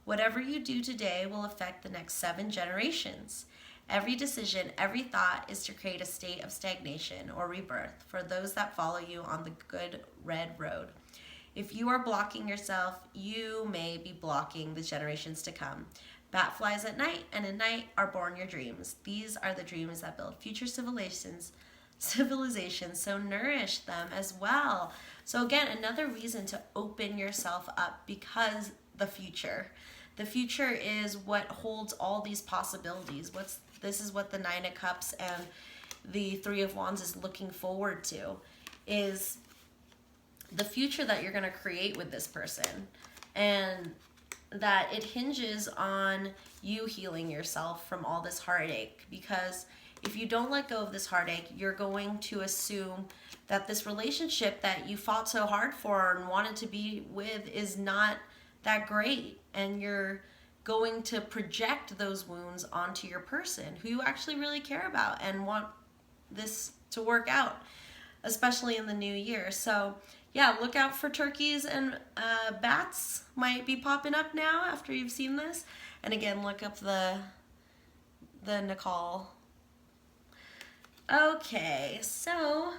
Whatever you do today will affect the next 7 generations. Every decision, every thought is to create a state of stagnation or rebirth for those that follow you on the good red road. If you are blocking yourself, you may be blocking the generations to come. Bat flies at night, and at night are born your dreams. These are the dreams that build future civilizations, so nourish them as well. So again, another reason to open yourself up, because the future is what holds all these possibilities. This is what the 9 of Cups and the 3 of Wands is looking forward to, is the future that you're going to create with this person, and that it hinges on you healing yourself from all this heartache. Because if you don't let go of this heartache, you're going to assume that this relationship that you fought so hard for and wanted to be with is not that great, and you're going to project those wounds onto your person who you actually really care about and want this to work out, especially in the new year. So yeah, look out for turkeys and bats might be popping up now after you've seen this. And again, look up the Nicole. Okay, so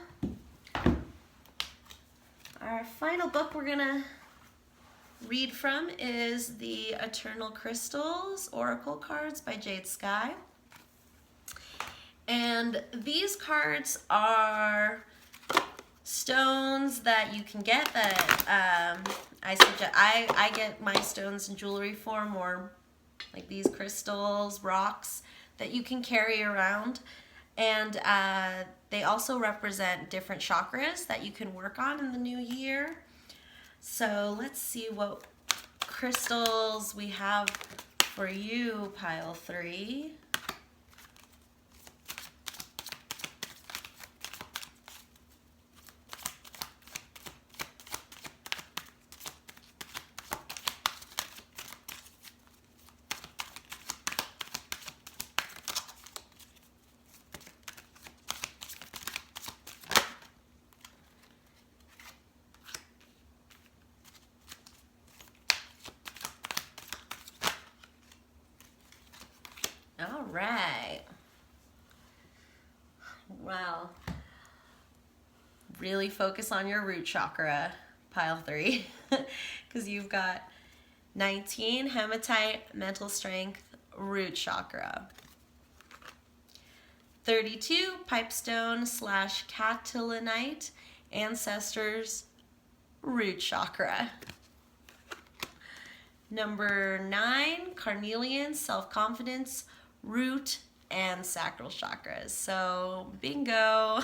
our final book we're gonna read from is the Eternal Crystals Oracle Cards by Jade Sky. And these cards are stones that you can get that I get my stones in jewelry form, or like these crystals, rocks that you can carry around. And they also represent different chakras that you can work on in the new year. So let's see what crystals we have for you, pile 3. All right. Wow. Really focus on your root chakra, pile 3, because you've got 19, hematite, mental strength, root chakra. 32, pipestone / catalanite, ancestors, root chakra. Number 9, carnelian, self-confidence, root and sacral chakras. So bingo.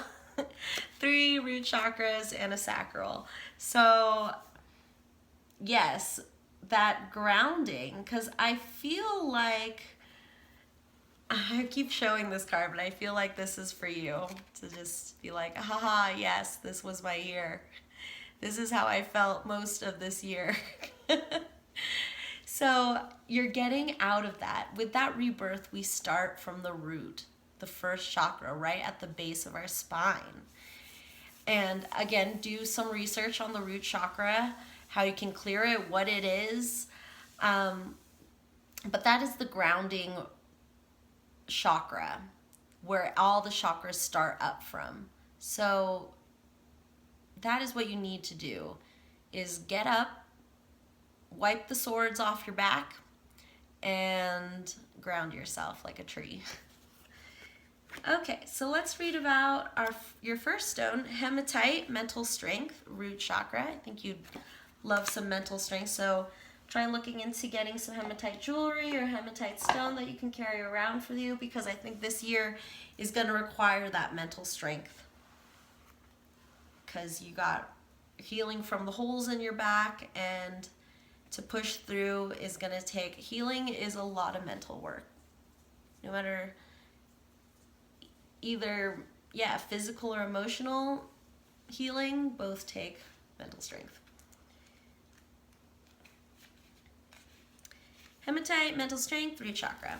3 root chakras and a sacral. So yes, that grounding, because I feel like, I keep showing this card, but I feel like this is for you to just be like, haha, yes, this was my year. This is how I felt most of this year. So you're getting out of that. With that rebirth, we start from the root, the first chakra, right at the base of our spine. And again, do some research on the root chakra, how you can clear it, what it is. But that is the grounding chakra, where all the chakras start up from. So that is what you need to do, is get up, wipe the swords off your back, and ground yourself like a tree. Okay, so let's read about your first stone, hematite, mental strength, root chakra. I think you'd love some mental strength, so try looking into getting some hematite jewelry or hematite stone that you can carry around for you, because I think this year is going to require that mental strength, because you got healing from the holes in your back, and to push through is going to take, healing is a lot of mental work. No matter either, physical or emotional healing, both take mental strength. Hematite, mental strength, root chakra.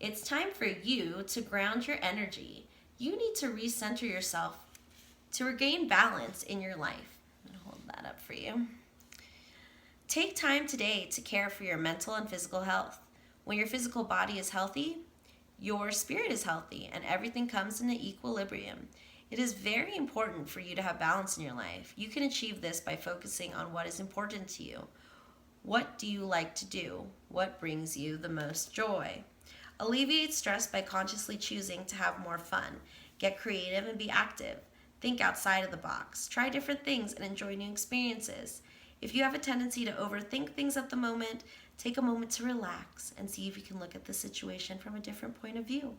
It's time for you to ground your energy. You need to recenter yourself to regain balance in your life. I'm going to hold that up for you. Take time today to care for your mental and physical health. When your physical body is healthy, your spirit is healthy, and everything comes into equilibrium. It is very important for you to have balance in your life. You can achieve this by focusing on what is important to you. What do you like to do? What brings you the most joy? Alleviate stress by consciously choosing to have more fun. Get creative and be active. Think outside of the box. Try different things and enjoy new experiences. If you have a tendency to overthink things at the moment, take a moment to relax and see if you can look at the situation from a different point of view.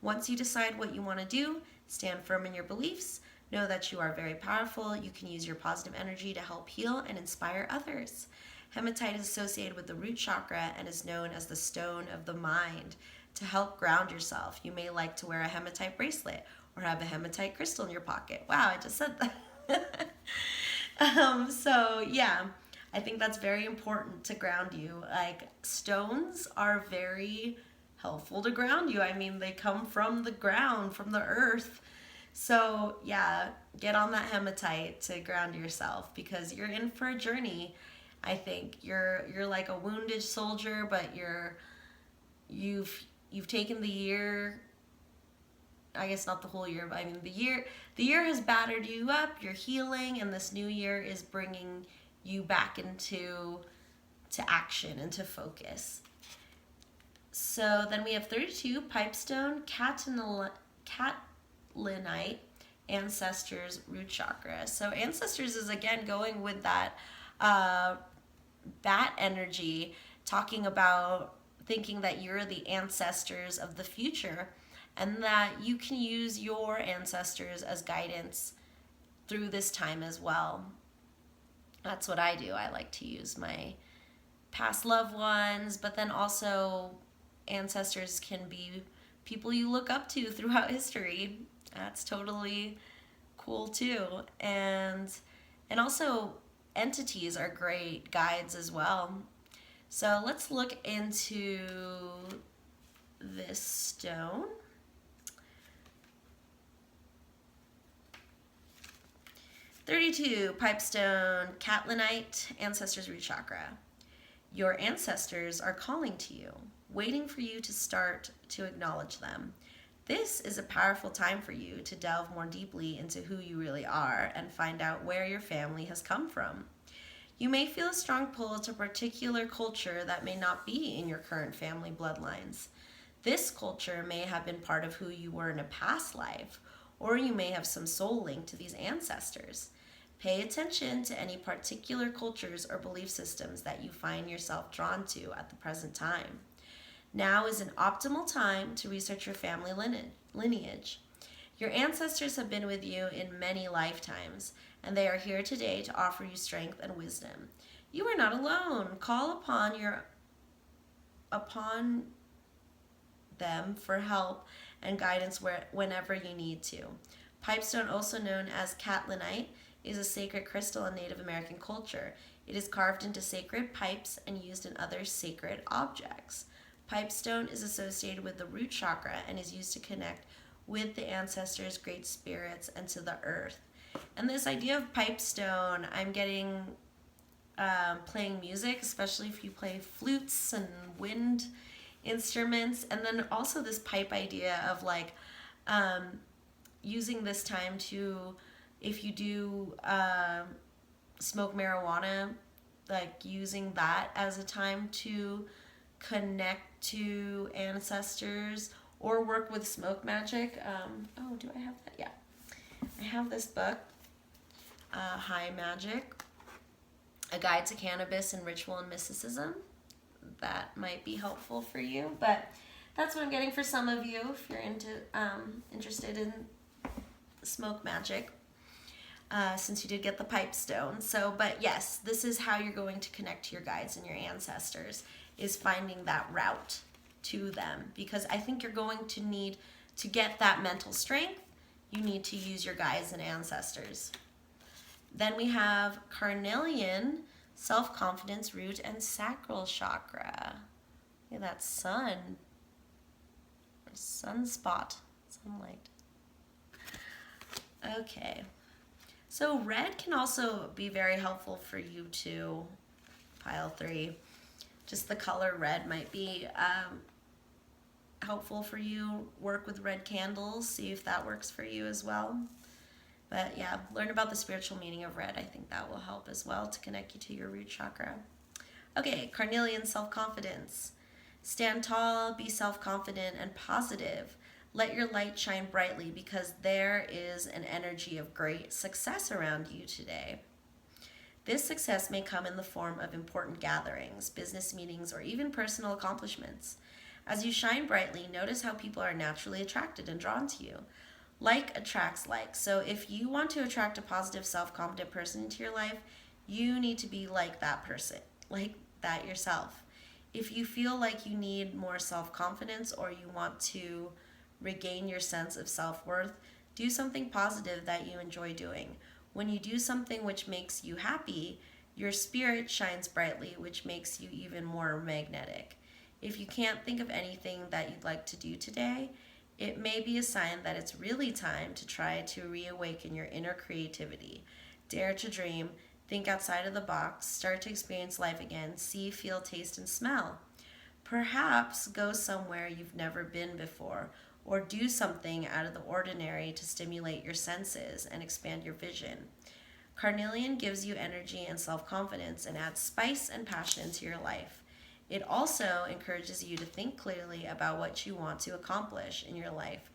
Once you decide what you want to do, stand firm in your beliefs. Know that you are very powerful. You can use your positive energy to help heal and inspire others. Hematite is associated with the root chakra and is known as the stone of the mind. To help ground yourself, you may like to wear a hematite bracelet or have a hematite crystal in your pocket. Wow, I just said that. I think that's very important to ground you. Like, stones are very helpful to ground you. I mean, they come from the ground, from the earth. So yeah, get on that hematite to ground yourself, because you're in for a journey. I think you're like a wounded soldier, but you've taken the year, I guess not the whole year, but I mean the year has battered you up, you're healing, and this new year is bringing you back into action, into focus. So then we have 32, pipestone, catlinite, ancestors, root chakra. So ancestors is again going with that bat energy, talking about thinking that you're the ancestors of the future, and that you can use your ancestors as guidance through this time as well. That's what I do. I like to use my past loved ones, but then also ancestors can be people you look up to throughout history. That's totally cool too. And also entities are great guides as well. So let's look into this stone. (32) Pipestone, catlinite, ancestors, root chakra. Your ancestors are calling to you, waiting for you to start to acknowledge them. This is a powerful time for you to delve more deeply into who you really are and find out where your family has come from. You may feel a strong pull to a particular culture that may not be in your current family bloodlines. This culture may have been part of who you were in a past life, or you may have some soul link to these ancestors. Pay attention to any particular cultures or belief systems that you find yourself drawn to at the present time. Now is an optimal time to research your family lineage. Your ancestors have been with you in many lifetimes, and they are here today to offer you strength and wisdom. You are not alone. Call upon them for help and guidance whenever you need to. Pipestone, also known as catlinite, is a sacred crystal in Native American culture. It is carved into sacred pipes and used in other sacred objects. Pipestone is associated with the root chakra and is used to connect with the ancestors, great spirits, and to the earth. And this idea of pipestone, I'm getting playing music, especially if you play flutes and wind instruments, and then also this pipe idea of like using this time to, if you do smoke marijuana, like using that as a time to connect to ancestors, or work with smoke magic. Oh, do I have that? Yeah. I have this book, High Magic, A Guide to Cannabis and Ritual and Mysticism. That might be helpful for you, but that's what I'm getting for some of you if you're interested in smoke magic, since you did get the pipe stone. So, but yes, this is how you're going to connect to your guides and your ancestors, is finding that route to them, because I think you're going to need to get that mental strength. You need to use your guides and ancestors. Then we have carnelian, self-confidence, root, and sacral chakra. Look at that sun. Sunspot. Sunlight. Okay. So red can also be very helpful for you too, pile 3. Just the color red might be helpful for you. Work with red candles, see if that works for you as well. But yeah, learn about the spiritual meaning of red. I think that will help as well to connect you to your root chakra. Okay, carnelian, self-confidence. Stand tall, be self-confident and positive. Let your light shine brightly, because there is an energy of great success around you today. This success may come in the form of important gatherings, business meetings, or even personal accomplishments. As you shine brightly, notice how people are naturally attracted and drawn to you. Like attracts like. So if you want to attract a positive, self-confident person into your life, you need to be like that person, like that yourself. If you feel like you need more self-confidence, or you want to regain your sense of self-worth, do something positive that you enjoy doing. When you do something which makes you happy, your spirit shines brightly, which makes you even more magnetic. If you can't think of anything that you'd like to do today, it may be a sign that it's really time to try to reawaken your inner creativity. Dare to dream, think outside of the box, start to experience life again, see, feel, taste, and smell. Perhaps go somewhere you've never been before, or do something out of the ordinary to stimulate your senses and expand your vision. Carnelian gives you energy and self-confidence and adds spice and passion to your life. It also encourages you to think clearly about what you want to accomplish in your life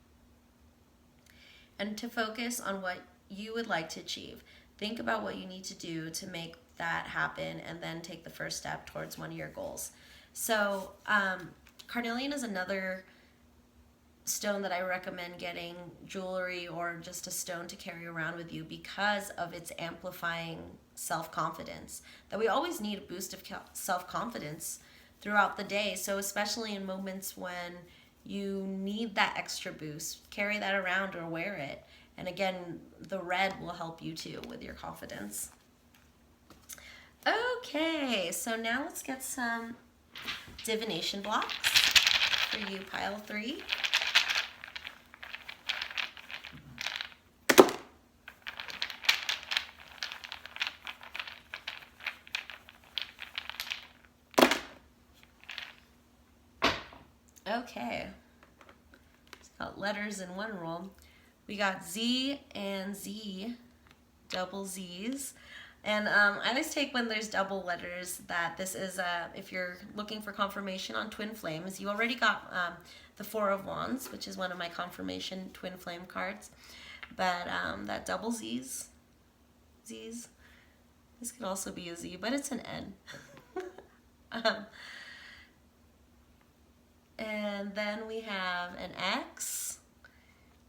and to focus on what you would like to achieve. Think about what you need to do to make that happen, and then take the first step towards one of your goals. So carnelian is another stone that I recommend getting jewelry or just a stone to carry around with you, because of its amplifying self-confidence. That we always need a boost of self-confidence throughout the day. So especially in moments when you need that extra boost, carry that around or wear it. And again, the red will help you too with your confidence. Okay, so now let's get some divination blocks for you, pile 3. Okay, it's got letters in one roll. We got Z and Z, double Z's. And I always take when there's double letters that this is, if you're looking for confirmation on twin flames, you already got the 4 of Wands, which is one of my confirmation twin flame cards. But that double Z's, this could also be a Z, but it's an N. And then we have an X,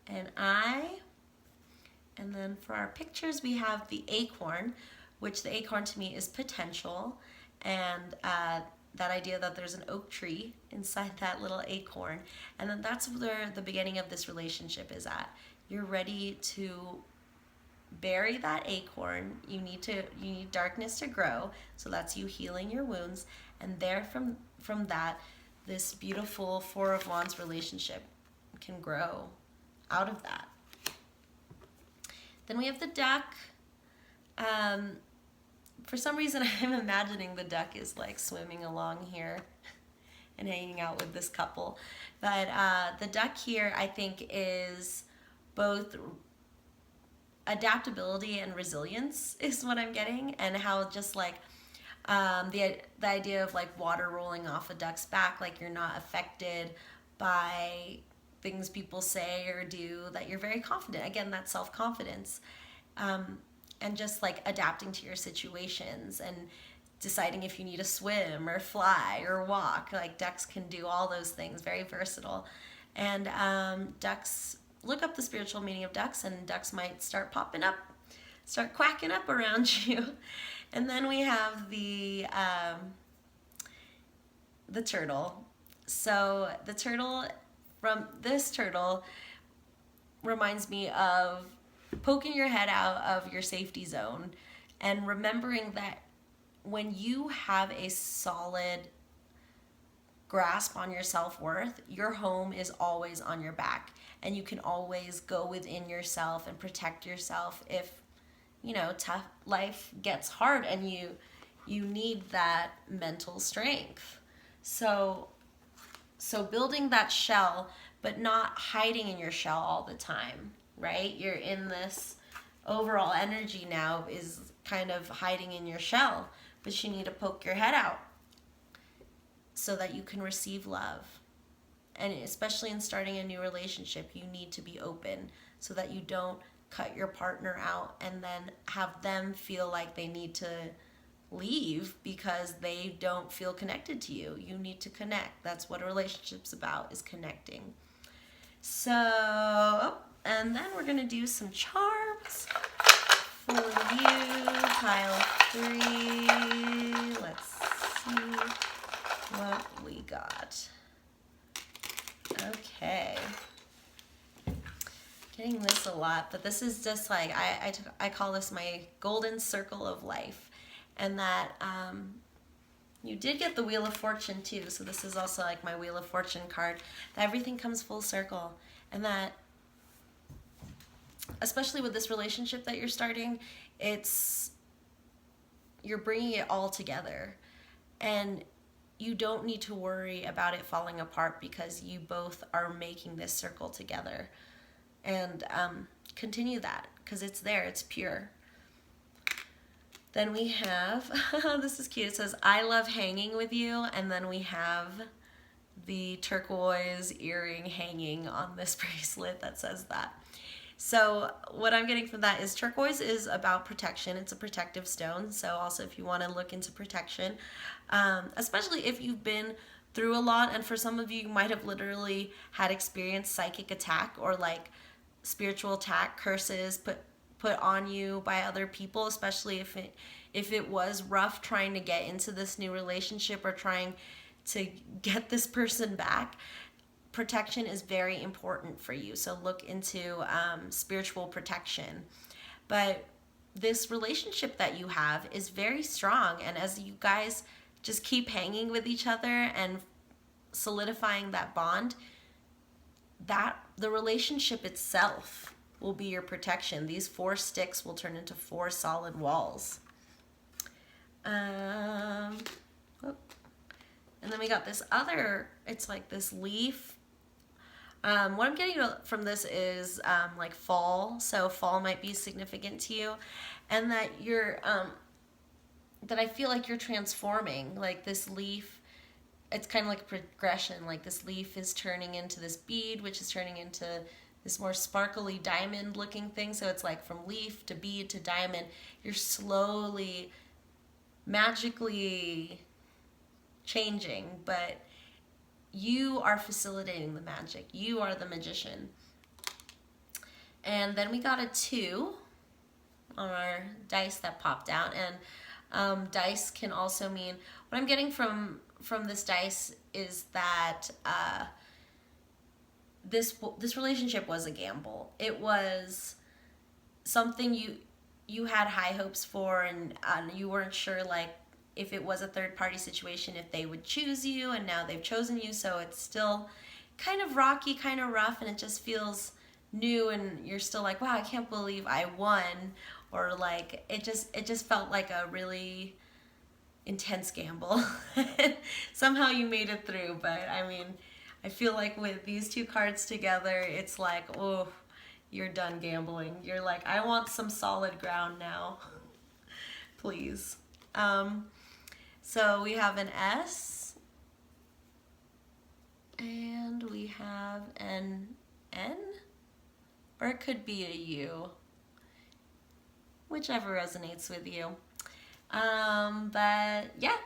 an I, and then for our pictures we have the acorn, which the acorn to me is potential, and that idea that there's an oak tree inside that little acorn, and then that's where the beginning of this relationship is at. You're ready to bury that acorn. You need darkness to grow, so that's you healing your wounds, and there from that, this beautiful 4 of Wands relationship can grow out of that. Then we have the duck. For some reason, I'm imagining the duck is like swimming along here and hanging out with this couple. But the duck here, I think, is both adaptability and resilience is what I'm getting, and how just like the idea of like water rolling off a duck's back, like you're not affected by things people say or do, that you're very confident. Again, that's self-confidence. And just like adapting to your situations and deciding if you need to swim or fly or walk. Like ducks can do all those things, very versatile. And ducks, look up the spiritual meaning of ducks, and ducks might start popping up, start quacking up around you. And then we have the turtle. So the turtle, from this turtle, reminds me of poking your head out of your safety zone and remembering that when you have a solid grasp on your self-worth, your home is always on your back, and you can always go within yourself and protect yourself if, you know, tough life gets hard and you need that mental strength. So building that shell, but not hiding in your shell all the time, right? You're in this overall energy now is kind of hiding in your shell, but you need to poke your head out so that you can receive love. And especially in starting a new relationship, you need to be open so that you don't cut your partner out and then have them feel like they need to leave because they don't feel connected to you. You need to connect. That's what a relationship's about, is connecting. So, and then we're gonna do some charms for you, pile 3. Let's see what we got. Okay. Getting this a lot, but this is just like, I call this my golden circle of life. And that you did get the Wheel of Fortune too, so this is also like my Wheel of Fortune card, that everything comes full circle, and that especially with this relationship that you're starting, you're bringing it all together, and you don't need to worry about it falling apart because you both are making this circle together. And continue that because it's there, it's pure. Then we have, this is cute, it says, I love hanging with you, and then we have the turquoise earring hanging on this bracelet that says that. So what I'm getting from that is turquoise is about protection. It's a protective stone, so also if you want to look into protection, especially if you've been through a lot, and for some of you, you might have literally had experienced psychic attack or like spiritual attack, curses put on you by other people, especially if it was rough trying to get into this new relationship or trying to get this person back. Protection is very important for you, so look into spiritual protection. But this relationship that you have is very strong, and as you guys just keep hanging with each other and solidifying that bond, that the relationship itself will be your protection. These 4 sticks will turn into 4 solid walls. And then we got this other, it's like this leaf. What I'm getting from this is like fall. So fall might be significant to you, and that you're, that I feel like you're transforming. Like this leaf, it's kind of like a progression. Like this leaf is turning into this bead, which is turning into this more sparkly diamond looking thing. So it's like from leaf to bead to diamond. You're slowly, magically changing, but you are facilitating the magic. You are the magician. And then we got a 2 on our dice that popped out. And dice can also mean, what I'm getting from this dice is that this relationship was a gamble. It was something you had high hopes for, and you weren't sure like if it was a third party situation, if they would choose you, and now they've chosen you, so it's still kind of rocky, kind of rough, and it just feels new, and you're still like, wow, I can't believe I won, or like it just felt like a really intense gamble. Somehow you made it through, but I mean, I feel like with these 2 cards together, it's like, oh, you're done gambling. You're like, I want some solid ground now. Please. So we have an S, and we have have an N, or it could be a U, whichever resonates with you. But yeah,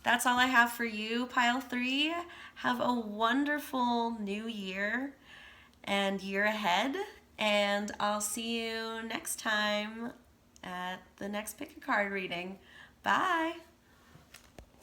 that's all I have for you, Pile 3. Have a wonderful new year and year ahead, and I'll see you next time at the next pick a card reading. Bye.